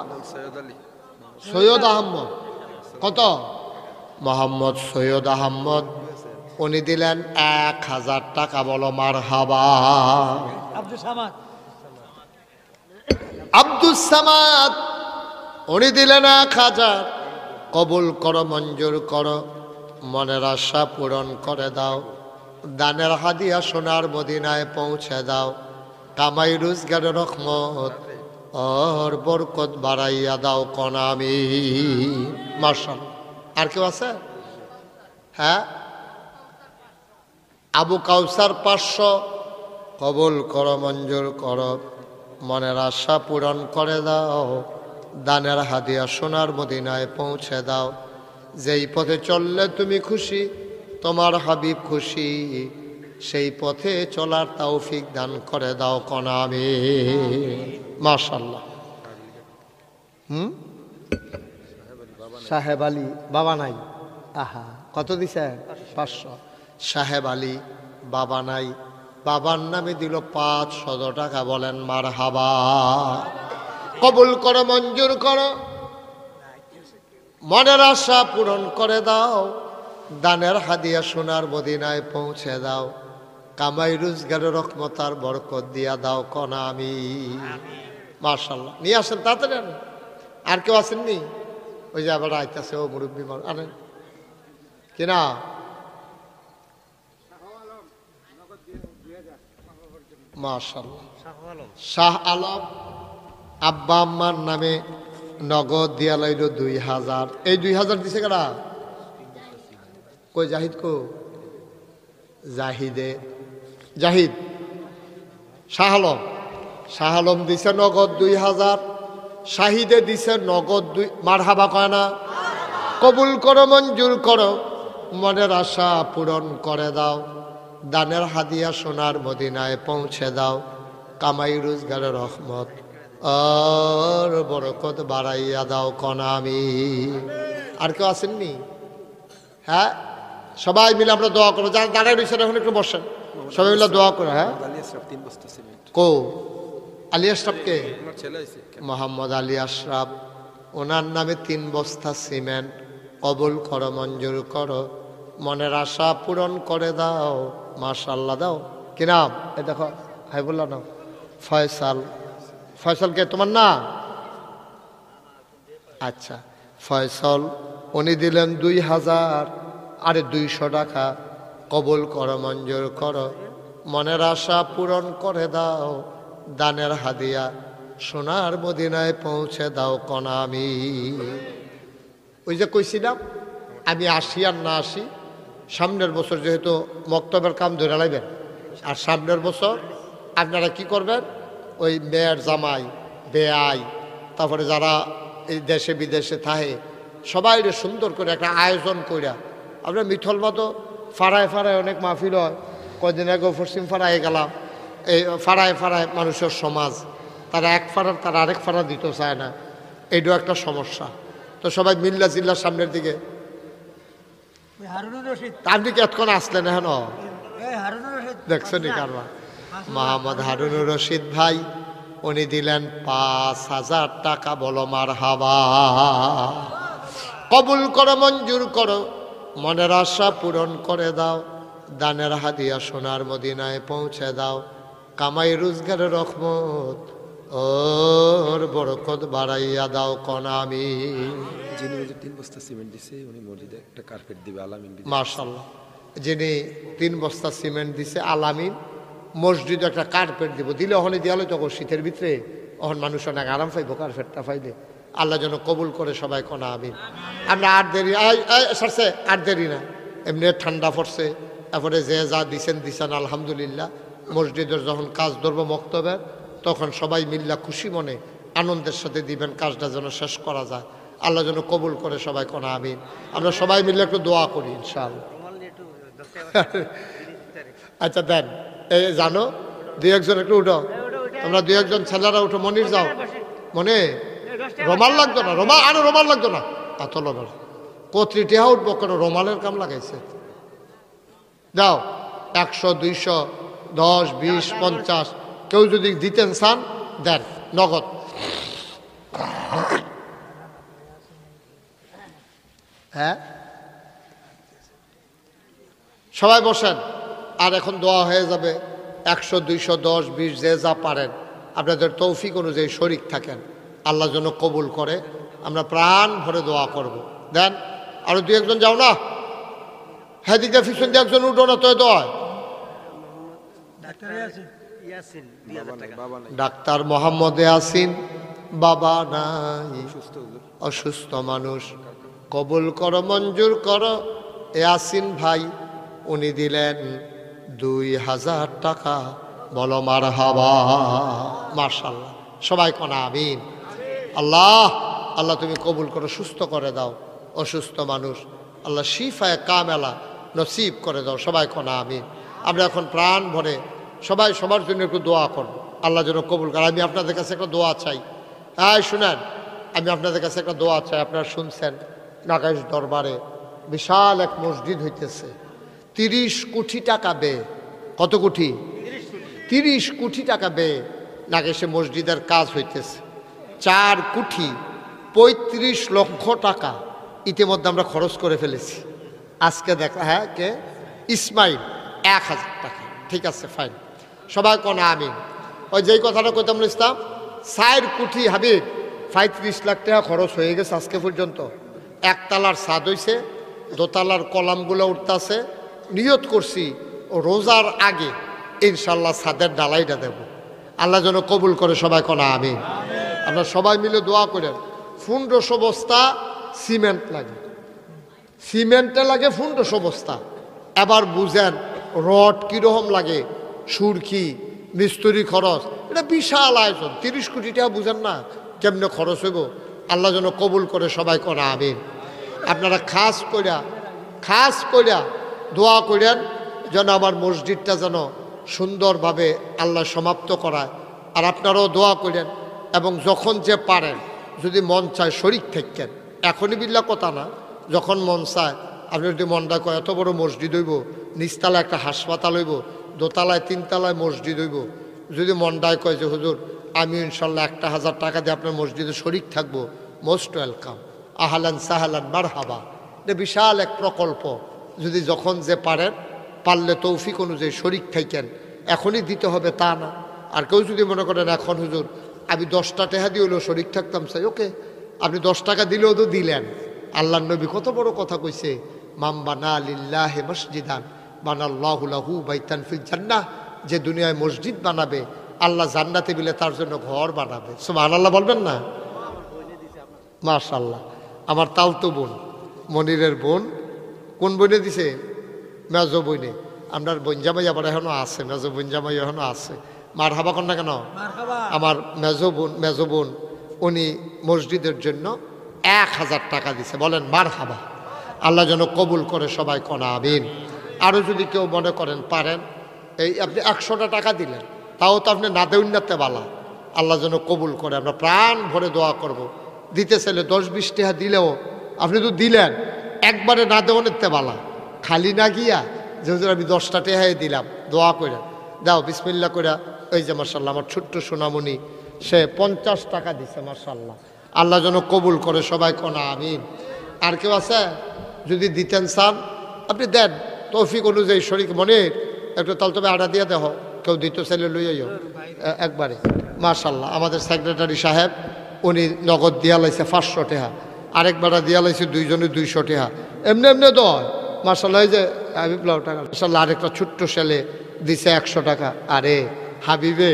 সৈয়দ আহমদ। কত? মোহাম্মদ সৈয়দ আহমদ। উনি দিলেন 1000 টাকা। বলো মারহাবা। আব্দুস সামাদ, উনি দিলেন 1000। কবুল করো, মঞ্জুর করো, মনের আশা পূরণ করে দাও, দানের হাদিয়া সোনার মদিনায় পৌঁছে দাও, কামাই রোজগারের রহমত আর বরকত বাড়াইয়া দাও, কনা আমি। মাশাআল্লাহ। আর কেউ আছে? হ্যাঁ, আবু কাউসার 500। কবুল করো, মঞ্জুর করো, মনের আশা পূরণ করে দাও, দানের হাদিয়া সোনার মদিনায় পৌঁছে দাও। যেই পথে চললে তুমি খুশি, তোমার হাবিব খুশি, সেই পথে চলার তৌফিক দান করে দাও, কনা আমি। মাশাআল্লাহ। সাহেব আলী বাবা নাই। আহা, কত দিছে? 500। সাহেব আলী বাবা নাই, বাবার নামে দিল 500 টাকা। বলেন মারহাবা। কবুল করো, মঞ্জুর করো, মনের আশা পূরণ করে দাও, দানের হাদিয়া সোনার মদিনায় পৌঁছে দাও, কামাই রোজগারের রহমত আর বরকত দিয়া দাও কনা আমি। মাশাআল্লাহ, নিয়ে আসেন তাড়াতাড়ি আনেন। আর কেউ আসেননি? ওই যে আবার আইতাছে ও মুরব্বী আনেন কিনা? মাশাআল্লাহ, শাহ আলম আব্বা আম্মার নামে নগদ দিয়া লাইল 2000। এই 2000 দিছে কারা? কই জাহিদ কো? জাহিদ শাহ আলম দিছে নগদ 2000। শাহিদে দিছে নগদ 2। মারহাবা কয় না? কবুল করো, মঞ্জুর করো, মনের আশা পূরণ করে দাও, দানের হাদিয়া সোনার মদিনায় পৌঁছে দাও, কামাই রোজগারের রহমত আর বরকত বাড়াইয়া দাও কনা আমি। আর কেউ আসেননি? হ্যাঁ, সবাই মিলে আমরা দোয়া করবো। যারা দাঁড়ায় রয়েছেন এখন একটু বসেন, সবাই মিলে দোয়া করো। হ্যাঁ, কো আলী আশরাফকে? মোহাম্মদ আলী আশরাফ, ওনার নামে 3 বস্তা সিমেন্ট কবুল করো, মঞ্জুর করো, মনের আশা পূরণ করে দাও। মাশাআল্লাহ। দাও কি নাম? এ দেখো, হাই বললা না? ফয়সালকে তোমার না? আচ্ছা, ফয়সাল উনি দিলেন 2000। আরে 200 টাকা কবুল করো, মঞ্জুর করো, মনের আশা পূরণ করে দাও, দানের হাদিয়া সোনার মদিনায় পৌঁছে দাও কনা আমি। ওই যে কইছিলাম আমি আসি আর না আসি, সামনের বছর যেহেতু মক্তবের কাম ধরে লাইবেন, আর সামনের বছর আপনারা কি করবেন, ওই মেয়ের জামাই বেআই তারপরে যারা এই দেশে বিদেশে থাকে সবাই সুন্দর করে একটা আয়োজন কইরা, আমরা মিথল মতো ফাড়ায় অনেক মাহফিল হয়। কয়দিন আগে পশ্চিম ফাড়ায় গেলাম, এই ফাড়ায় মানুষের সমাজ, তারা এক ফাড়ার তারা আরেক ফাড়া দিতে চায় না, এইটাও একটা সমস্যা। তো সবাই মিল্লা জিল্লার সামনের দিকে। আপনি কি এতক্ষণ আসলেন? এখন দেখছেন কারবার মোহাম্মদ হারুনুর রশিদ ভাই, উনি দিলেন 5000 টাকা। বলো মারহাবা। কবুল করো, মঞ্জুর করো, মনের আশা পূরণ করে দাও, দানের হাদিয়া সোনার মদিনায় পৌঁছে দাও, কামাই রোজগারের রহমত ওর বরকত বাড়াইয়া দাও কনা আমি। যিনি 3 বস্তা সিমেন্ট দিছে উনি মসজিদে একটা কার্পেট দিবে আলামিন। মাশাআল্লাহ, যিনি 3 বস্তা সিমেন্ট দিছে আলামিন মসজিদে একটা কার্পেট দিব। দিলে ওখানে দেওয়ালে তখন শীতের ভিতরে ওখানে মানুষ অনেক আরাম পাইব কার্পেটটা পাইলে। আল্লাহ যেন কবুল করে সবাই কনা আমিন। আমরা আর দেরি না, এমনি ঠান্ডা পড়ছে, তারপরে যে যা দিছেন আলহামদুলিল্লাহ। মসজিদের যখন কাজ ধরবো মক্তবের, তখন সবাই মিল্লা খুশি মনে আনন্দের সাথে দিবেন, কাজটা যেন শেষ করা যায়। আল্লাহ যেন কবুল করে সবাই কনা আমিন। আমরা সবাই মিলে একটু দোয়া করি ইনশাআল্লাহ। আচ্ছা দেন, এই জানো 2-1জন একটু উঠো, তোমরা 2-1জন ছেলেরা উঠো। মনির যাও, মনে রোমাল লাগতো না, রোমাল লাগতো না, পাতল কত্রিটিহা উঠবো কেন, রোমালের কাম লাগাইছে। যাও 100, 200, 10, 20, 50 কেউ যদি দিতেন চান দেন নগদ। হ্যাঁ, সবাই বসেন। আর এখন দোয়া হয়ে যাবে। 100, 200, 10, 20 যে যা পারেন আপনাদের তৌফিক অনুযায়ী শরিক থাকেন, আল্লাহ যেন কবুল করে। আমরা প্রাণ ভরে দোয়া করব। দেন আরো 2-1জন যাও না, হ্যাঁ দিকে পিছন দিয়ে একজন উঠো না, তো দোয়া। ডাক্তার মোহাম্মদ ইয়াসিন বাবা নাই, অসুস্থ মানুষ, কবুল করো, মঞ্জুর করো। ইয়াসিন ভাই উনি দিলেন 2000 টাকা। বলো মারহাবা। মাশাআল্লাহ, সবাই কনা আমিন। আল্লাহ তুমি কবুল করো, সুস্থ করে দাও অসুস্থ মানুষ, আল্লাহ শিফায়ে কামেলা নসিব করে দাও, সবাই কনা আমিন। আমরা এখন প্রাণ ভরে সবাই সবার জন্য একটু দোয়া করবো, আল্লাহ যেন কবুল করে। আমি আপনাদের কাছে একটা দোয়া চাই। হ্যাঁ শুনেন, আমি আপনাদের কাছে একটা দোয়া চাই। আপনারা শুনছেন নাগাইশ দরবারে বিশাল এক মসজিদ হইতেছে, 30 কোটি টাকা ব্যয়। কত কোটি? 30 কোটি টাকা ব্যয় নাগেশে মসজিদের কাজ হইতেছে। 4 কোটি 35 লক্ষ টাকা ইতিমধ্যে আমরা খরচ করে ফেলেছি। আজকে দেখা, হ্যাঁ কে? ইসমাইল 1000 টাকা। ঠিক আছে ফাইন, সবাই কোন আমিন। ওই যেই কথাটা কইতাম ইসলাম, 4 কোটি হাবিব 35 লাখ টাকা খরচ হয়ে গেছে আজকে পর্যন্ত। একতলার ছাদ হইছে, দোতলার কলামগুলো উঠতেছে। নিয়ত করছি রোজার আগে ইনশাল্লাহ ছাদের ডালাইটা দেব। আল্লাহ যেন কবুল করে, সবাই কোন আমিন। আপনারা সবাই মিলে দোয়া করেন। 1500 বস্তা সিমেন্ট লাগে, সিমেন্টে লাগে 1500 বস্তা। এবার বুঝেন রড কীরকম লাগে, সুরকি, মিস্ত্রি খরচ, এটা বিশাল আয়োজন। 30 কোটি টাকা বুঝেন না কেমনে খরচ হইব। আল্লাহ যেন কবুল করে, সবাই কোন আমিন। আপনারা খাস কইরা দোয়া করেন যেন আমার মসজিদটা যেন সুন্দরভাবে আল্লাহ সমাপ্ত করায়। আর আপনারাও দোয়া করেন, এবং যখন যে পারেন যদি মন চায় শরিক থাকেন। এখনই বিল্লা কথা না, যখন মন চায় আপনি যদি মনটা কয় এত বড় মসজিদ হইব, নিচতলায় একটা হাসপাতাল হইব, দোতলায় 3 তলায় মসজিদ হইব, যদি মনটায় কয় যে হুজুর আমি ইনশাল্লাহ 1000 টাকা দিয়ে আপনার মসজিদে শরিক থাকবো, মোস্ট ওয়েলকাম, আহলান সাহালান মারহাবা। এটা বিশাল এক প্রকল্প। যদি যখন যে পারেন, পারলে তৌফিক অনুযায়ী শরিক থাকেন। এখনই দিতে হবে তা না। আর কেউ যদি মনে করেন এখন হুজুর আমি 10টা টাকা দিয়ে হলেও শরিক থাকতাম, চাই ওকে, আপনি 10 টাকা দিলেও তো দিলেন। আল্লাহ নবী কত বড় কথা কইছে, মাম বানা লিল্লাহি মসজিদান বানাল্লাহু লাহু বাইতান ফিল জান্নাহ। যে দুনিয়ায় মসজিদ বানাবে আল্লাহ জান্নাতে বিলে তার জন্য ঘর বানাবে। সুবহানাল্লাহ বলবেন না? মাশাআল্লাহ। আমার তালতো বোন, মনিরের বোন, কোন বইনে দিছে? মেজো বইনে। আপনার বঞ্জামাই আবার এখনো আছে, মেজো বঞ্জামাই এখনো আছে। মারহাবা কর না কেন? আমার মেজো বোন উনি মসজিদের জন্য 1000 টাকা দিছে। বলেন মারহাবা। আল্লাহ যেন কবুল করে, সবাই কোন আমিন। আরও যদি কেউ মনে করেন পারেন, এই আপনি 100টা টাকা দিলেন, তাও তো আপনি না দেউন্নাতে বালা। আল্লাহ যেন কবুল করে, আমরা প্রাণ ভরে দোয়া করব। দিতে চাইলে 10-20 টাকা দিলেও আপনি তো দিলেন, একবারে না দেওয়ানেতে বালা, খালি না গিয়া যে হুজুর আমি 10টা টাকাই দিলাম, দোয়া করে দাও বিসমিল্লাহ করে। এই যে মাশাআল্লাহ আমার ছোট্ট সোনামণি, সে 50 টাকা দিছে, মাশাআল্লাহ। আল্লাহ যেন কবুল করে, সবাই কোন আমিন। আর কেউ আছে যদি দিতেন চান আপনি দেন, তৌফিক অনুযায়ী শরীক মনে একটু তাল তবে আড়া দিয়ে দেহ। কেউ দিতে চাইলে লইয়াইও একবারে। মাশাআল্লাহ আমাদের সেক্রেটারি সাহেব উনি নগদ দিয়া লাইছে 500 টাকা, আরেকবারে দিয়া লাইছে, দুইজনে 200 টাকা, এমনি এমনি দয়। মাশাআল্লাহ এই যে হাবিবুল্লাহ টাকা, মাশাআল্লাহ আরেকটা ছোট্ট ছেলে দিছে 100 টাকা। আরে হাবিবে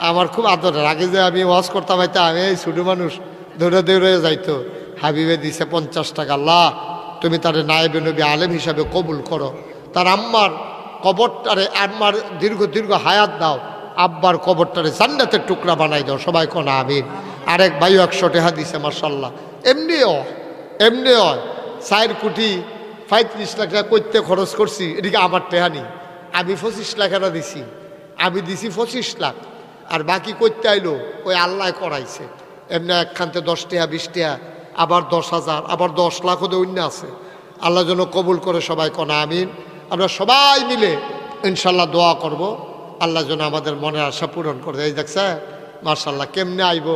আমার খুব আদরের, আগে যে আমি ওয়াজ করতাম হয়তো আমি এই ছোটো মানুষ দৌড়ে দৌড়ে যাইতো, হাবিবে দিছে 50 টাকা। আল্লাহ তুমি তার নায়েবে নবী আলেম হিসাবে কবুল করো, তার আম্মার কবরটারে, আম্মার দীর্ঘ হায়াত দাও, আব্বার কবরটারে জান্নাতের টুকরা বানাই দাও, সবাই কোন আমিন। আরেক ভাইও 100 টাকা দিছে, মাশাআল্লাহ। এমনি হয় 4 কোটি 35 লাখ টাকা করতে খরচ করছি, এদিকে আমার টাকা নেই। আমি 25 লাখ দিছি, আমি দিছি 25 লাখ, আর বাকি করতে আইলো ওই আল্লাহ করাইছে। এমনি একখানতে 10 টাকা 20 টাকা, আবার 10,000, আবার 10 লাখও অন্য আছে। আল্লাহ যেন কবুল করে, সবাই কোন আমিন। আমরা সবাই মিলে ইনশাল্লাহ দোয়া করব, আল্লাহ যেন আমাদের মনের আশা পূরণ করে। এই দেখছে মাশাআল্লাহ কেমনে আইব,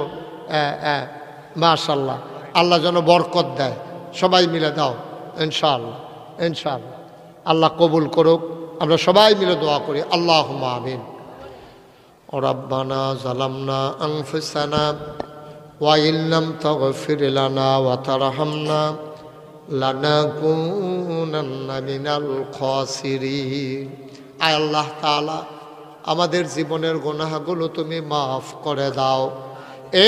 মাশাআল্লাহ। আল্লাহ যেন বরকত দেয়, সবাই মিলে দাও ইনশাআল্লাহ। আল্লাহ কবুল করুক, আমরা সবাই মিলে দোয়া করি, আল্লাহুম্মা আমিন। রব্বানা যালামনা আনফুসানা ওয়া ইল্লাম তাগফির লানা ওয়া তারহামনা লানাকুনান্না মিনাল খাসিরিন। আয় আল্লাহ তাআলা আমাদের জীবনের গুনাহগুলো তুমি মাফ করে দাও।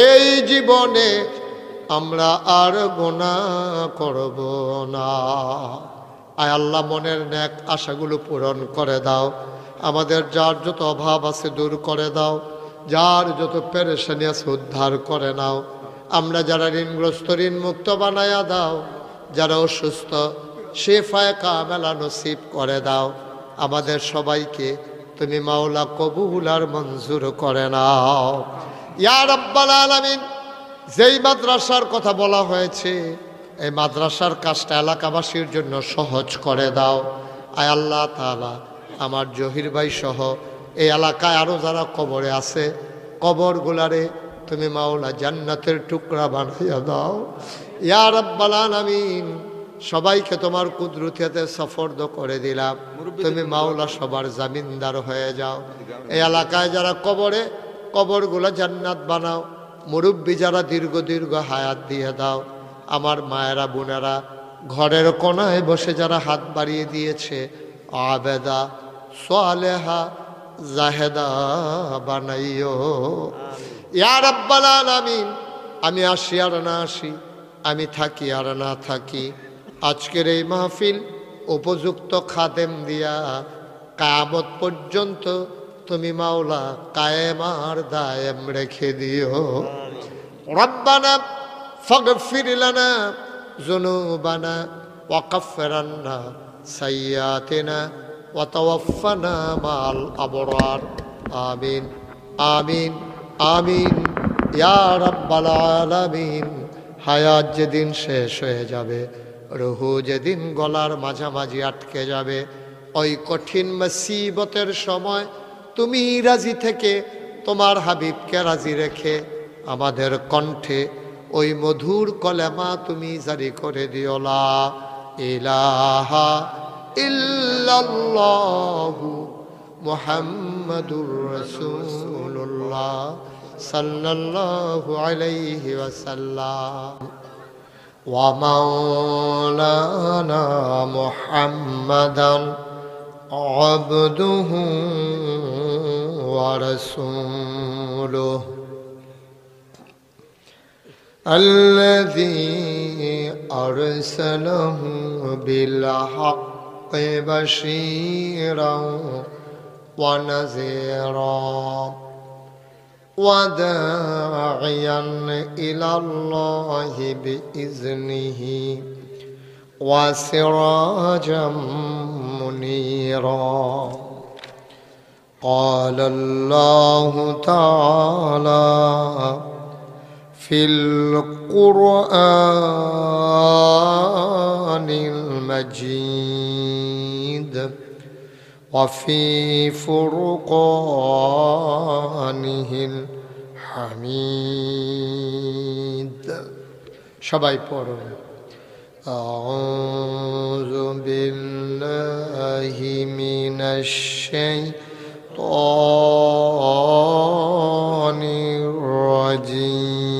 এই জীবনে আমরা আর গুনাহ করব না। আয় আল্লাহ মনের নেক আশাগুলো পূরণ করে দাও। আমাদের যার যত অভাব আছে দূর করে দাও, যার যত পেরেশানি আছে উদ্ধার করে নাও। আমরা যারা ঋণগ্রস্ত ঋণ মুক্ত বানায়া দাও, যারা অসুস্থ শেফায়ে কামেলা নসিব করে দাও। আমাদের সবাইকে তুমি মাওলা কবুল আর মঞ্জুর করে নাও ইয়া রাব্বাল আলামিন। যেই মাদ্রাসার কথা বলা হয়েছে এই মাদ্রাসার কাজটা এলাকাবাসীর জন্য সহজ করে দাও। আয় আল্লাহ তাআলা আমার জহির ভাই সহ এই এলাকায় আরও যারা কবরে আছে, কবরগুলারে তুমি মাওলা জান্নাতের টুকরা বানাইয়া দাও ইয়া রাব্বাল আলামিন। সবাইকে তোমার কুদরতিতে সফর্দ করে দিলাম। তুমি মাওলা সবার জামিনদার হয়ে যাও। এই এলাকায় যারা কবরে, কবরগুলো জান্নাত বানাও। মুরব্বী যারা দীর্ঘ দীর্ঘ হায়াত দিয়ে দাও। আমার মায়েরা বোনেরা ঘরের কোনায় বসে যারা হাত বাড়িয়ে দিয়েছে, আবেদা সালেহা জাহেদা বানাইও ইয়া রাব্বাল আলামিন। আমি আসি আর না আসি, আমি থাকি আর না থাকি, আজকের এই মাহফিল উপযুক্ত খাদেম দিয়া কিয়ামত পর্যন্ত তুমি মাওলা কায়েম আর দায়েম রেখে দিও। রব্বানা ফাগফির লানা যুনুবানা ওয়া কাফফির আন্না সাইয়্যাতিনা ওয়া তাওয়াফফানা মাল আবরার। আমিন আমিন আমিন ইয়া রাব্বাল আলামিন। হায়াত যেদিন শেষ হয়ে যাবে, রুহু যেদিন গলার মাঝামাঝি আটকে যাবে, ওই কঠিন মুসিবতের সময় তুমি রাজি থেকে তোমার হাবিবকে রাজি রেখে আমাদের কণ্ঠে ওই মধুর কলেমা তুমি জারি করে দিও, লা ইলাহা ইল্লাল্লাহু মুহাম্মাদুর রাসূলুল্লাহ সাল্লাল্লাহু আলাইহি ওয়াসাল্লাম। ওয়া মাওলানা মুহাম্মাদান আবদুহু ওয়া রাসূলুহু الذي أرسله بالحق بشيرا ونذيرا وداعيا إلى الله بإذنه وسراجا منيرا. قال الله تعالى في القرآن المجيد وفي فرقانه الحميد. সবাই পড়ুন। أعوذ بالله من الشيطان الرجيم.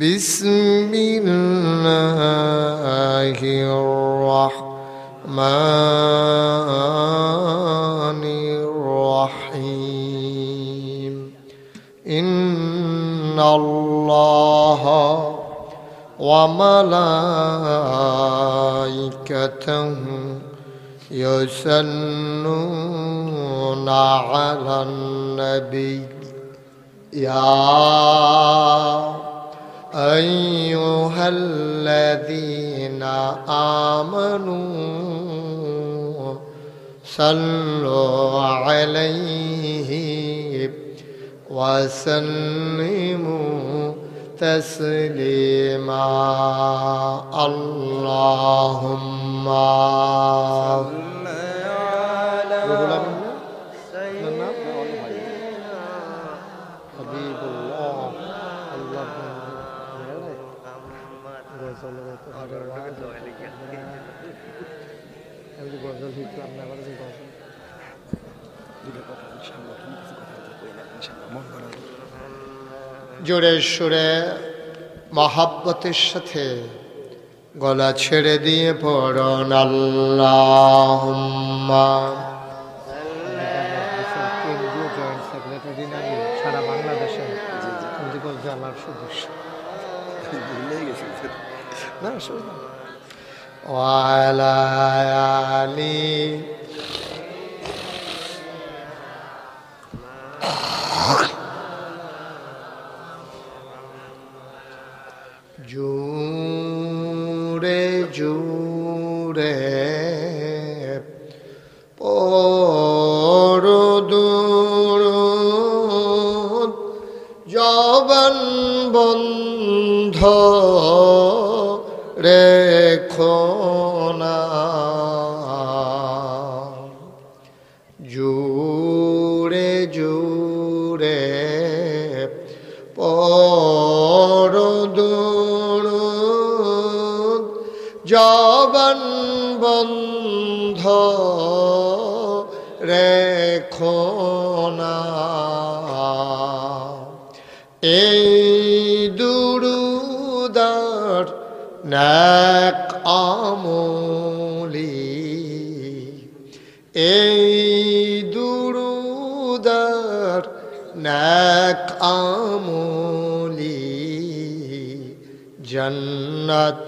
بسم الله الرحمن الرحيم. إن الله وملائكته يصلون على النبي يا أيها الذين آمنوا صلوا عليه وسلموا تسليما. اللهم صل على سيدنا حبيب الله জোরে সুরে মহাব্বতের সাথে গলা ছেড়ে দিয়ে পড়ুন আল্লাহুম্মা। কেন্দ্রীয় জয়েন্ট সেক্রেটারি নাকি সারা বাংলাদেশে জেলার সদস্য না ওয়ালা আলি জুড়ে জুড়ে পরদুরুদ জবান বন্ধ রেখো না। রেখো না, এই দুরুদার নেক আমলি, এই দুরুদার নেক আমলি, জান্নাত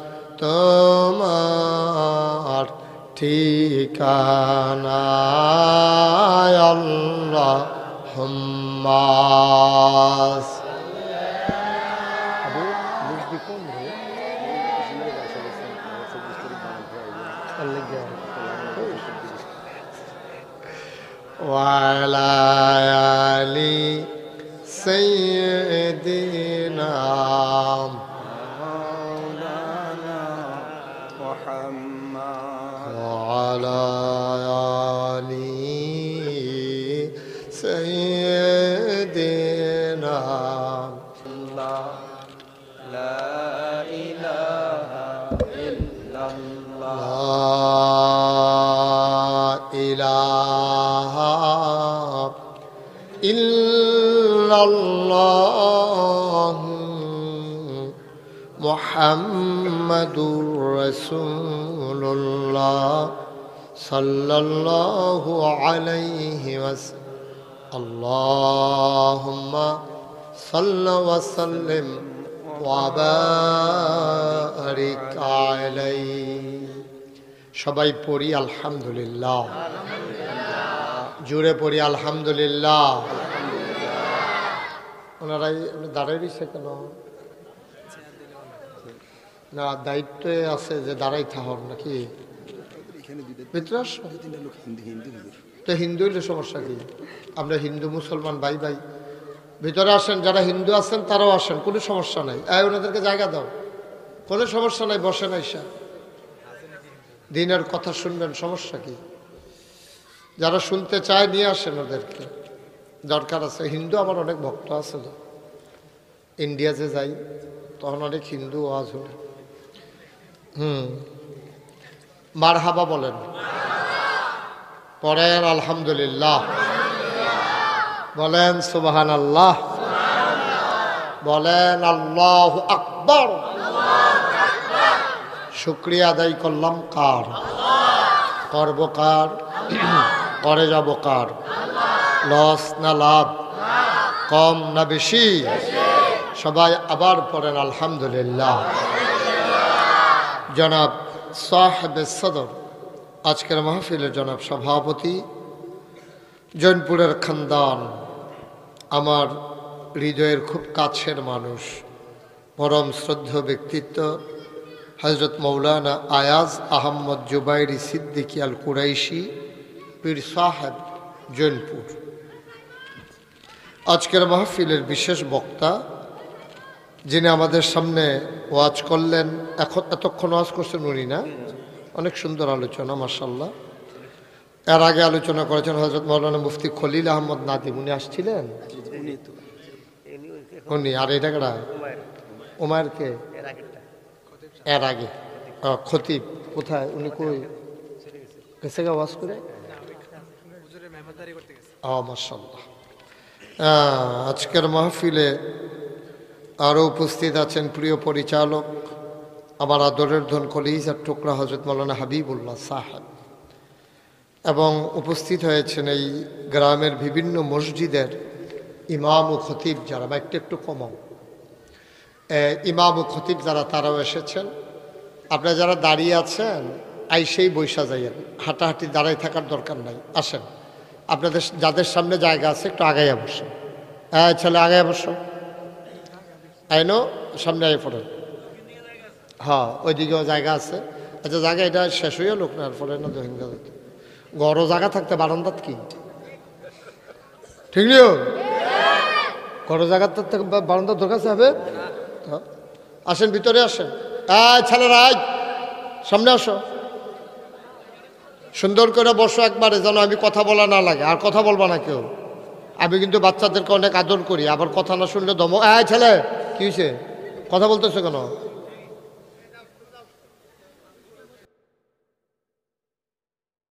তোমার ঠিকানা, আল্লাহুম্মা وعلى آل سيدنا مولانا محمد وعلى آل سيدنا الله لا إله إلا الله لا إله إلا الله محمد رسول الله صلى الله عليه وسلم اللهم صل وسلم وبارك عليه সবাই পড়ি আলহামদুলিল্লাহ, জুড়ে পড়ি আলহামদুলিল্লাহ। ওনারাই দাঁড়াই দিচ্ছে কেন? না, দায়িত্বে আছে যে দাঁড়াই থাহর নাকি ভিতরে আসো। তো হিন্দু হইলে সমস্যা কি? আমরা হিন্দু মুসলমান ভাই ভাই, ভিতরে আসেন। যারা হিন্দু আছেন তারাও আসেন, কোনো সমস্যা নাই। ওনাদেরকে জায়গা দাও, কোনো সমস্যা নাই, বসেন আইসা দিনের কথা শুনবেন, সমস্যা কি? যারা শুনতে চায় নিয়ে আসেন, ওদেরকে দরকার আছে। হিন্দু আমার অনেক ভক্ত আছে, ইন্ডিয়া যে যাই তখন অনেক হিন্দু ওয়াজ হলে মারহাবা বলেন, পড়েন আলহামদুলিল্লাহ, বলেন সুবহানাল্লাহ, বলেন আল্লাহু আকবার। শুকরিয়া আদায় করলাম কার? করব কার? করে যাব কার? লস না লাভ? কম না বেশি? সবাই আবার পড়েন আলহামদুলিল্লাহ। জনাব সাহেবে সদর, আজকের মাহফিলের জনাব সভাপতি, জৈনপুরের খানদান, আমার হৃদয়ের খুব কাছের মানুষ, পরম শ্রদ্ধেয় ব্যক্তিত্ব হজরত মৌলানা আয়াজ আহমদ জুবাইরি সিদ্দিকী আল কুরাইশি পীর সাহেব, জৈনপুর। আজকের মাহফিলের বিশেষ বক্তা, যিনি আমাদের সামনে ওয়াজ করলেন, এতক্ষণ ওয়াজ করছেন উনি না? অনেক সুন্দর আলোচনা মাশাআল্লাহ। এর আগে আলোচনা করেছেন হজরত মৌলানা মুফতি খলিল আহমদ নাদিম, উনি আসছিলেন? উনি। আর এটা কেডা? উমায়রকে এর আগে খতিব কোথায়? উনি কই গেছে গা ওয়াজ করে? মাশাআল্লাহ। আজকের মাহফিলে আরও উপস্থিত আছেন প্রিয় পরিচালক, আমার আদরের ধন কলিজার টুকরা হজরত মৌলানা হাবিবুল্লাহ সাহেব, এবং উপস্থিত হয়েছেন এই গ্রামের বিভিন্ন মসজিদের ইমাম ও খতিব যারা, বা একটু কমাও, ইমাম ও খতিব যারা, তারাও এসেছেন। আপনারা যারা দাঁড়িয়ে আছেন আইসেই বৈশা যাইয়েন, হাঁটাহাঁটি দাঁড়াই থাকার দরকার নাই, আসেন। আপনাদের যাদের সামনে জায়গা আছে একটু আগাইয়া বসেন। ছেলে আগাইয়া বসো, আইনো সামনে আগে পড়েন। হ্যাঁ, ওইদিকেও জায়গা আছে। আচ্ছা, জায়গা এটা শেষ হইয়া লোক না পরে না দহিঙ্গা গড় জায়গা থাকতে বারান্দাত কি ঠিক নিও? গড় জায়গা থেকে বারান্দার দরকার হবে। আসেন, ভিতরে আসেন। ছেলেরা সামনে আসো, সুন্দর করে বসো একবারে, যেন আমি কথা বলা না লাগে। আর কথা বলবা না কেউ। আমি কিন্তু বাচ্চাদেরকে অনেক আদর করি, আবার কথা না শুনলে দম। ছেলে কি হয়েছে, কথা বলতেছো কেন?